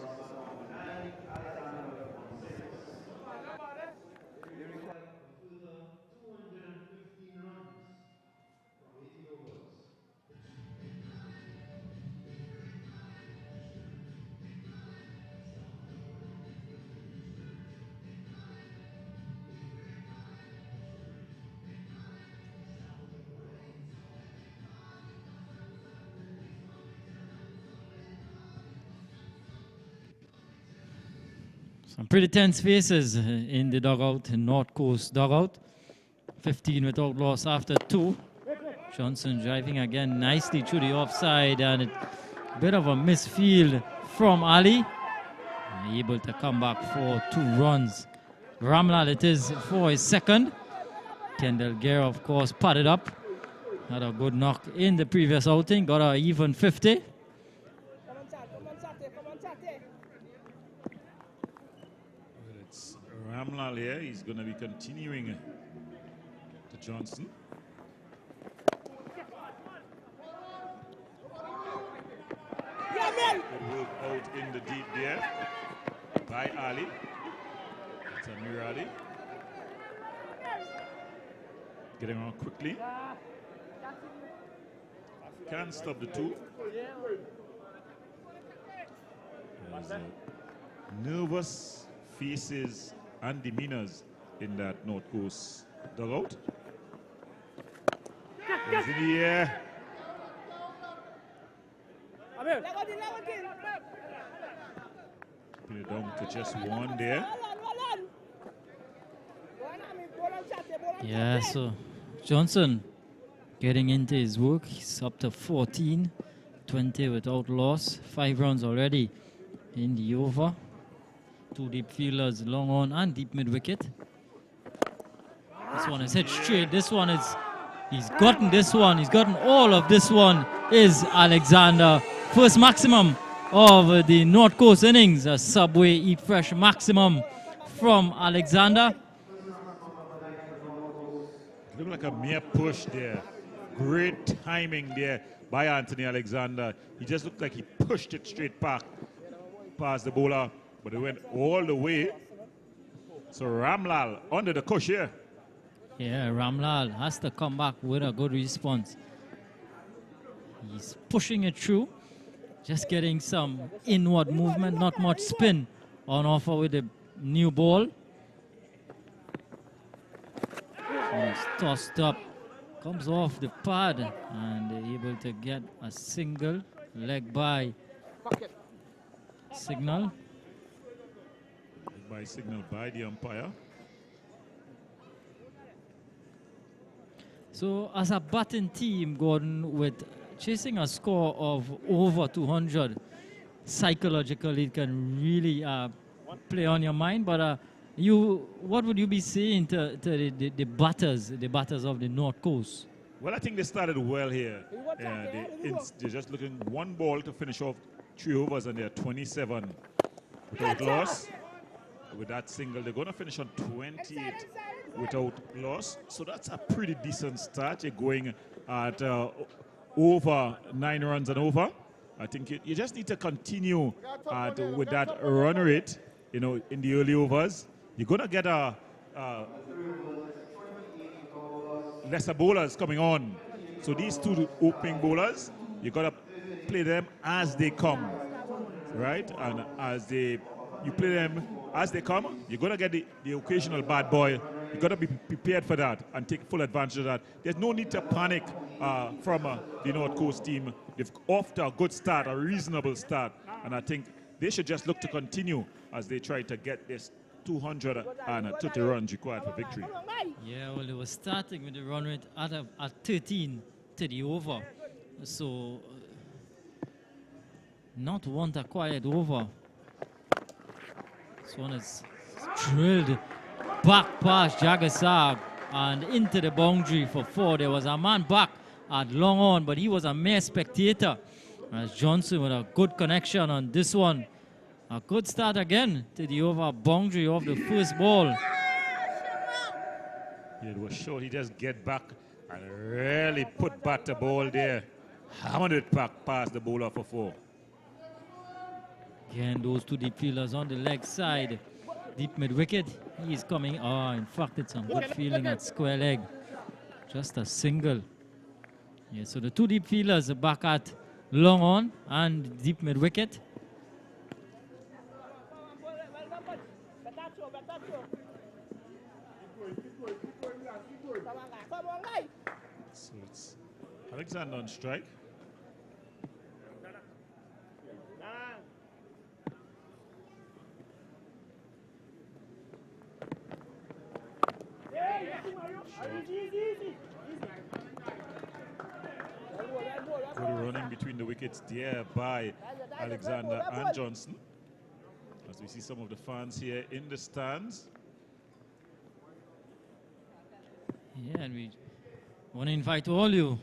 Some pretty tense faces in the dugout, in North Coast dugout. 15 without loss after 2. Johnson driving again nicely through the offside, and a bit of a misfield from Ali. Able to come back for 2 runs. Ramlal it is for his second. Kendall Guerra, of course, padded up. Had a good knock in the previous outing, got an even 50.
Ramlal here, he's going to be continuing to Johnson. Good work out in the deep there by Ali. It's Amir Ali. Getting on quickly. Can't stop the 2. There's nervous faces and demeanors in that North Coast dugout. It's in the air. Put it down to just 1 there.
Yeah, so Johnson getting into his work. He's up to 14, 20 without loss. 5 runs already in the over. 2 deep fielders long on and deep mid wicket. This one is hit straight. This one is, he's gotten this one. He's gotten all of this one is Alexander. First maximum of the North Coast innings. A Subway Eat Fresh maximum from Alexander.
Looked like a mere push there. Great timing there by Anthony Alexander. He just looked like he pushed it straight back past the bowler, but it went all the way. So Ramlal under the cush here.
Yeah, Ramlal has to come back with a good response. He's pushing it through, just getting some inward movement, not much spin on offer with the new ball. He's tossed up, comes off the pad, and they're able to get a single leg by signal.
By signal by the umpire.
So as a batting team, Gordon, with chasing a score of over 200, psychologically it can really play on your mind. But what would you be saying to the batters of the North Coast?
Well, I think they started well here. They're just looking one ball to finish off 3 overs, and they're 27 without loss. With that single, they're going to finish on 28 without loss. So that's a pretty decent start. You're going at over 9 runs and over. I think you just need to continue with that run rate, you know, in the early overs. You're going to get lesser bowlers coming on. So these two opening bowlers, you got to play them as they come, right? And you play them as they come, you're going to get the occasional bad boy. You got to be prepared for that and take full advantage of that. There's no need to panic from the North Coast team. They've off to a good start, a reasonable start, and I think they should just look to continue as they try to get this 230 runs required for victory.
Yeah, well, they were starting with the run rate at 13 to the over. So, not want a quiet over. This one is drilled back past Jagasag and into the boundary for 4. There was a man back at long on, but he was a mere spectator. As Johnson with a good connection on this one. A good start again to the over boundary of the first ball.
Yeah, it was short. He just get back and really put back the ball there. Hammered it back past the bowler for 4.
Again, those two deep fielders on the leg side. Deep mid-wicket. He is coming. Oh, in fact, it's some good fielding at square leg. Just a single. Yeah, so the two deep fielders are back at long on and deep mid-wicket.
So it's Alexander on strike. Good running between the wickets there by Alexander and Johnson. As we see some of the fans here in the stands.
Yeah, and we want to invite all you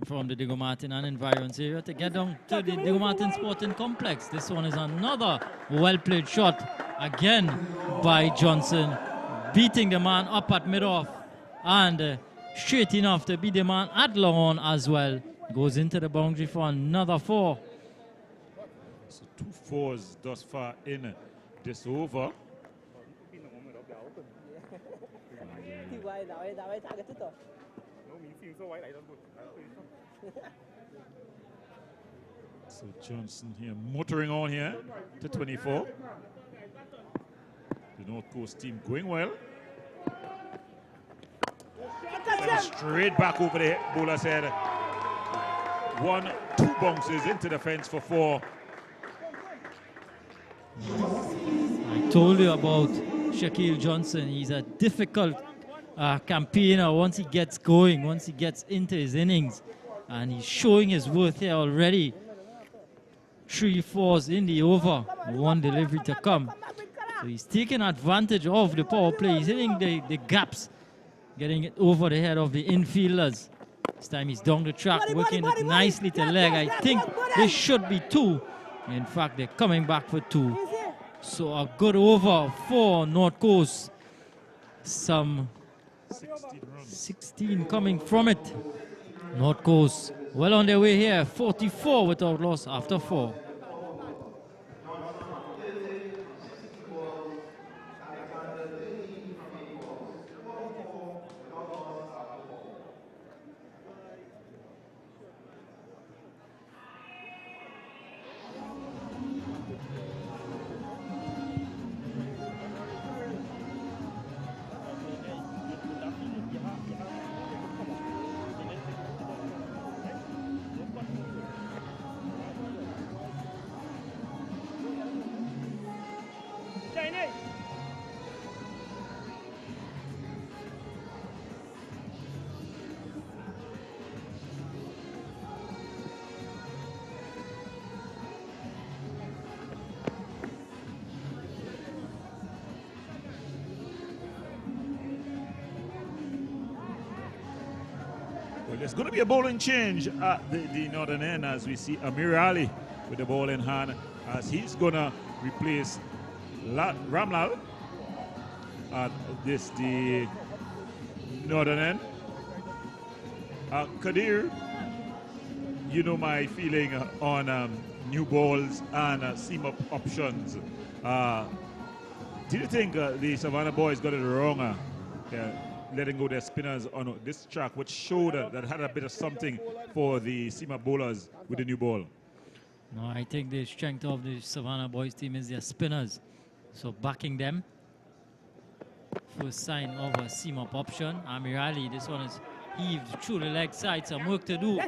from the Diego Martin and environs area to get down to the Diego Martin Sporting Complex. This one is another well-played shot again by Johnson, beating the man up at mid-off and straight enough to beat the man at long on as well. Goes into the boundary for another 4.
So 2 4s thus far in this over. So Johnson here motoring on here to 24. The North Coast team going well. Straight back over the bowler's head. 1, 2 bounces into the fence for 4.
I told you about Shaquille Johnson. He's a difficult campaigner once he gets going, once he gets into his innings. And he's showing his worth here already. 3 4s in the over, 1 delivery to come. So he's taking advantage of the power play. He's hitting the gaps, getting it over the head of the infielders. This time he's down the track, working it nicely to leg. I think this should be 2. In fact, they're coming back for 2. So a good over for North Coast. Some 16 coming from it. North Coast well on their way here. 44 without loss after 4.
There's going to be a bowling change at the northern end as we see Amir Ali with the ball in hand as he's going to replace Ramlal at the northern end. Kadir, you know my feeling on new balls and seam-up options. Do you think the Savannah Boys got it wrong letting go their spinners on this track, which showed that had a bit of something for the seam-up bowlers with the new ball?
No, I think the strength of the Savannah Boys team is their spinners. So backing them. First sign of a seam-up option. Amir Ali, this one is heaved through the leg side. Some work to do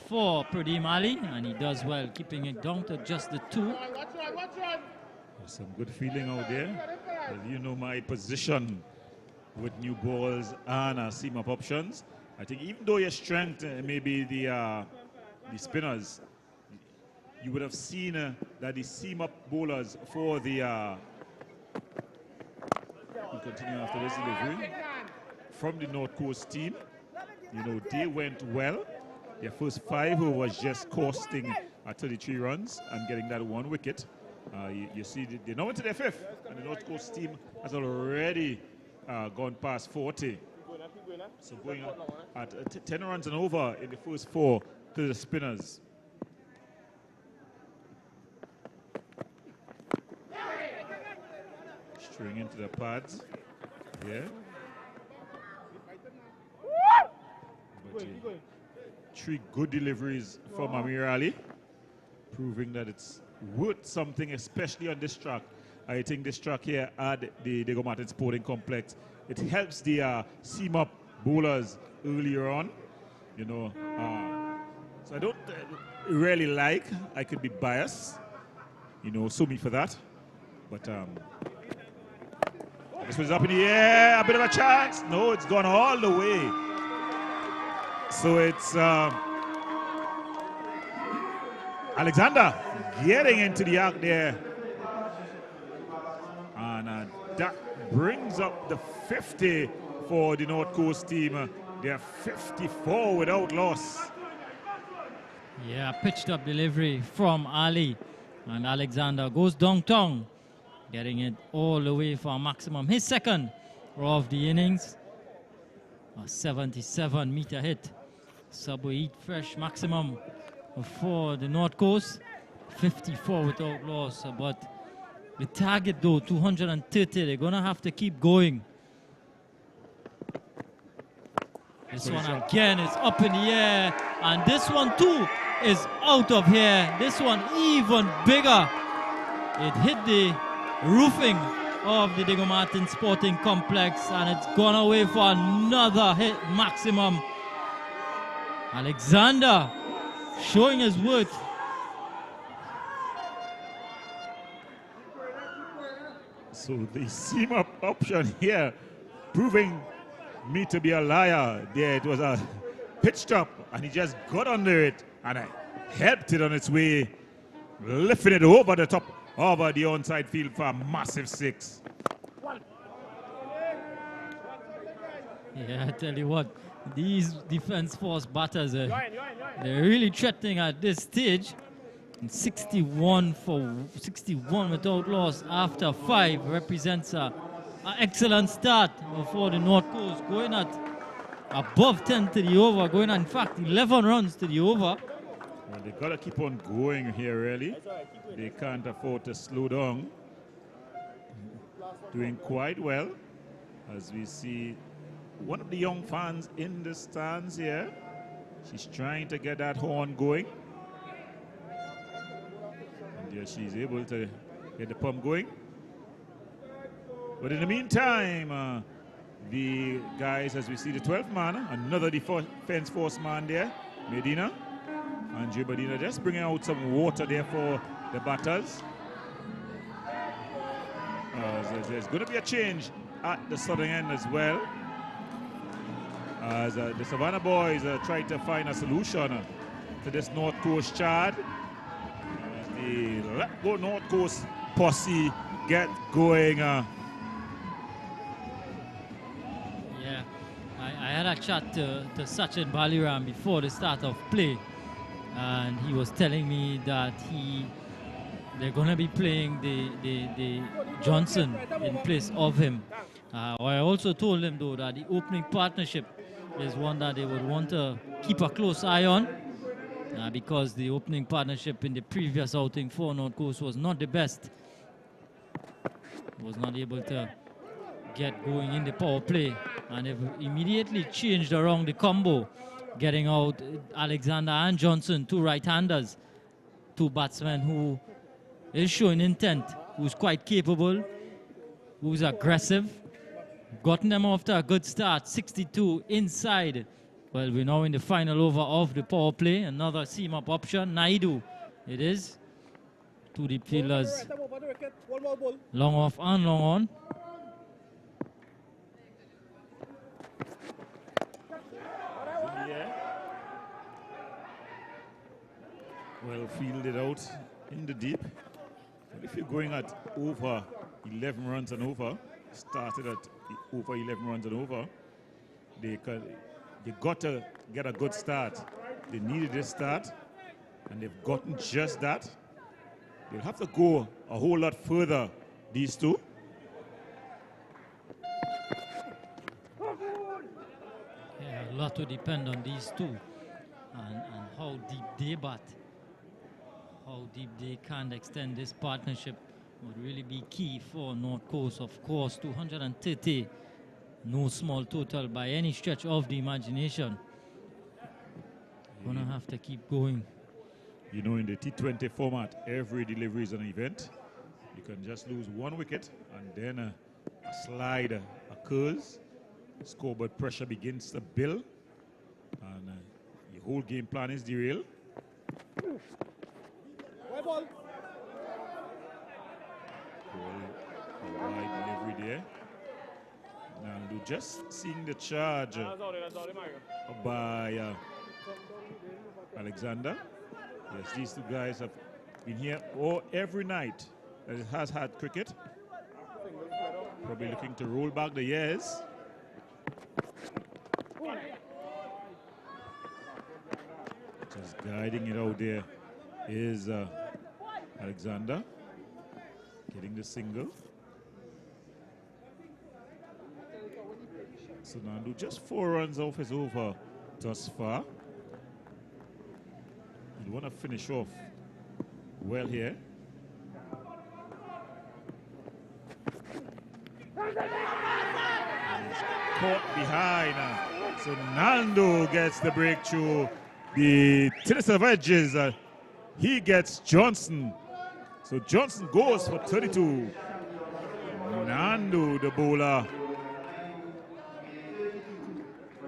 for Pradeem Ali, and he does well, keeping it down to just the 2.
Some good feeling out there. You know my position with new balls and seam-up options. I think even though your strength may be the spinners, you would have seen that the seam-up bowlers for the we'll continue after this delivery from the North Coast team. You know, they went well. Their first 5 was just costing 33 runs and getting that 1 wicket. You see, they now into their 5th, and the North Coast team has already gone past 40. So going at 10 runs and over in the first 4 to the spinners. String into the pads. Yeah. But, 3 good deliveries from Amir Ali, proving that it's worth something, especially on this track. I think this track here at the Diego Martin Sporting Complex, it helps the seam-up bowlers earlier on, you know. So I don't really like, I could be biased, you know, sue me for that. But this was up in the air, a bit of a chance. No, it's gone all the way. So it's Alexander getting into the act there. And that brings up the 50 for the North Coast team. They're 54 without loss.
Yeah, pitched up delivery from Ali. And Alexander goes downtown, getting it all the way for a maximum. His second of the innings. A 77-meter hit. Subway Eat Fresh maximum for the North Coast. 54 without loss. But the target though, 230. They're going to have to keep going. This one again is up in the air. And this one too is out of here. This one even bigger. It hit the roofing of the Diego Martin Sporting Complex, and it's gone away for another hit maximum. Alexander showing his worth.
So the seam-up option here proving me to be a liar. There it was a pitched up, and he just got under it, and I helped it on its way, lifting it over the top over the onside field for a massive 6.
Yeah, I tell you what, these defense force batters, they're really threatening at this stage. And 61 without loss after 5 represents an excellent start for the North Coast, going at above 10 to the over, going at, in fact, 11 runs to the over.
Well, they got to keep on going here, really. They can't afford to slow down. Doing quite well, as we see one of the young fans in the stands here. She's trying to get that horn going. And yeah, she's able to get the pump going. But in the meantime, the guys, as we see the 12th man, another defense force man there, Medina. Andre Medina just bringing out some water there for the batters. There's going to be a change at the southern end as well, as the Savannah Boys try to find a solution to this North Coast charge. The Let Go North Coast posse get going.
Yeah, I had a chat to Sachin Baliram before the start of play, and he was telling me that they're going to be playing the Johnson in place of him. I also told him, though, that the opening partnership is one that they would want to keep a close eye on, because the opening partnership in the previous outing for North Coast was not the best. Was not able to get going in the power play, and they've immediately changed around the combo, getting out Alexander and Johnson, two right-handers, two batsmen who is showing intent, who's quite capable, who's aggressive, gotten them off to a good start, 62 inside. Well, we're now in the final over of the power play, another seam-up option, Naidu it is, two deep fielders, long off and long on.
Well fielded out in the deep. And if you're going at over 11 runs and over, started at over 11 runs and over, they got to get a good start. They needed this start, and they've gotten just that. They'll have to go a whole lot further, these two.
Yeah, a lot to depend on these two, and how deep they bat. How deep they can extend this partnership would really be key for North Coast. Of course, 230, no small total by any stretch of the imagination. Gonna have to keep going.
You know, in the T20 format, every delivery is an event. You can just lose one wicket, and then a slide occurs. Scoreboard pressure begins to build, and your whole game plan is derailed.
Ball.
Wide delivery there. Nandu just seeing the charge by Alexander. Yes, these two guys have been here every night that it has had cricket. Probably looking to roll back the years. Just guiding it out there is Alexander getting the single. So Nandu just 4 runs off his over thus far. You want to finish off well here. Caught behind. So Nandu gets the breakthrough. The tennis of edges. He gets Johnson. So Johnson goes for 32. Nandu, the bowler.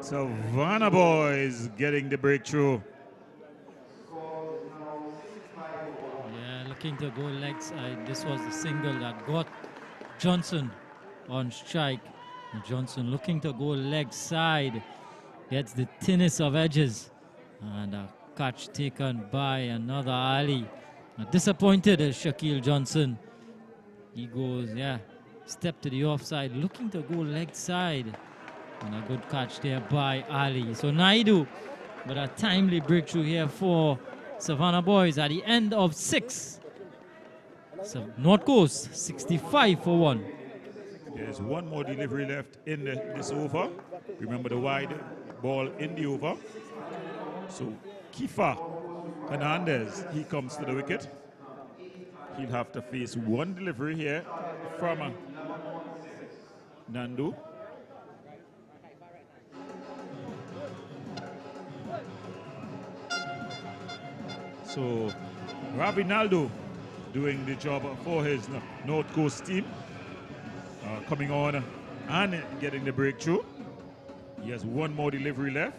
Savannah Boys getting the breakthrough.
Yeah, looking to go leg side. This was the single that got Johnson on strike. And Johnson looking to go leg side. Gets the thinnest of edges. And a catch taken by another Ali. Disappointed is Shaquille Johnson. He goes, step to the offside, looking to go leg side. And a good catch there by Ali. So Naidu, but a timely breakthrough here for Savannah Boys at the end of 6. So North Coast 65 for 1.
There's one more delivery left in this over. Remember the wide ball in the over. So Kifa Hernandez, he comes to the wicket. He'll have to face one delivery here from Nandu. So Ravinaldo doing the job for his North Coast team. Coming on and getting the breakthrough. He has one more delivery left.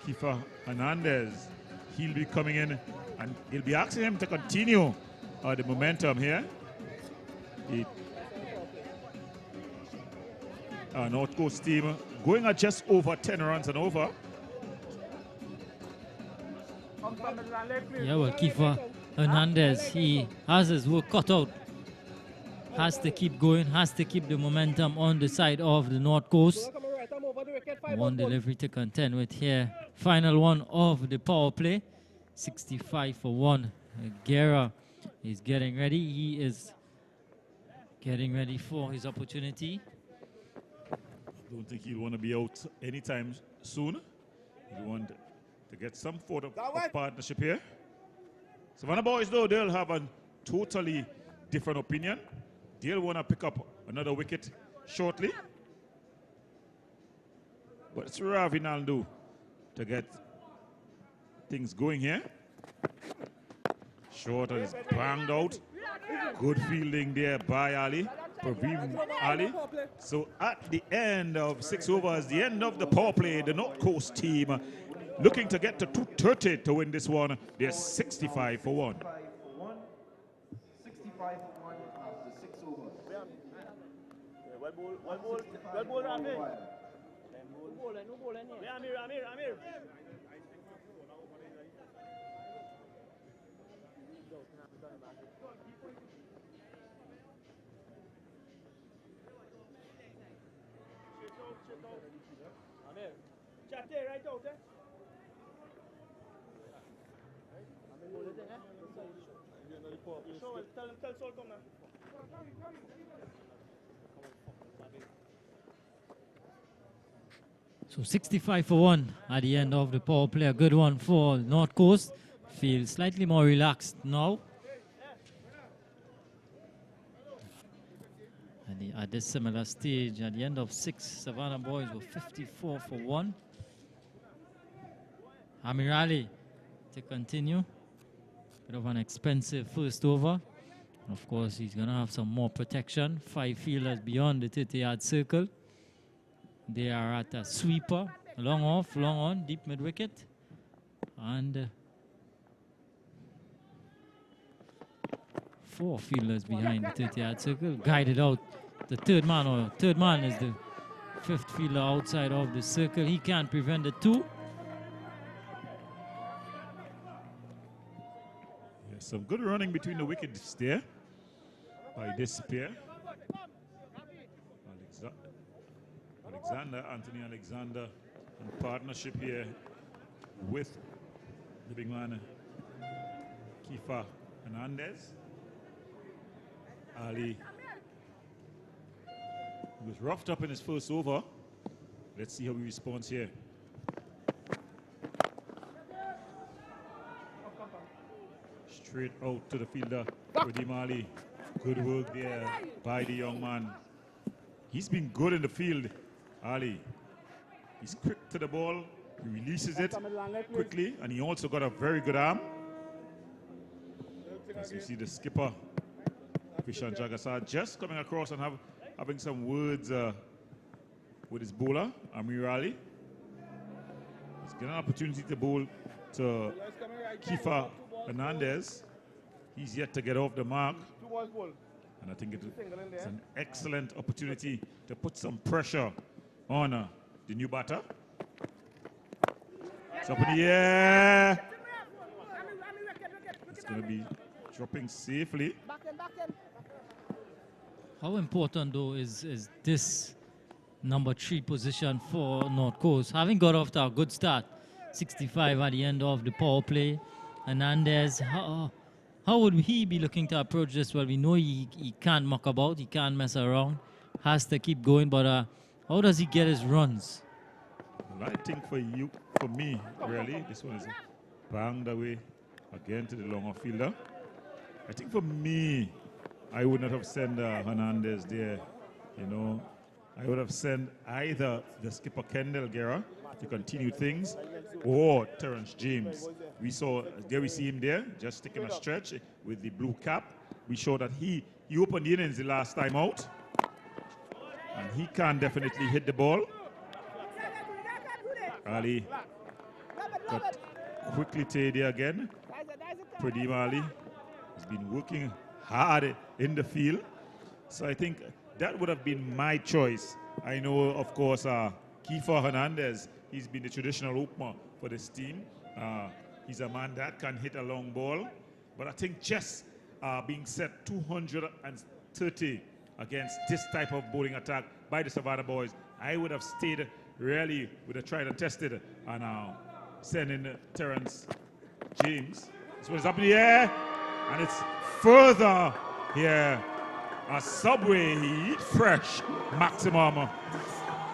Kifa Hernandez, he'll be coming in and he'll be asking him to continue the momentum here. North Coast team going at just over 10 runs and over.
Yeah, well, Kifa Hernandez, he has his work cut out. Has to keep going, has to keep the momentum on the side of the North Coast. One delivery to contend with here. Final one of the power play. 65 for 1. Guerra is getting ready. He is getting ready for his opportunity.
I don't think he'll want to be out anytime soon. He'll want to get some sort of partnership here. Savannah Boys, though, they'll have a totally different opinion. They'll want to pick up another wicket shortly. But it's Ravinaldo to get things going here. Short is banged out. Good fielding there by Ali. Praveen Ali. So at the end of 6 overs, the end of the power play, the North Coast team looking to get to 230 to win this one. They're 65 for 1.
65 for 1 after 6 overs.
So 65 for 1 at the end of the power play. A good one for North Coast. Feel slightly more relaxed now. At this similar stage, at the end of 6, Savannah Boys were 54 for 1. Amirali to continue. Bit of an expensive first over. Of course, he's going to have some more protection. 5 fielders beyond the 30-yard circle. They are at a sweeper. Long off, long on, deep mid-wicket. And 4 fielders behind the 30-yard circle. Guided out. The third man is the 5th fielder outside of the circle. He can't prevent the 2.
Some good running between the wickets there by this pair. Anthony Alexander in partnership here with the big man Kifa Hernandez. Ali was roughed up in his first over. Let's see how he responds here. Straight out to the fielder, Pradeep Ali. Good work there by the young man. He's been good in the field, Ali. He's quick to the ball, he releases it quickly, and he also got a very good arm. As you see the skipper, Vishan Jagasar, just coming across and having some words with his bowler, Amir Ali. He's getting an opportunity to bowl to Kifa Hernandez. He's yet to get off the mark. And I think it's an excellent opportunity to put some pressure on the new batter. It's up in the air. It's going to be dropping safely.
How important, though, is this number 3 position for North Coast? Having got off to a good start, 65 at the end of the power play. Hernandez, how would he be looking to approach this? Well, we know he can't muck about, he can't mess around, has to keep going, but how does he get his runs?
Well, I think for me, really, this one is banged away again to the longer fielder. I think for me, I would not have sent Hernandez there, you know. I would have sent either the skipper Kendall Guerra to continue things, or Terrence James. We see him there, just taking a stretch with the blue cap. We saw that he opened the innings the last time out, and he can definitely hit the ball. Ali got quickly tied there again. Pradeep Ali has been working hard in the field, so I think that would have been my choice. I know, of course, Kifa Hernandez, he's been the traditional opener for this team. He's a man that can hit a long ball, but I think just being set 230 against this type of bowling attack by the Savannah Boys, I would have stayed really would have tried and tested and sending Terrence James. This one's up in the air, and it's further here. A Subway Heat Fresh Maximum.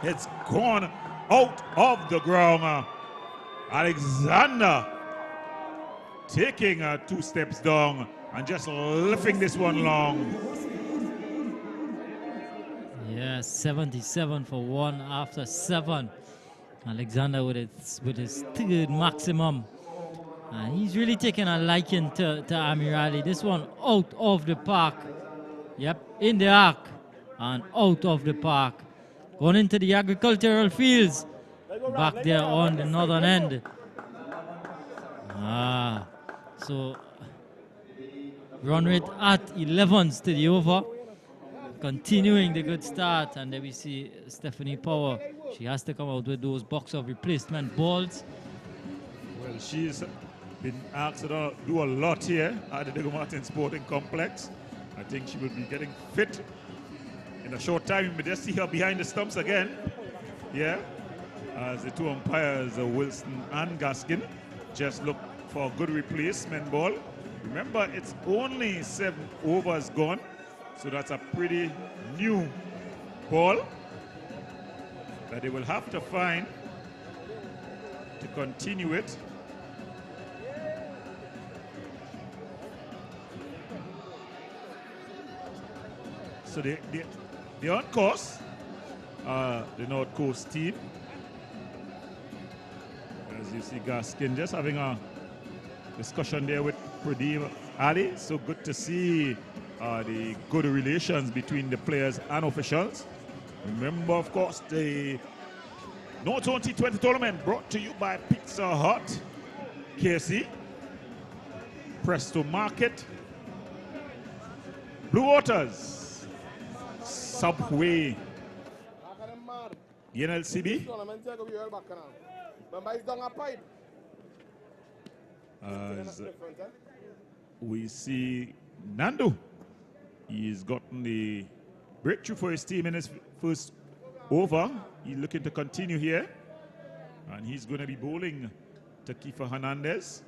It's gone out of the ground. Alexander taking 2 steps down and just lifting this one long.
Yeah, 77 for 1 after 7. Alexander with his 3rd maximum. And he's really taking a liking to Amirali. This one out of the park. Yep, in the arc and out of the park. Going into the agricultural fields. Back there on the northern end. So run rate at 11s to the over. Continuing the good start, and then we see Stephanie Power. She has to come out with those box of replacement balls.
Well, she's been asked to do a lot here at the Diego Martin Sporting Complex. I think she will be getting fit in a short time. We just see her behind the stumps again. Yeah, as the 2 umpires, Wilson and Gaskin, just look for a good replacement ball. Remember, it's only 7 overs gone. So that's a pretty new ball that they will have to find to continue it. So they're on course, the North Coast team. As you see Gaskin just having a discussion there with Pradeep Ali. So good to see the good relations between the players and officials. Remember, of course, the North Zone T20 tournament brought to you by Pizza Hut, KC, Presto Market, Blue Waters, Subway, NLCB. As we see Nando, he's gotten the breakthrough for his team in his first over. He's looking to continue here, and he's going to be bowling to Kiefer Hernandez.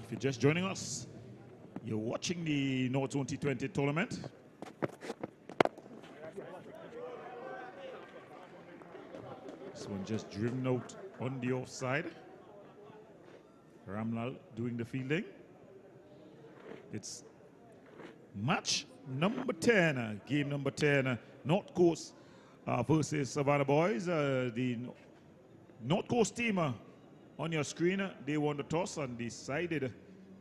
If you're just joining us, you're watching the North Zone T20 tournament. This one just driven out on the offside. Ramlal doing the fielding. It's match number 10, game number 10, North Coast versus Savannah Boys. The North Coast team on your screen, they won the toss and decided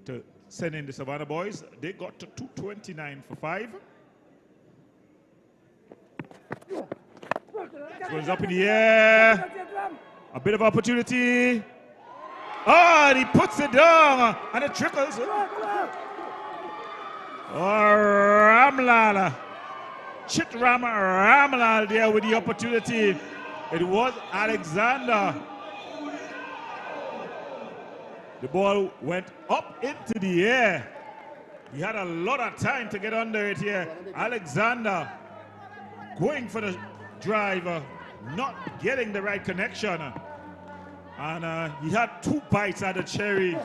to send in the Savannah Boys. They got to 229 for 5. This one's up in the air. A bit of opportunity. Oh, and he puts it down, and it trickles. Oh, Ramlal. Chitram Ramlal there with the opportunity. It was Alexander. The ball went up into the air. He had a lot of time to get under it here. Alexander going for the driver, not getting the right connection. And he had 2 bites at the cherry.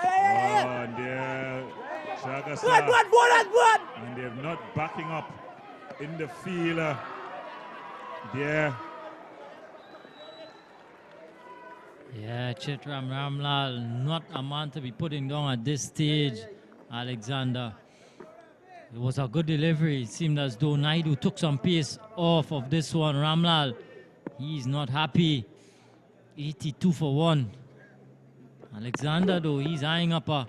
And they're and they're not backing up in the field. There.
Yeah, Chitram Ramlal, not a man to be putting down at this stage, Alexander. It was a good delivery. It seemed as though Naidu took some pace off of this one. Ramlal, he's not happy. 82 for 1. Alexander, though, he's eyeing up a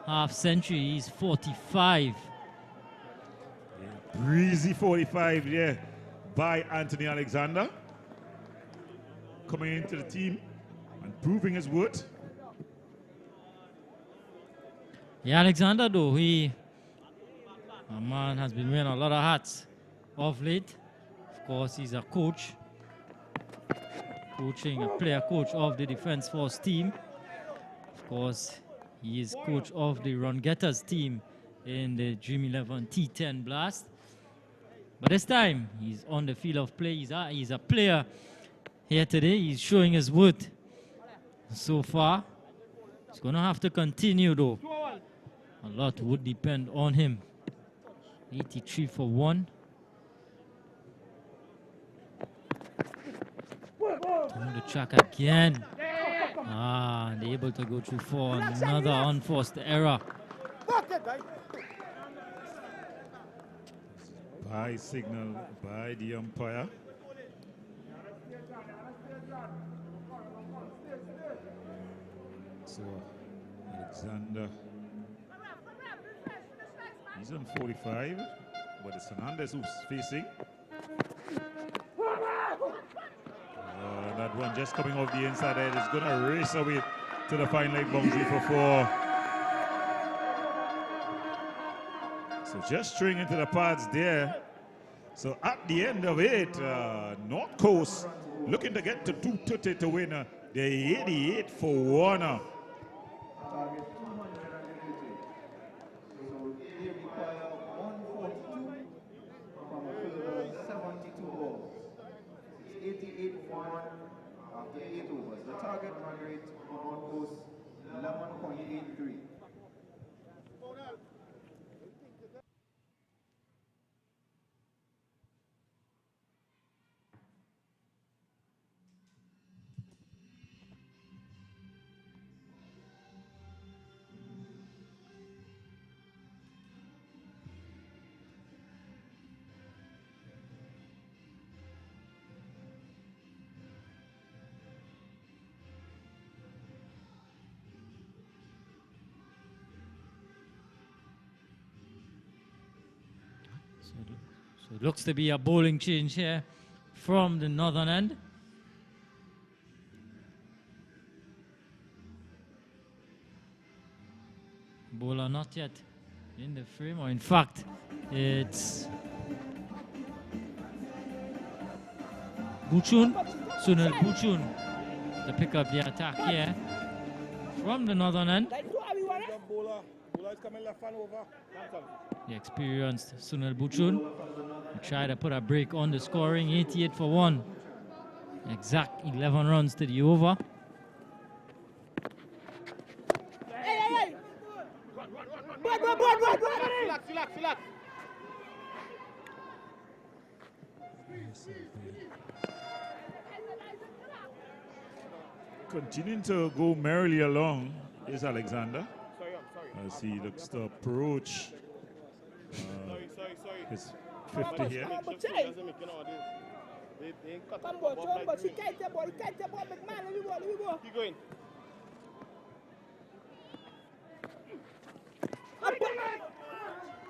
half century. He's 45.
Yeah, breezy 45 there by Anthony Alexander. Coming into the team and proving his worth.
Yeah, Alexander, though, a man has been wearing a lot of hats of late. Of course, he's a coach, coaching a player coach of the Defense Force team. Of course, he is coach of the run getters team in the Dream 11 T10 Blast. But this time, he's on the field of play. He's a player here today. He's showing his worth so far. He's going to have to continue, though. A lot would depend on him. 83 for 1. On the track again. They're able to go through for another unforced error.
By signal by the umpire. So Alexander, he's on 45, but it's Hernandez who's facing. That one just coming off the inside edge is going to race away to the fine leg boundary for 4. So just straying into the pads there. So at the end of it, North Coast looking to get to 230 to win the 88 for 1.
Target 280. So they require 142 from a field of 72 balls. It's 88-1 after 8 overs. The target run rate for North Coast 11.83.
So it looks to be a bowling change here from the northern end. Bowler not yet in the frame, or in fact, it's Buchun, Sunil Buchun, to pick up the attack here from the northern end. The experienced Sunil Buchun will try to put a break on the scoring. 88 for 1. Exact 11 runs to the over.
Continuing to go merrily along is Alexander as he looks to approach his 50 here.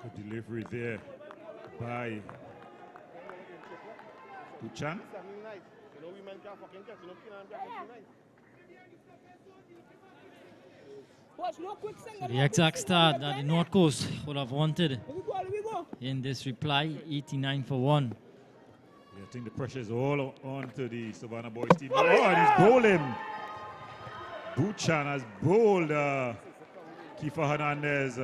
The delivery there by Buchan.
So the exact start that the North Coast would have wanted in this reply, 89 for 1.
Yeah, I think the pressure is all on to the Savannah Boys team. Oh, and he's bowling. Buchan has bowled Kiefer Hernandez.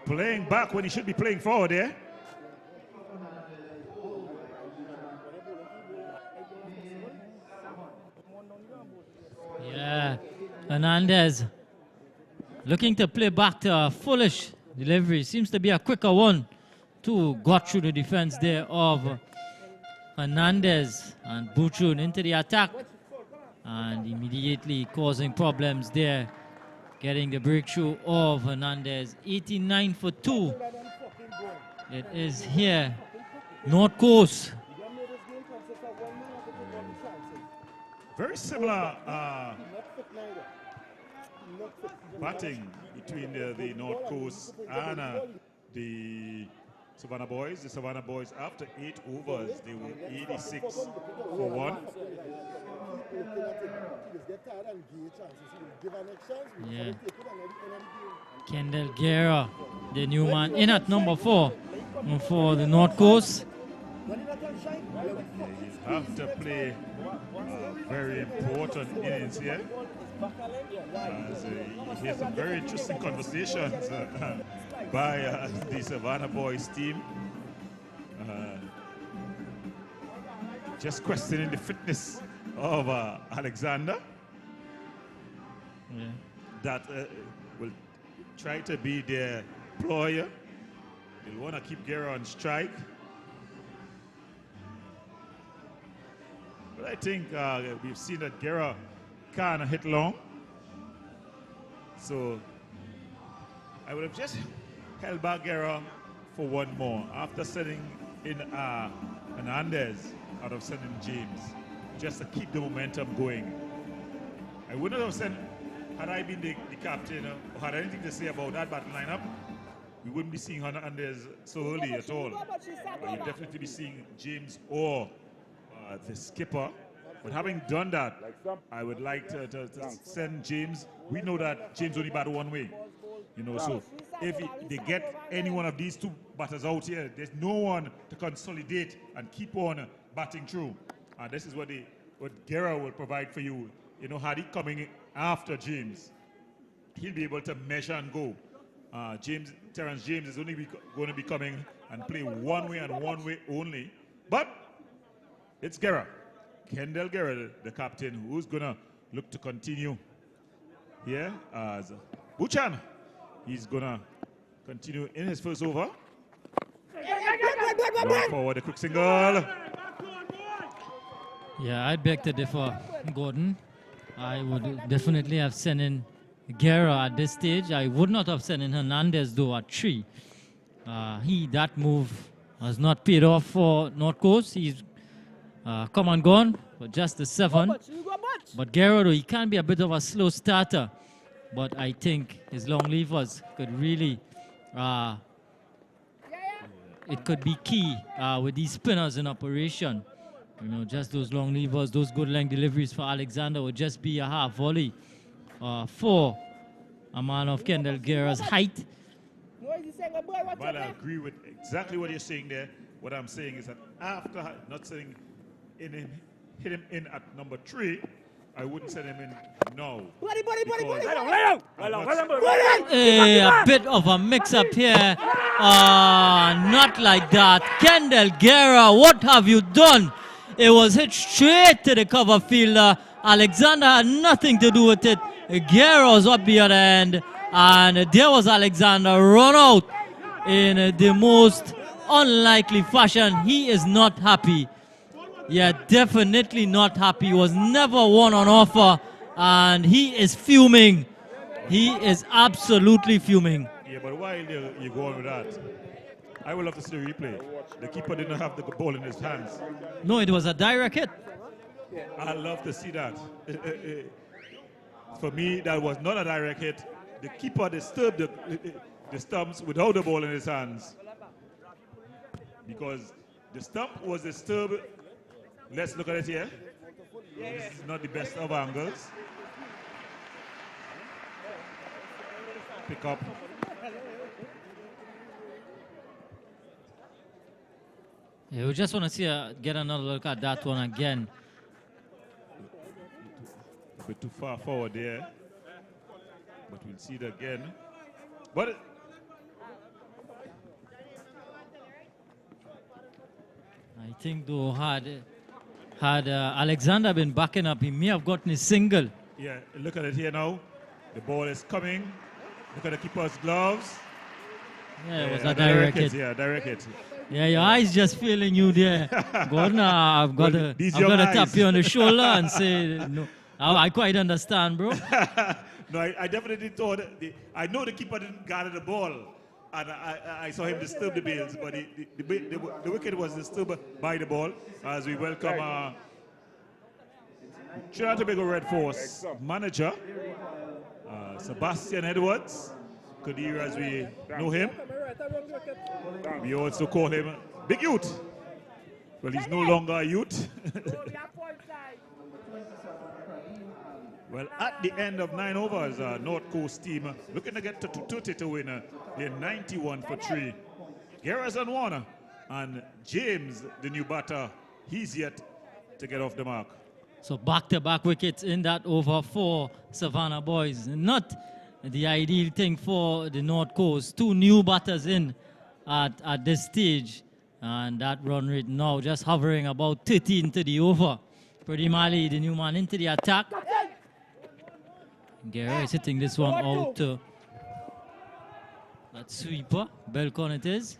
Playing back when he should be playing forward there.
Yeah, Hernandez looking to play back to a foolish delivery. Seems to be a quicker one to got through the defense there of Hernandez, and Buchun into the attack and immediately causing problems there, getting the breakthrough of Hernandez. 89 for 2. It is here. North Coast.
Very similar batting between the North Coast and the Savannah Boys. The Savannah Boys, after 8 overs, they were 86 for 1.
Yeah. Kendall Guerra, the new man, in at number 4 for the North Coast.
You have to play very important innings here. As you hear some very interesting conversations by the Savannah Boys team. Just questioning the fitness of Alexander.
Yeah.
That will try to be their employer. They'll want to keep Guerra on strike. But I think we've seen that Guerra can't hit long. So I would have just held back Guerra for one more after sending in Hernandez out of sending James, just to keep the momentum going. I wouldn't have sent, had I been the captain or had anything to say about that battle lineup, we wouldn't be seeing Hernandez so early at all. You'd definitely be seeing James or the skipper. But having done that, I would like to send James. We know that James only bat one way. You know, so if they get any one of these two batters out here, there's no one to consolidate and keep on batting through. And this is what Guerra will provide for you. You know, had he coming after James, he'll be able to measure and go. Terrence James is only going to be coming and play one way and one way only. But it's Guerra, Kendall Guerra, the captain, who's going to look to continue here as Buchan. He's going to continue in his first over. Going forward, a quick single.
Yeah, I beg to differ, Gordon. I would definitely have sent in Guerra at this stage. I would not have sent in Hernandez, though, at 3. That move has not paid off for North Coast. He's come and gone for just the 7. But Guerra, though, he can be a bit of a slow starter. But I think his long levers could really, it could be key with these spinners in operation. You know, just those long levers, those good length deliveries for Alexander would just be a half volley for a man of Kendall Guerra's height.
Well, I agree with exactly what you're saying there. What I'm saying is that after not saying hit him in at number 3, I wouldn't send him in now.
A bit of a mix-up here. Not like that. Kendall Guerra, what have you done? It was hit straight to the cover fielder. Alexander had nothing to do with it. Guerra was up the other end. And there was Alexander run out in the most unlikely fashion. He is not happy. Yeah, definitely not happy. He was never one on offer. And he is fuming. He is absolutely fuming.
Yeah, but why you go on with that? I would love to see the replay. The keeper didn't have the ball in his hands.
No, it was a direct hit.
I love to see that. For me, that was not a direct hit. The keeper disturbed the stumps without the ball in his hands. Because the stump was disturbed. Let's look at it here. This is not the best of angles. Pick up.
Yeah, we just want to see get another look at that one again.
A bit too far forward there. But we'll see it again. But
I think though had Alexander been backing up, he may have gotten his single.
yeah, look at it here now. The ball is coming. Look at the keeper's gloves.
Yeah, it was a direct hit.
Yeah, direct hit.
Yeah, your eyes just failing you there. Gordon, I've got to tap you on the shoulder and say, no, I quite understand, bro.
No, I definitely thought, I know the keeper didn't gather the ball, and I saw him disturb the bails, but the wicket was disturbed by the ball as we welcome Trinidad and Tobago Red Force manager, Sebastian Edwards, Kadir as we know him. We also call him Big Youth. Well, he's no longer a youth. Well, at the end of 9 overs, North Coast team looking to get to 230 to win. They're 91 for 3. Guerra's on 1, and James, the new batter, he's yet to get off the mark.
So back-to-back wickets in that over for Savannah Boys. Not the ideal thing for the North Coast. 2 new batters in at this stage. And that run rate now just hovering about 13 to the over. Pretty Mali, the new man, into the attack. Guerra is hitting this one out to that sweeper. Balcon it is.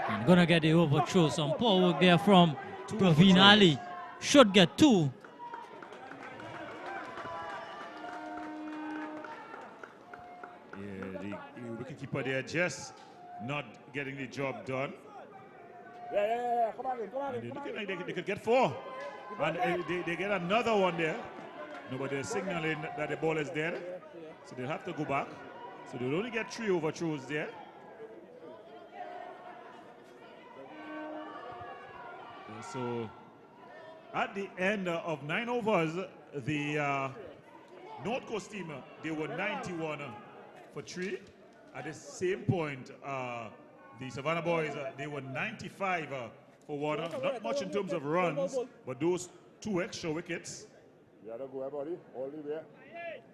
And gonna get the overthrow. Some poor work there from Praveen Ali. Should get 2.
Yeah, the wicketkeeper there just not getting the job done.
Come on in,
And they're looking like they could get 4. And they get another one there. No, but they're signaling that the ball is there. So they'll have to go back. So they'll only get 3 overthrows there. And so at the end of 9 overs, the North Coast team, they were 91 for 3. At the same point, the Savannah Boys, they were 95 for 1. Not much in terms of runs, but those 2 extra wickets.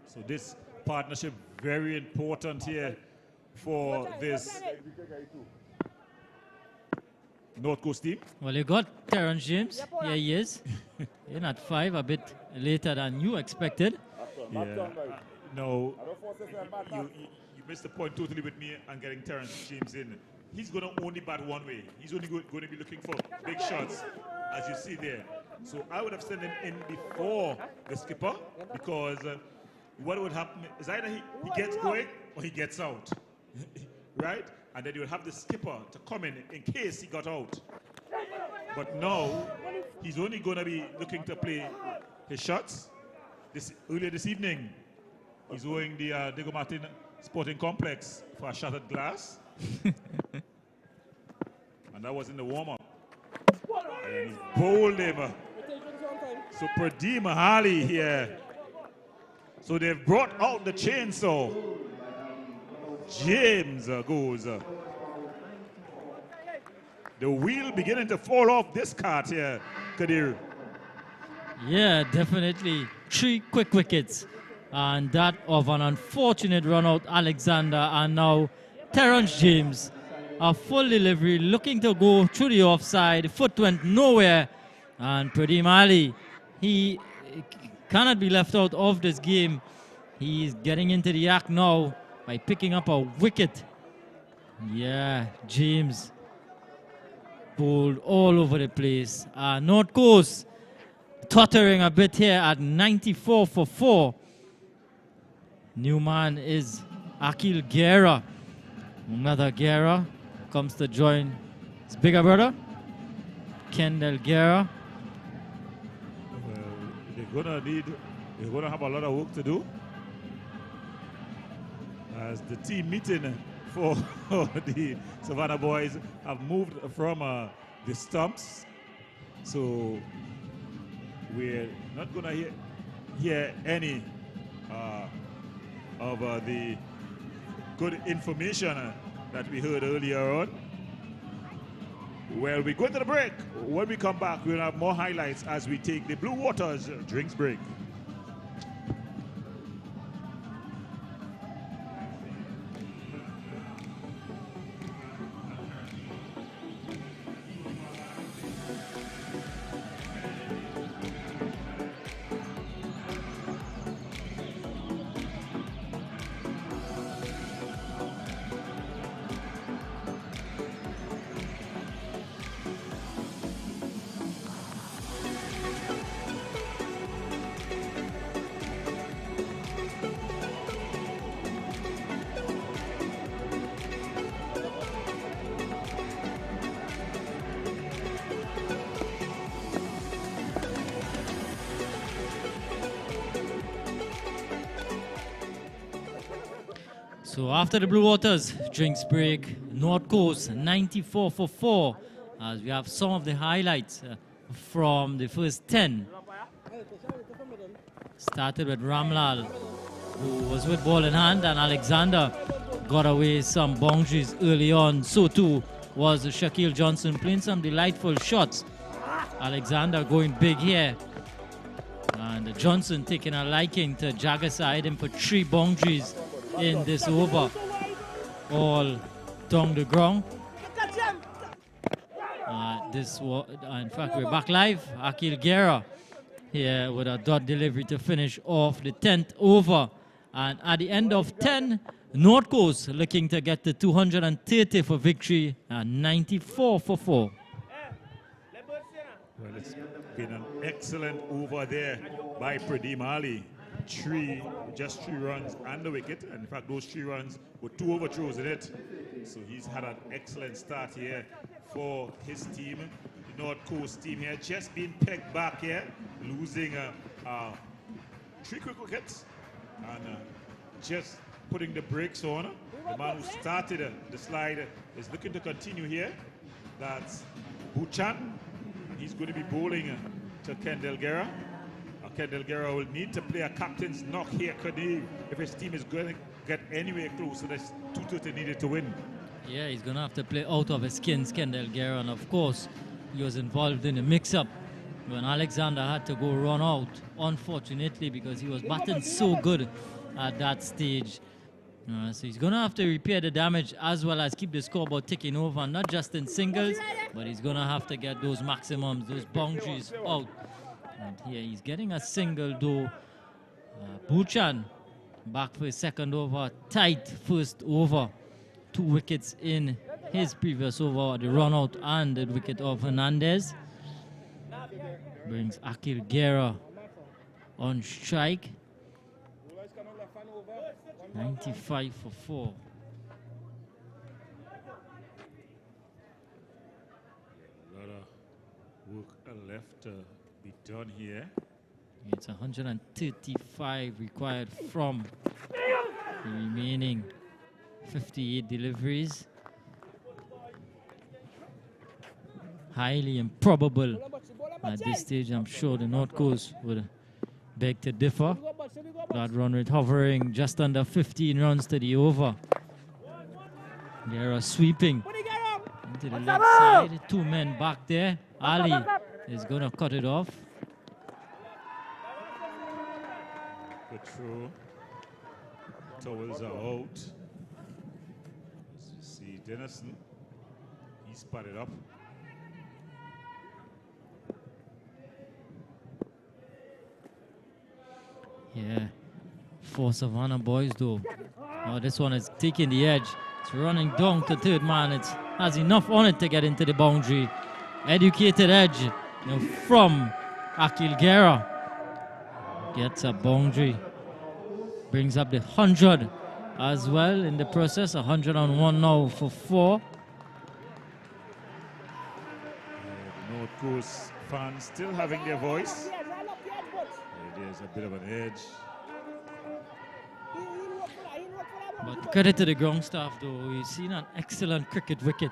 So this partnership very important here for this North Coast team.
Well, you got Terrence James. Here he is. In at 5, a bit later than you expected.
Yeah. No, you missed the point totally with me and getting Terrence James in. He's going to only bat one way. He's only going to be looking for big shots, as you see there. So I would have sent him in before the skipper, because what would happen is either he gets going or he gets out, right? And then you would have the skipper to come in case he got out. But now, he's only going to be looking to play his shots. Earlier this evening, he's owing the Diego Martin Sporting Complex for a shattered glass. And that was in the warm-up. And he bowled him. So Pradeep Mahali here. So they've brought out the chainsaw. James goes. The wheel beginning to fall off this cart here, Kadir.
Yeah, definitely. 3 quick wickets. And that of an unfortunate run out, Alexander. And now Terrence James. A full delivery, looking to go through the offside. Foot went nowhere. And Pradeep Ali, he cannot be left out of this game. He's getting into the act now by picking up a wicket. Yeah, James bowled all over the place. North Coast tottering a bit here at 94 for 4. New man is Akil Guerra. Another Guerra comes to join his bigger brother, Kendall Guerra.
Well, they're gonna have a lot of work to do as the team meeting for the Savannah Boys have moved from the stumps. So we're not gonna hear any of the good information that we heard earlier on. Well, we go to the break. When we come back, we'll have more highlights as we take the Blue Waters drinks break.
So after the Blue Waters drinks break, North Coast 94 for 4, as we have some of the highlights from the first 10. Started with Ramlal, who was with ball in hand, and Alexander got away some boundaries early on. So too was Shaquille Johnson, playing some delightful shots. Alexander going big here. And Johnson taking a liking to Jagger side him for 3 boundaries in this over. All down the ground. In fact, we're back live. Akil Guerra here with a dot delivery to finish off the 10th over. And at the end of 10, North Coast looking to get the 230 for victory and 94 for 4.
Well, it's been an excellent over there by Pradeep Ali. Just three runs and the wicket. And in fact, those 3 runs with 2 overthrows in it. So he's had an excellent start here for his team. The North Coast team here just being pegged back here, losing 3 quick wickets and just putting the brakes on. The man who started the slide is looking to continue here. That's Buchan. And he's going to be bowling to Kendall Guerra. Kendall Guerra will need to play a captain's knock here, if his team is going to get anywhere close to this 230 needed to win.
Yeah, he's going to have to play out of his skins, Kendall Guerra. And of course, he was involved in the mix-up when Alexander had to go run out, unfortunately, because he was batting so good at that stage. So he's going to have to repair the damage as well as keep the scoreboard ticking over, not just in singles, but he's going to have to get those maximums, those boundaries out. And here he's getting a single though. Buchan back for his second over, tight first over. 2 wickets in his previous over, the run out and the wicket of Hernandez. Brings Akil Guerra on strike. 95 for 4.
A lot of work left to be done here.
It's 135 required from the remaining 58 deliveries. Highly improbable at this stage. I'm sure the North Coast would beg to differ. That run rate hovering just under 15 runs to the over. Guerra sweeping into the left side. 2 men back there. Ali is going to cut it off.
Good throw. Towels are out. As you see, Dennison, he's spotted up.
Yeah, for Savannah Boys though. Oh, this one is taking the edge. It's running down to third man. It has enough on it to get into the boundary. Educated edge from Akil Guerra. Gets a boundary. Brings up the 100 as well in the process. 101 now for 4.
North Coast fans still having their voice. There's a bit of an edge.
But credit to the ground staff though. We've seen an excellent cricket wicket.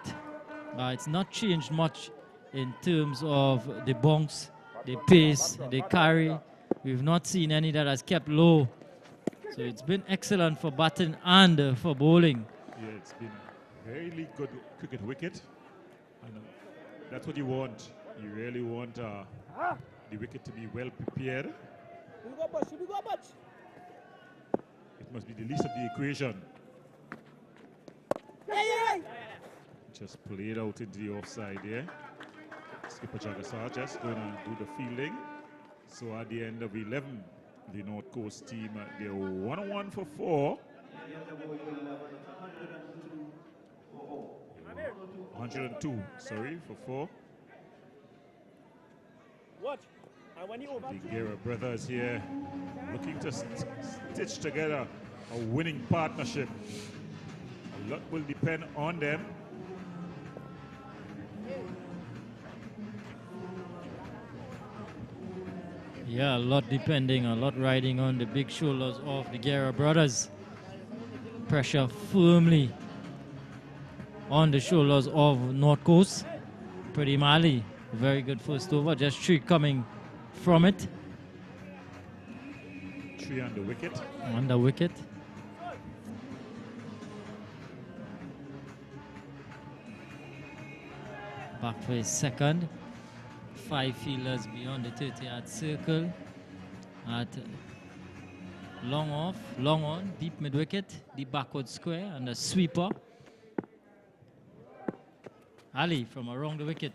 It's not changed much in terms of the bounce, the pace, the carry. We've not seen any that has kept low. So it's been excellent for batting and for bowling.
Yeah, it's been a really good cricket wicket. And that's what you want. You really want the wicket to be well prepared. It must be the least of the equation. Just played out into the offside there. Skipper Chagasar just going to do the fielding. So at the end of 11, the North Coast team, they're 101 for 4. 102, sorry, for 4.
What?
The Guerra brothers here looking to stitch together a winning partnership. A lot will depend on them.
Yeah, a lot riding on the big shoulders of the Guerra brothers. Pressure firmly on the shoulders of North Coast. Pretty Mali, very good first over, just 3 coming from it.
3 on the wicket.
On the wicket. Back for his second. 5 fielders beyond the 30-yard circle at Long off, long on, deep mid-wicket, deep backward square, and a sweeper. Ali from around the wicket.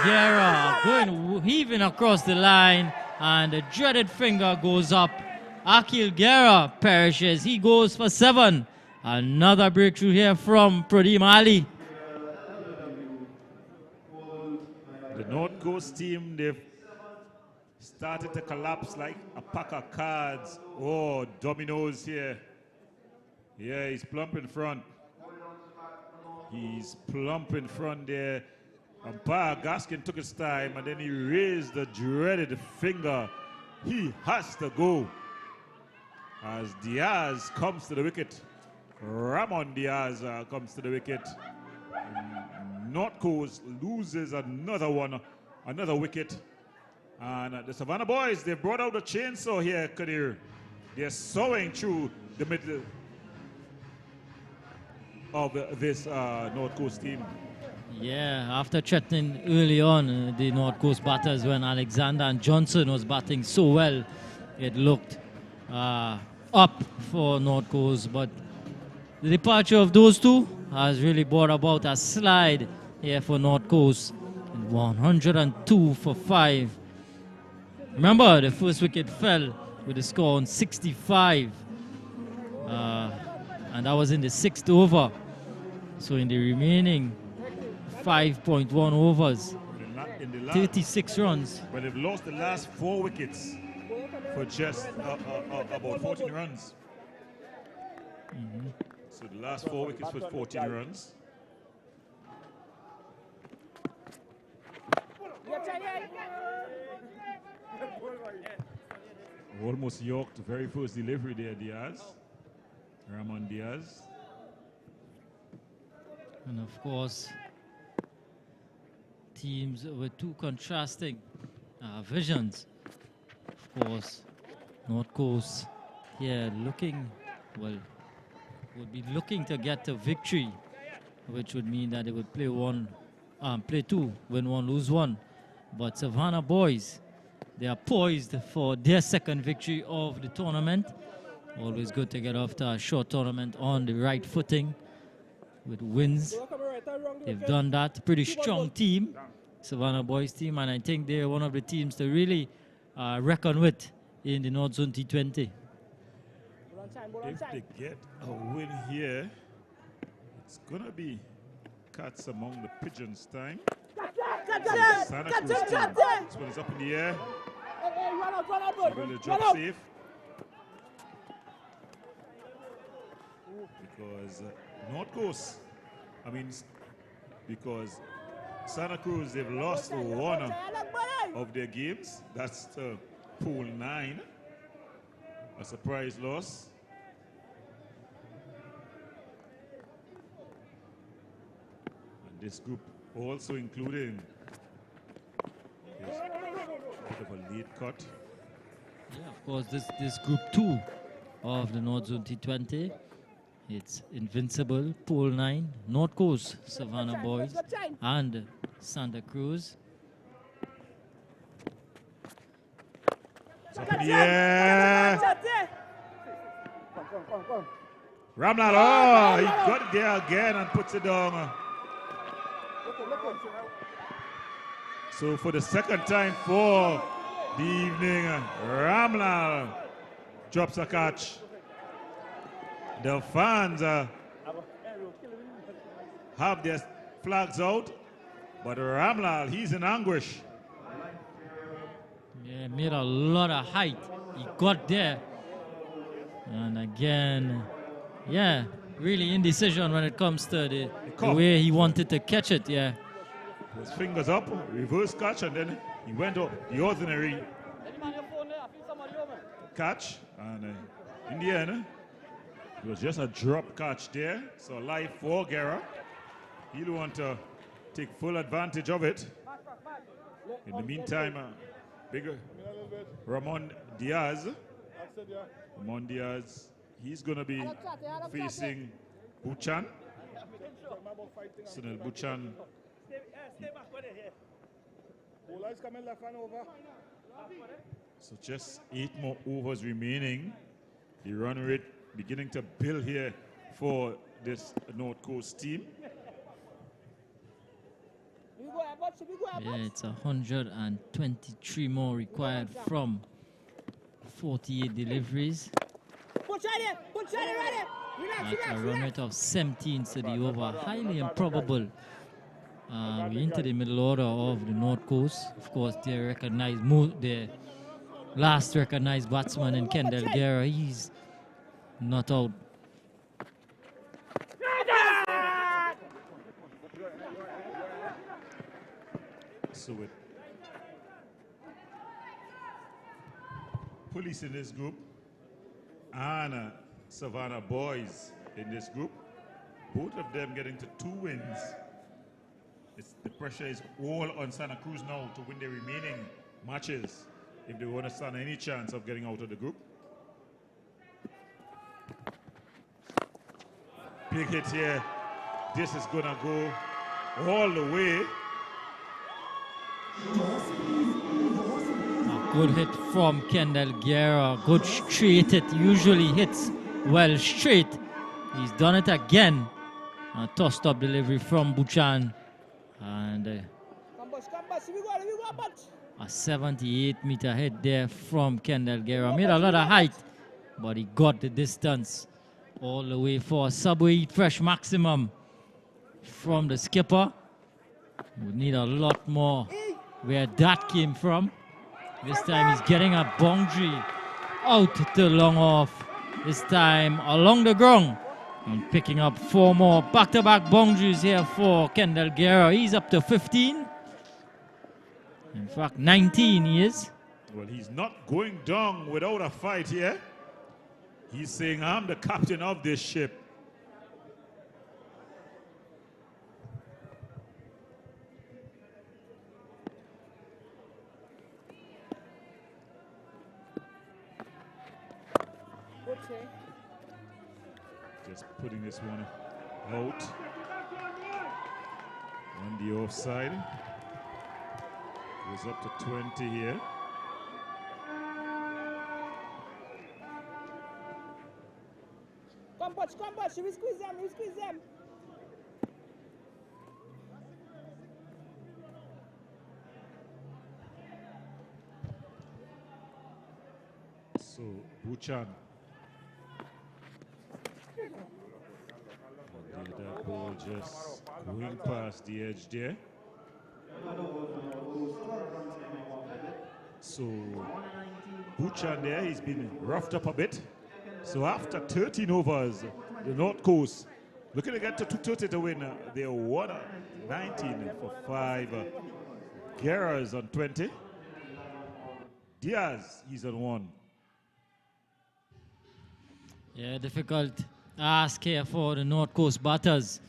Guerra going heaving across the line, and the dreaded finger goes up. Akil Guerra perishes. He goes for 7. Another breakthrough here from Pradeep Ali.
The North Coast team, they've started to collapse like a pack of cards. Oh, dominoes here. Yeah, he's plump in front. He's plump in front there. Umpire Gaskin took his time and then he raised the dreaded finger. He has to go. As Diaz comes to the wicket. Ramon Diaz comes to the wicket. North Coast loses another one, another wicket. And the Savannah Boys, they brought out the chainsaw here, Kadir. They're sawing through the middle of this North Coast team.
Yeah, after threatening early on the North Coast batters when Alexander and Johnson was batting so well, it looked up for North Coast. But the departure of those two has really brought about a slide here for North Coast. 102 for 5. Remember, the first wicket fell with a score on 65. And that was in the 6th over. So in the remaining 5.1 overs, 36 runs.
But they've lost the last 4 wickets for just about 14 runs. So the last 4 wickets for 14 runs. Almost yoked the very first delivery there, Diaz. Ramon Diaz.
And of course, teams with two contrasting visions. Of course, North Coast here looking, well, would be looking to get a victory, which would mean that they would play 2, win 1, lose 1. But Savannah Boys, they are poised for their second victory of the tournament. Always good to get off to a short tournament on the right footing with wins. They've done that. Pretty strong team, Savannah Boys team, and I think they're one of the teams to really reckon with in the North Zone T20.
If they get a win here, it's going to be cats among the pigeons time. Santa Cruz team. This one is up in the air. Will drop safe. Because North Coast, because Santa Cruz, they've lost 1 of their games. That's the pool 9. A surprise loss. And this group also including a bit of a lead cut.
Yeah, of course, this group 2 of the North Zone T20. It's Invincible, Pool 9, North Coast, Savannah Boys, and Santa Cruz.
Yeah. Ramlal, oh, he got it there again and puts it down. So for the second time for the evening, Ramlal drops a catch. The fans have their flags out, but Ramlal, he's in anguish.
Yeah, made a lot of height. He got there. And again, yeah, really indecision when it comes to the way he wanted to catch it, yeah.
His fingers up, reverse catch, and then he went up the ordinary catch. And in the end, it was just a drop catch there. So live for Guerra. He'll want to take full advantage of it. In the meantime, bigger Ramon Diaz. Ramon Diaz, he's going to be facing Buchan. Sunil Buchan. So just 8 more overs remaining The run rate beginning to build here for this North Coast team.
Yeah, it's 123 more required from 48 deliveries. At a run rate of 17 to the over. Highly improbable. We're into the middle order of the North Coast. Of course, they recognize the last recognized batsman in Kendall Guerra. He's not out.
So with Police in this group and Savannah Boys in this group, both of them getting to 2 wins. The pressure is all on Santa Cruz now to win the remaining matches if they want to stand any chance of getting out of the group. Big hit here. This is going to go all the way.
A good hit from Kendall Guerra. Good straight hit. Usually hits well straight. He's done it again. A tossed up delivery from Buchan. And a 78-meter hit there from Kendall Guerra. Made a lot of height, but he got the distance all the way for a Subway Eat Fresh maximum from the skipper. We need a lot more where that came from. This time he's getting a boundary out to long off. This time along the ground. And picking up 4 more back-to-back boundaries here for Kendall Guerra. He's up to 15. In fact, 19 he is.
Well, he's not going down without a fight here. He's saying, I'm the captain of this ship. Just putting this one out on the offside. Goes up to 20 here.
Come, Butch, we squeeze them.
So, Buchan. That ball just going past the edge there. So, Buchan there, he's been roughed up a bit. So after 13 overs, the North Coast looking to get to 230 to win. They're 119 for 5. Guerra is on 20. Diaz, he's on 1.
Yeah, difficult ask here for the North Coast batters.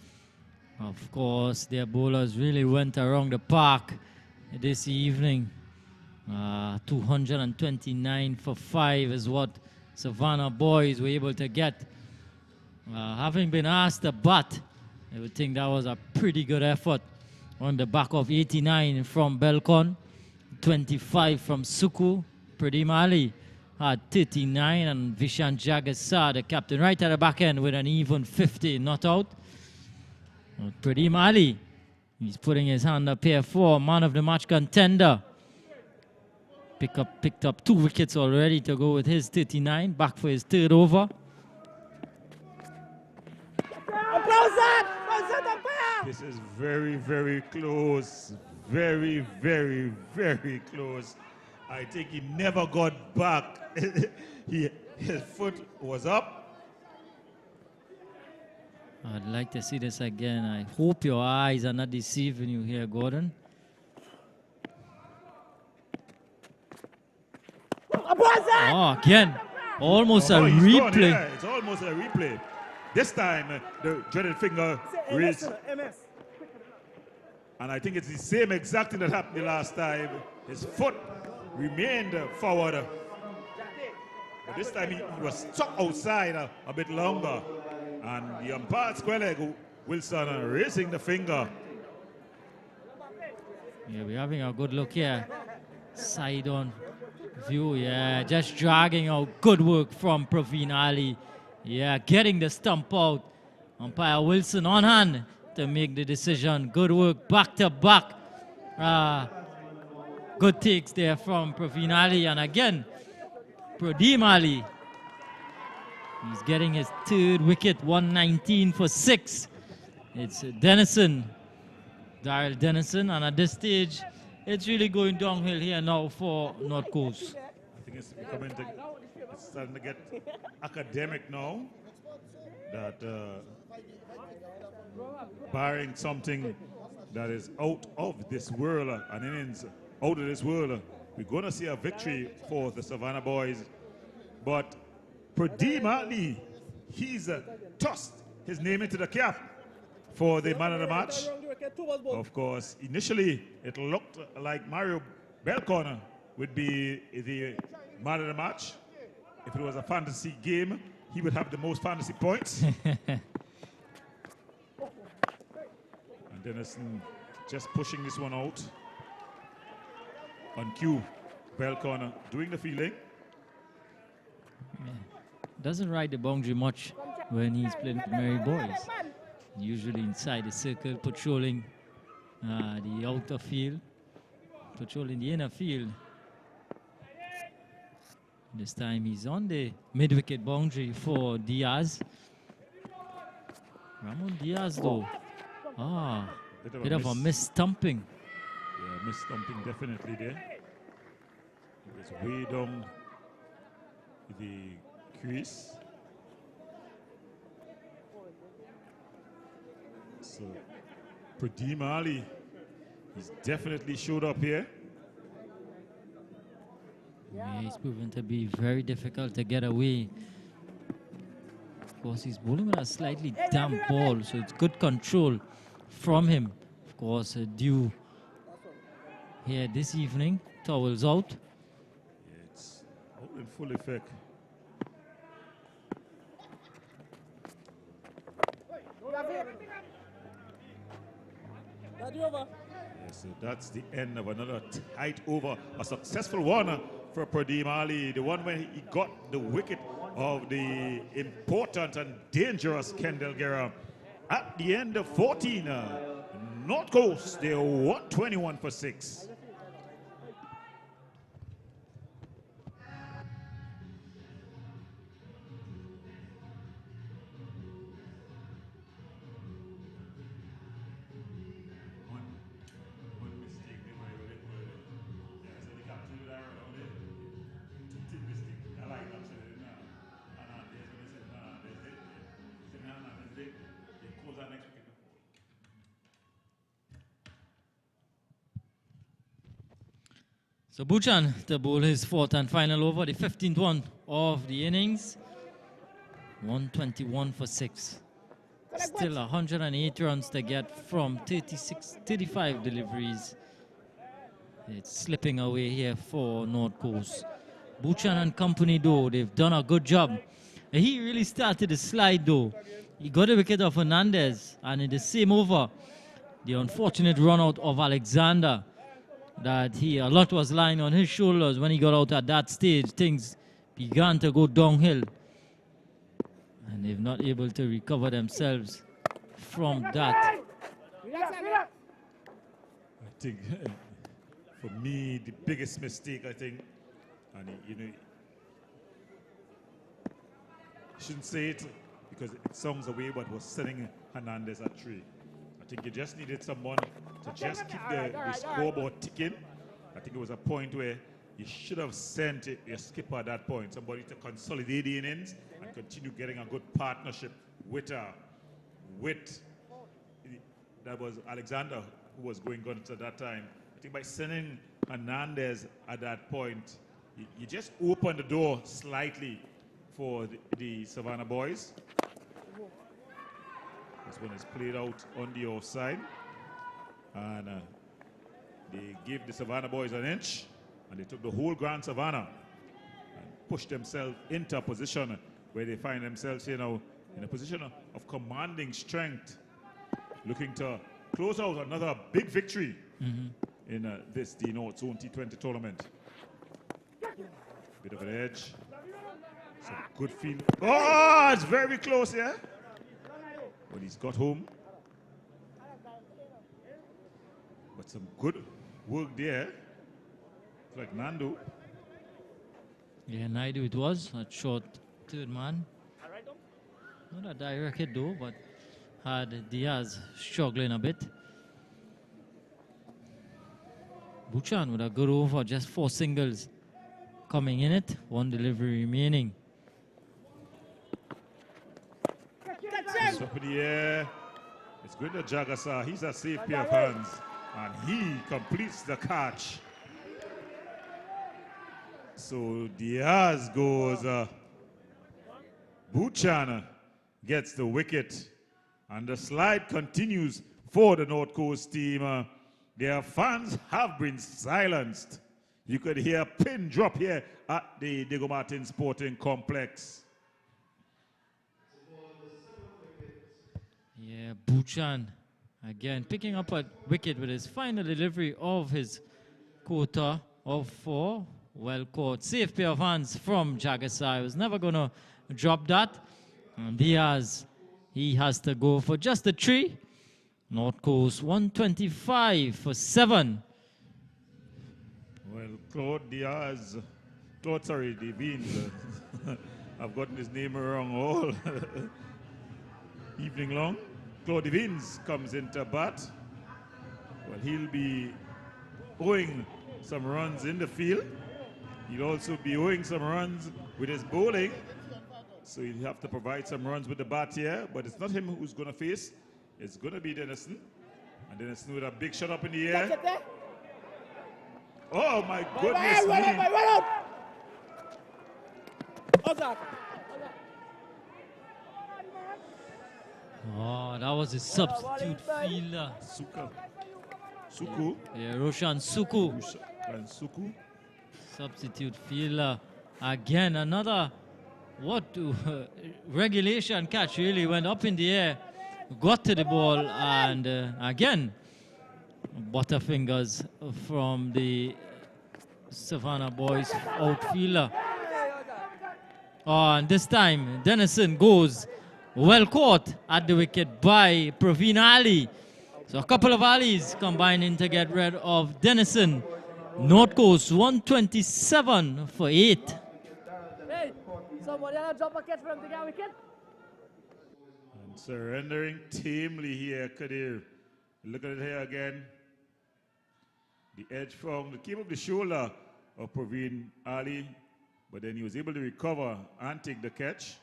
Of course, their bowlers really went around the park this evening. 229 for 5 is what Savannah Boys were able to get. Having been asked to bat, I would think that was a pretty good effort on the back of 89 from Balcon, 25 from Suku. Pradeep Ali had 39, and Vishan Jagasar, the captain, right at the back end with an even 50, not out. Pradeep Ali, he's putting his hand up here for man of the match contender. Picked up 2 wickets already to go with his 39, back for his 3rd over.
This is very, very close. Very, very, very close. I think he never got back. His foot was up.
I'd like to see this again. I hope your eyes are not deceiving you here, Gordon. Oh, again. Almost a replay.
Yeah, it's almost a replay. This time, the dreaded finger raised. And I think it's the same exact thing that happened the last time. His foot remained forward. But this time he was stuck outside a bit longer. And the umpire square leg, Wilson, raising the finger.
Yeah, we're having a good look here. Side on view, yeah, just dragging out. Good work from Praveen Ali. Yeah, getting the stump out. Umpire Wilson on hand to make the decision. Good work, back to back. Good takes there from Praveen Ali. And again, Pradeem Ali. He's getting his third wicket, 119 for 6. It's Dennison, Daryl Dennison, and at this stage, it's really going downhill here now for North Coast.
I think it's becoming it's starting to get academic now. That barring something that is out of this world, an innings out of this world, we're going to see a victory for the Savannah Boys. But Pradeem Ali, he's tossed his name into the cap for the man of the match. Of course, initially it looked like Mario Balcon would be the man of the match. If it was a fantasy game, he would have the most fantasy points. And Dennison just pushing this one out. On cue, Balcon doing the fielding.
Yeah. Doesn't ride the boundary much when he's playing with Mary Boys. Usually inside the circle, patrolling the outer field, patrolling the inner field. This time he's on the mid-wicket boundary for Diaz. Ramon Diaz though. Bit of a miss-stumping.
Yeah, miss-stumping definitely there. It's way down the crease. So, Pradeem Ali, he's definitely showed up here.
Yeah, he's proven to be very difficult to get away. Of course, he's bowling with a slightly damp ball, so it's good control from him. Of course, due here this evening, towels out.
Yeah, it's out in full effect. Yeah, so that's the end of another tight over. A successful one for Pradeem Ali. The one where he got the wicket of the important and dangerous Kendall Guerra. At the end of 14, North Coast, they're 121 for 6.
So Buchan to bowl his fourth and final over, the 15th one of the innings. 121 for 6. Still 108 runs to get from 35 deliveries. It's slipping away here for North Coast. Buchan and company though, they've done a good job. He really started the slide though. He got a wicket of Hernandez, and in the same over, the unfortunate run out of Alexander, that a lot was lying on his shoulders when he got out at that stage. Things began to go downhill, and they've not able to recover themselves from that.
I think for me, the biggest mistake, I think, and you know, I shouldn't say it because it sounds away, but was sending Hernandez at 3. I think you just needed someone to just keep the scoreboard ticking. I think it was a point where you should have sent your skipper at that point, somebody to consolidate the innings and continue getting a good partnership with that was Alexander, who was going guns at that time. I think by sending Hernandez at that point, you just opened the door slightly for the Savannah Boys. This one is played out on the offside. And they gave the Savannah Boys an inch, and they took the whole Grand Savannah and pushed themselves into a position where they find themselves, you know, in a position of commanding strength, looking to close out another big victory in the North Zone T20 tournament. Bit of an edge. Some good field. Oh, it's very close here. But he's got home. But some good work there. Like Nando.
Yeah, Naidu it was. A short third man. Not a direct hit though, but had Diaz struggling a bit. Buchan with a good over, just 4 singles coming in it. 1 delivery remaining.
It's up in the air. It's good to Jagasa. He's a safe pair of hands. And he completes the catch. So Diaz goes. Buchan gets the wicket. And the slide continues for the North Coast team. Their fans have been silenced. You could hear a pin drop here at the Diego Martin Sporting Complex.
Yeah, Buchan again picking up a wicket with his final delivery of his quota of 4. Well caught. Safe pair of hands from Jagasai. Was never going to drop that. And Diaz, he has to go for just the 3. North Coast 125 for 7.
Well, Claude Diaz, Devines. I've gotten his name wrong all evening long. Claude Devines comes into bat. Well, he'll be owing some runs in the field. He'll also be owing some runs with his bowling. So he'll have to provide some runs with the bat here. But it's not him who's going to face. It's going to be Dennison. And Dennison with a big shot up in the air. Oh, my goodness me.
Oh, that was a substitute fielder.
Suku.
Yeah, Roshan Suku.
And Suku.
Substitute fielder. Again, another regulation catch really went up in the air, got to the ball, and again, butterfingers from the Savannah Boys outfielder. Oh, and this time, Dennison goes well caught at the wicket by Praveen Ali. So a couple of alleys combining to get rid of Dennison. North Coast 127 for 8.
Hey, somebody drop a catch for him to get a wicket.
And surrendering tamely here, Kadir. Look at it here again. The edge from the came up the shoulder of Praveen Ali, but then he was able to recover and take the catch.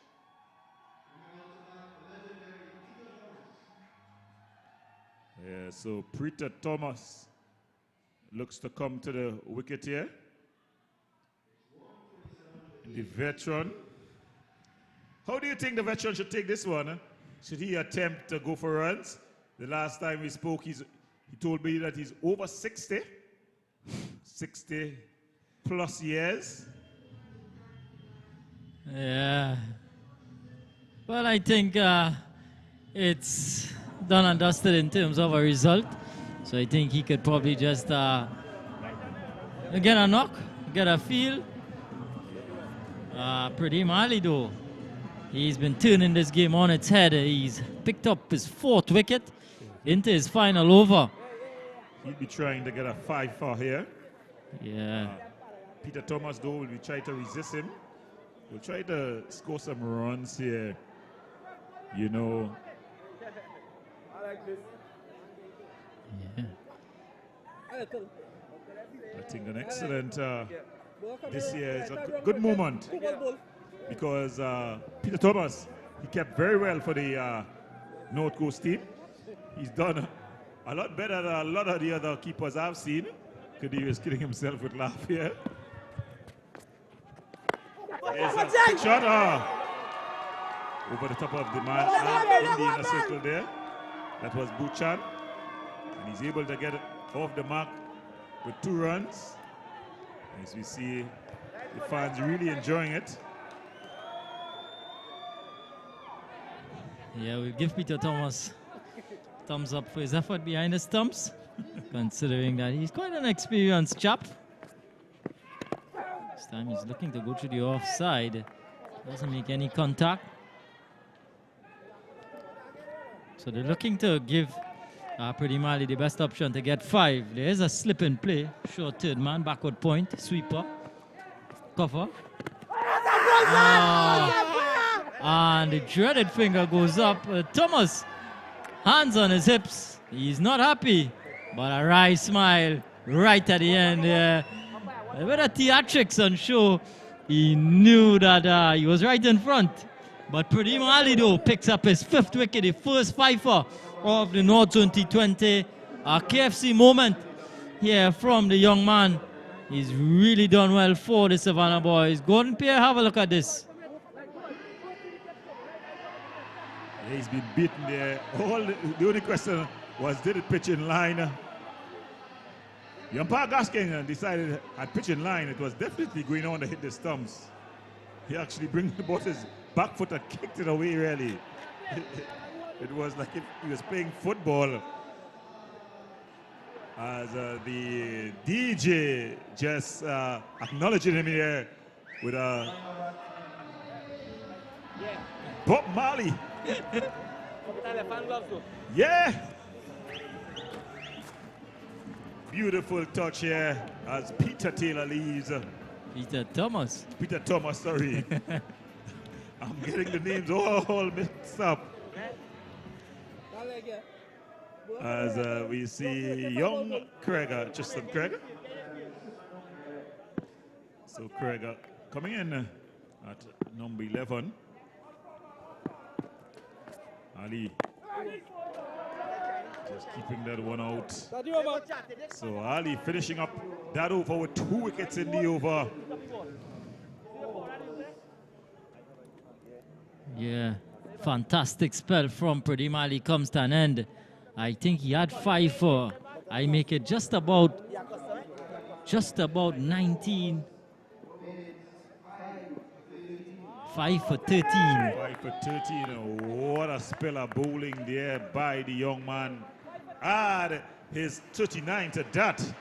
Yeah, so Prita Thomas looks to come to the wicket here. The veteran. How do you think the veteran should take this one? Huh? Should he attempt to go for runs? The last time we spoke, he told me that he's over 60. 60 plus years.
Yeah. Well, I think it's done and dusted in terms of a result. So I think he could probably just get a knock, get a feel. Pradeep Ali though, he's been turning this game on its head. He's picked up his 4th wicket into his final over.
He'll be trying to get a 5-4 here.
Yeah.
Peter Thomas though will be trying to resist him. He'll try to score some runs here. You know.
I like this.
Yeah.
I think an excellent this year is a good moment because Peter Thomas, he kept very well for the North Coast team. He's done a lot better than a lot of the other keepers I've seen. Kadir is killing himself with laugh here. There's a big shot over the top of the man in the inner circle there. That was Buchan. And he's able to get it off the mark with 2 runs. As we see, the fans really enjoying it.
Yeah, we'll give Peter Thomas thumbs up for his effort behind the stumps, considering that he's quite an experienced chap. This time he's looking to go to the offside. Doesn't make any contact. So they're looking to give Pretty Mali the best option to get 5. There is a slip in play. Short third man, backward point, sweeper, cover. And the dreaded finger goes up. Thomas, hands on his hips. He's not happy, but a wry smile right at the end there. A bit of theatrics on show. He knew that he was right in front. But Pradeep Ali, though, picks up his 5th wicket, the first fifer of the North Zone T20. A KFC moment here from the young man. He's really done well for the Savannah Boys. Gordon Pierre, have a look at this.
Yeah, he's been beaten there. The only question was, did it pitch in line? The umpire Gaskin decided at pitch in line, it was definitely going on to hit the stumps. He actually brings the ball his back foot and kicked it away, really. It was like if he was playing football. As the DJ just acknowledging him here with a Bob Marley. Yeah. Beautiful touch here as Peter Taylor leaves.
Peter Thomas,
sorry. I'm getting the names all mixed up. As we see young Kreger, Tristan Kreger. So Kreger coming in at number 11. Ali just keeping that one out. So Ali finishing up that over with 2 wickets in the over.
Yeah, fantastic spell from Pradeep Ali comes to an end. I think he had 5 for. I make it just about 19. 5 for 13.
5 for 13. What a spell of bowling there by the young man. Add his 39 to that.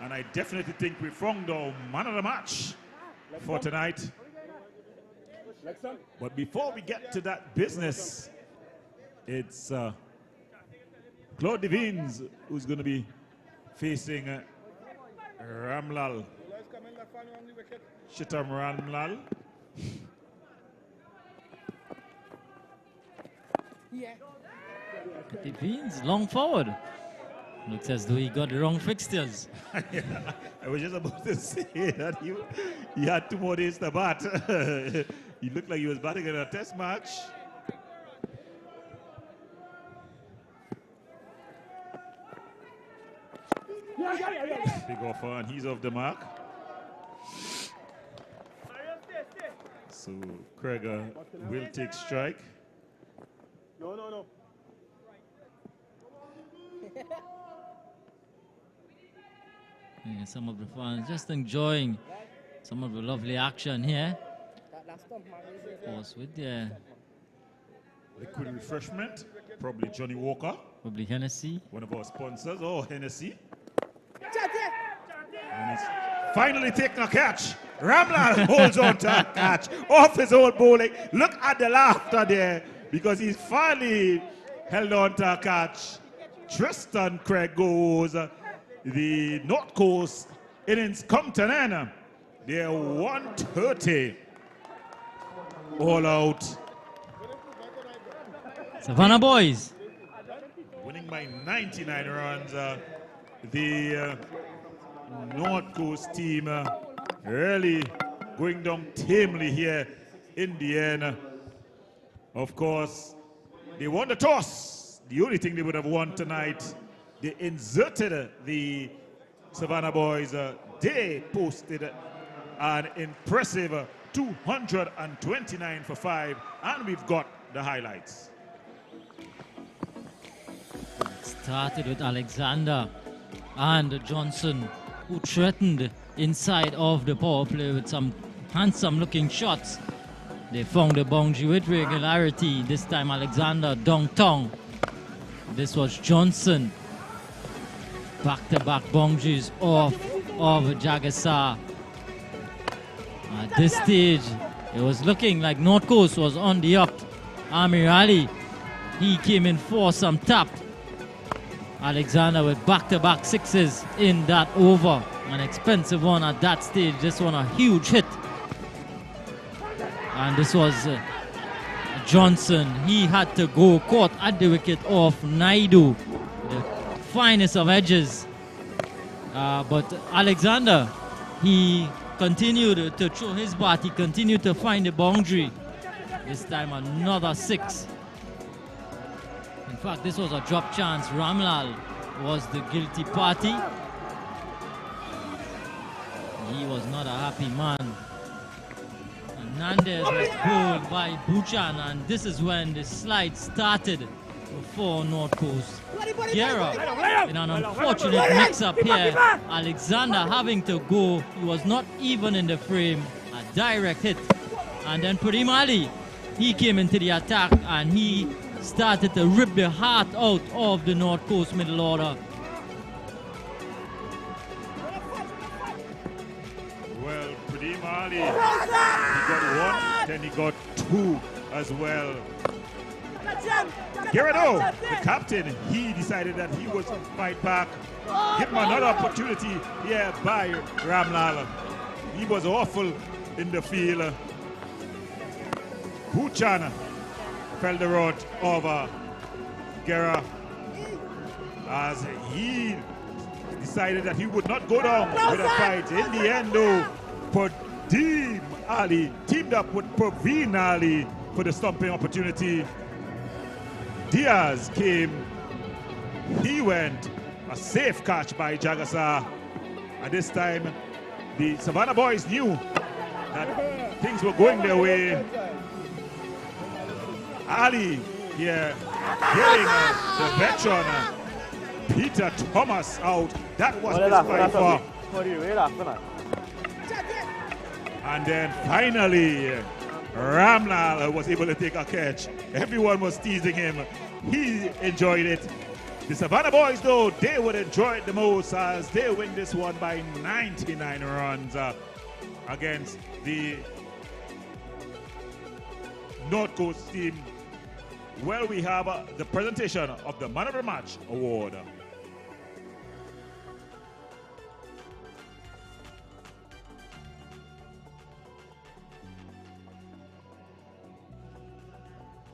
And I definitely think we found the man of the match for tonight. But before we get to that business, it's Claude Devines who's going to be facing Ramlal. Shitam Ramlal.
Devines long forward. Looks as though he got the wrong fixtures.
Yeah, I was just about to say that he had 2 more days to bat. He looked like he was batting in a test match. Big offer and he's off the mark. So Kreger will take strike.
No.
Yeah, some of the fans just enjoying some of the lovely action here. Of course, with the
Liquid refreshment, probably Johnny Walker.
probably Hennessy.
One of our sponsors. Oh, Hennessy. And he's finally taking a catch. Ramlal holds on to a catch off his own bowling. Look at the laughter there because he's finally held on to a catch. Tristan Craig goes. The North Coast innings come to an end. They're 130 all out.
Savannah Boys.
Winning by 99 runs. The North Coast team really going down tamely here in the end. Of course, they won the toss. The only thing they would have won tonight, they inserted the Savannah Boys. They posted an impressive 229 for 5, and we've got the highlights.
Started with Alexander and Johnson, who threatened inside of the power play with some handsome looking shots. They found the boundary with regularity. This time Alexander dong-tong. This was Johnson. Back-to-back boundaries off of Jagasar. At this stage, it was looking like North Coast was on the up. Amir Ali, he came in for some tap. Alexander with back-to-back sixes in that over. An expensive one at that stage. This one a huge hit. And this was Johnson. He had to go caught at the wicket of Naidu. The finest of edges. But Alexander, he continued to throw his bat. He continued to find the boundary. This time another six. In fact, this was a drop chance. Ramlal was the guilty party. He was not a happy man. Hernandez was bowled by Buchan, and this is when the slide started for North Coast. Guerra in an unfortunate mix-up here. Alexander having to go. He was not even in the frame. A direct hit. And then Pradeem Ali, he came into the attack and he started to rip the heart out of the North Coast middle order.
Well, Pradeem Ali, he got one, then he got two as well. Gerardo, the captain, he decided that he was going to fight back. Give him another opportunity here by Ramlal. He was awful in the field. Buchan fell the rod over Guerra as he decided that he would not go down with a fight. In the end, though, Pradeem Ali teamed up with Praveen Ali for the stumping opportunity. Diaz came, he went, a safe catch by Jagasar. At this time, the Savannah Boys knew that things were going their way. Ali here getting the veteran Peter Thomas out. That was his fight. And then finally, Ramlal was able to take a catch. Everyone was teasing him. He enjoyed it. The Savannah Boys, though, they would enjoy it the most as they win this one by 99 runs against the North Coast team. Well, we have the presentation of the Man of the Match award.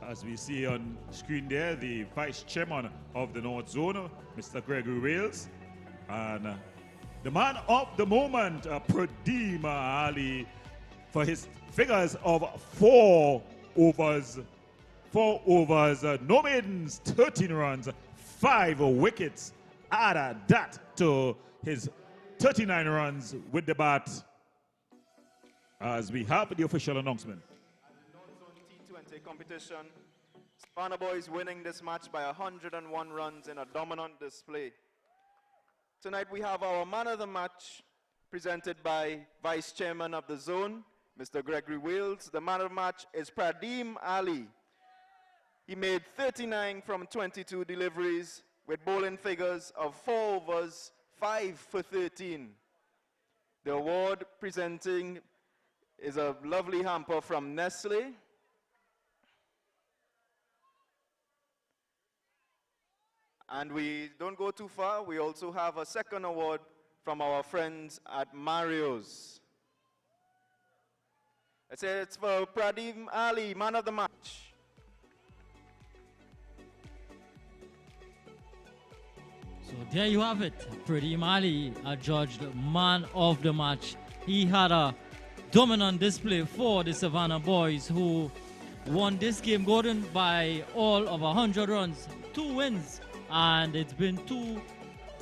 As we see on screen there, the Vice Chairman of the North Zone, Mr. Gregory Wales, and the man of the moment, Pradeem Ali, for his figures of 4 overs, no maidens, 13 runs, 5 wickets. Add that to his 39 runs with the bat. As we have the official announcement.
T20 competition. Savannah Boys winning this match by 101 runs in a dominant display. Tonight we have our man of the match presented by Vice Chairman of the Zone, Mr. Gregory Wales. The man of the match is Pradeem Ali. He made 39 from 22 deliveries with bowling figures of 4 overs, 5 for 13. The award presenting is a lovely hamper from Nestle. And we don't go too far. We also have a second award from our friends at Mario's. It's for Pradeem Ali, man of the match.
So there you have it. Pradeem Ali adjudged man of the match. He had a dominant display for the Savannah Boys, who won this game golden by all of 100 runs. 2 wins. And it's been 2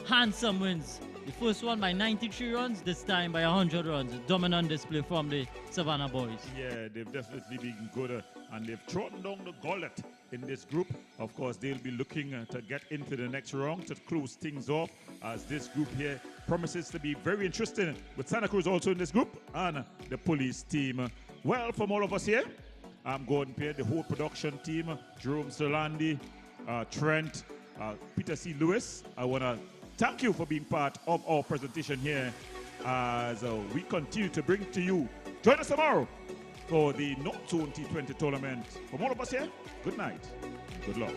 handsome wins. The first one by 93 runs, this time by 100 runs. Dominant display from the Savannah Boys.
Yeah, they've definitely been good and they've trodden down the gauntlet in this group. Of course, they'll be looking to get into the next round to close things off, as this group here promises to be very interesting, with Santa Cruz also in this group and the police team. Well, from all of us here, I'm going to pay the whole production team, Jerome Solandi, Trent, Peter C. Lewis. I want to thank you for being part of our presentation here as we continue to bring to you Join us tomorrow for the North Zone T20 tournament. From all of us here, good night. Good luck.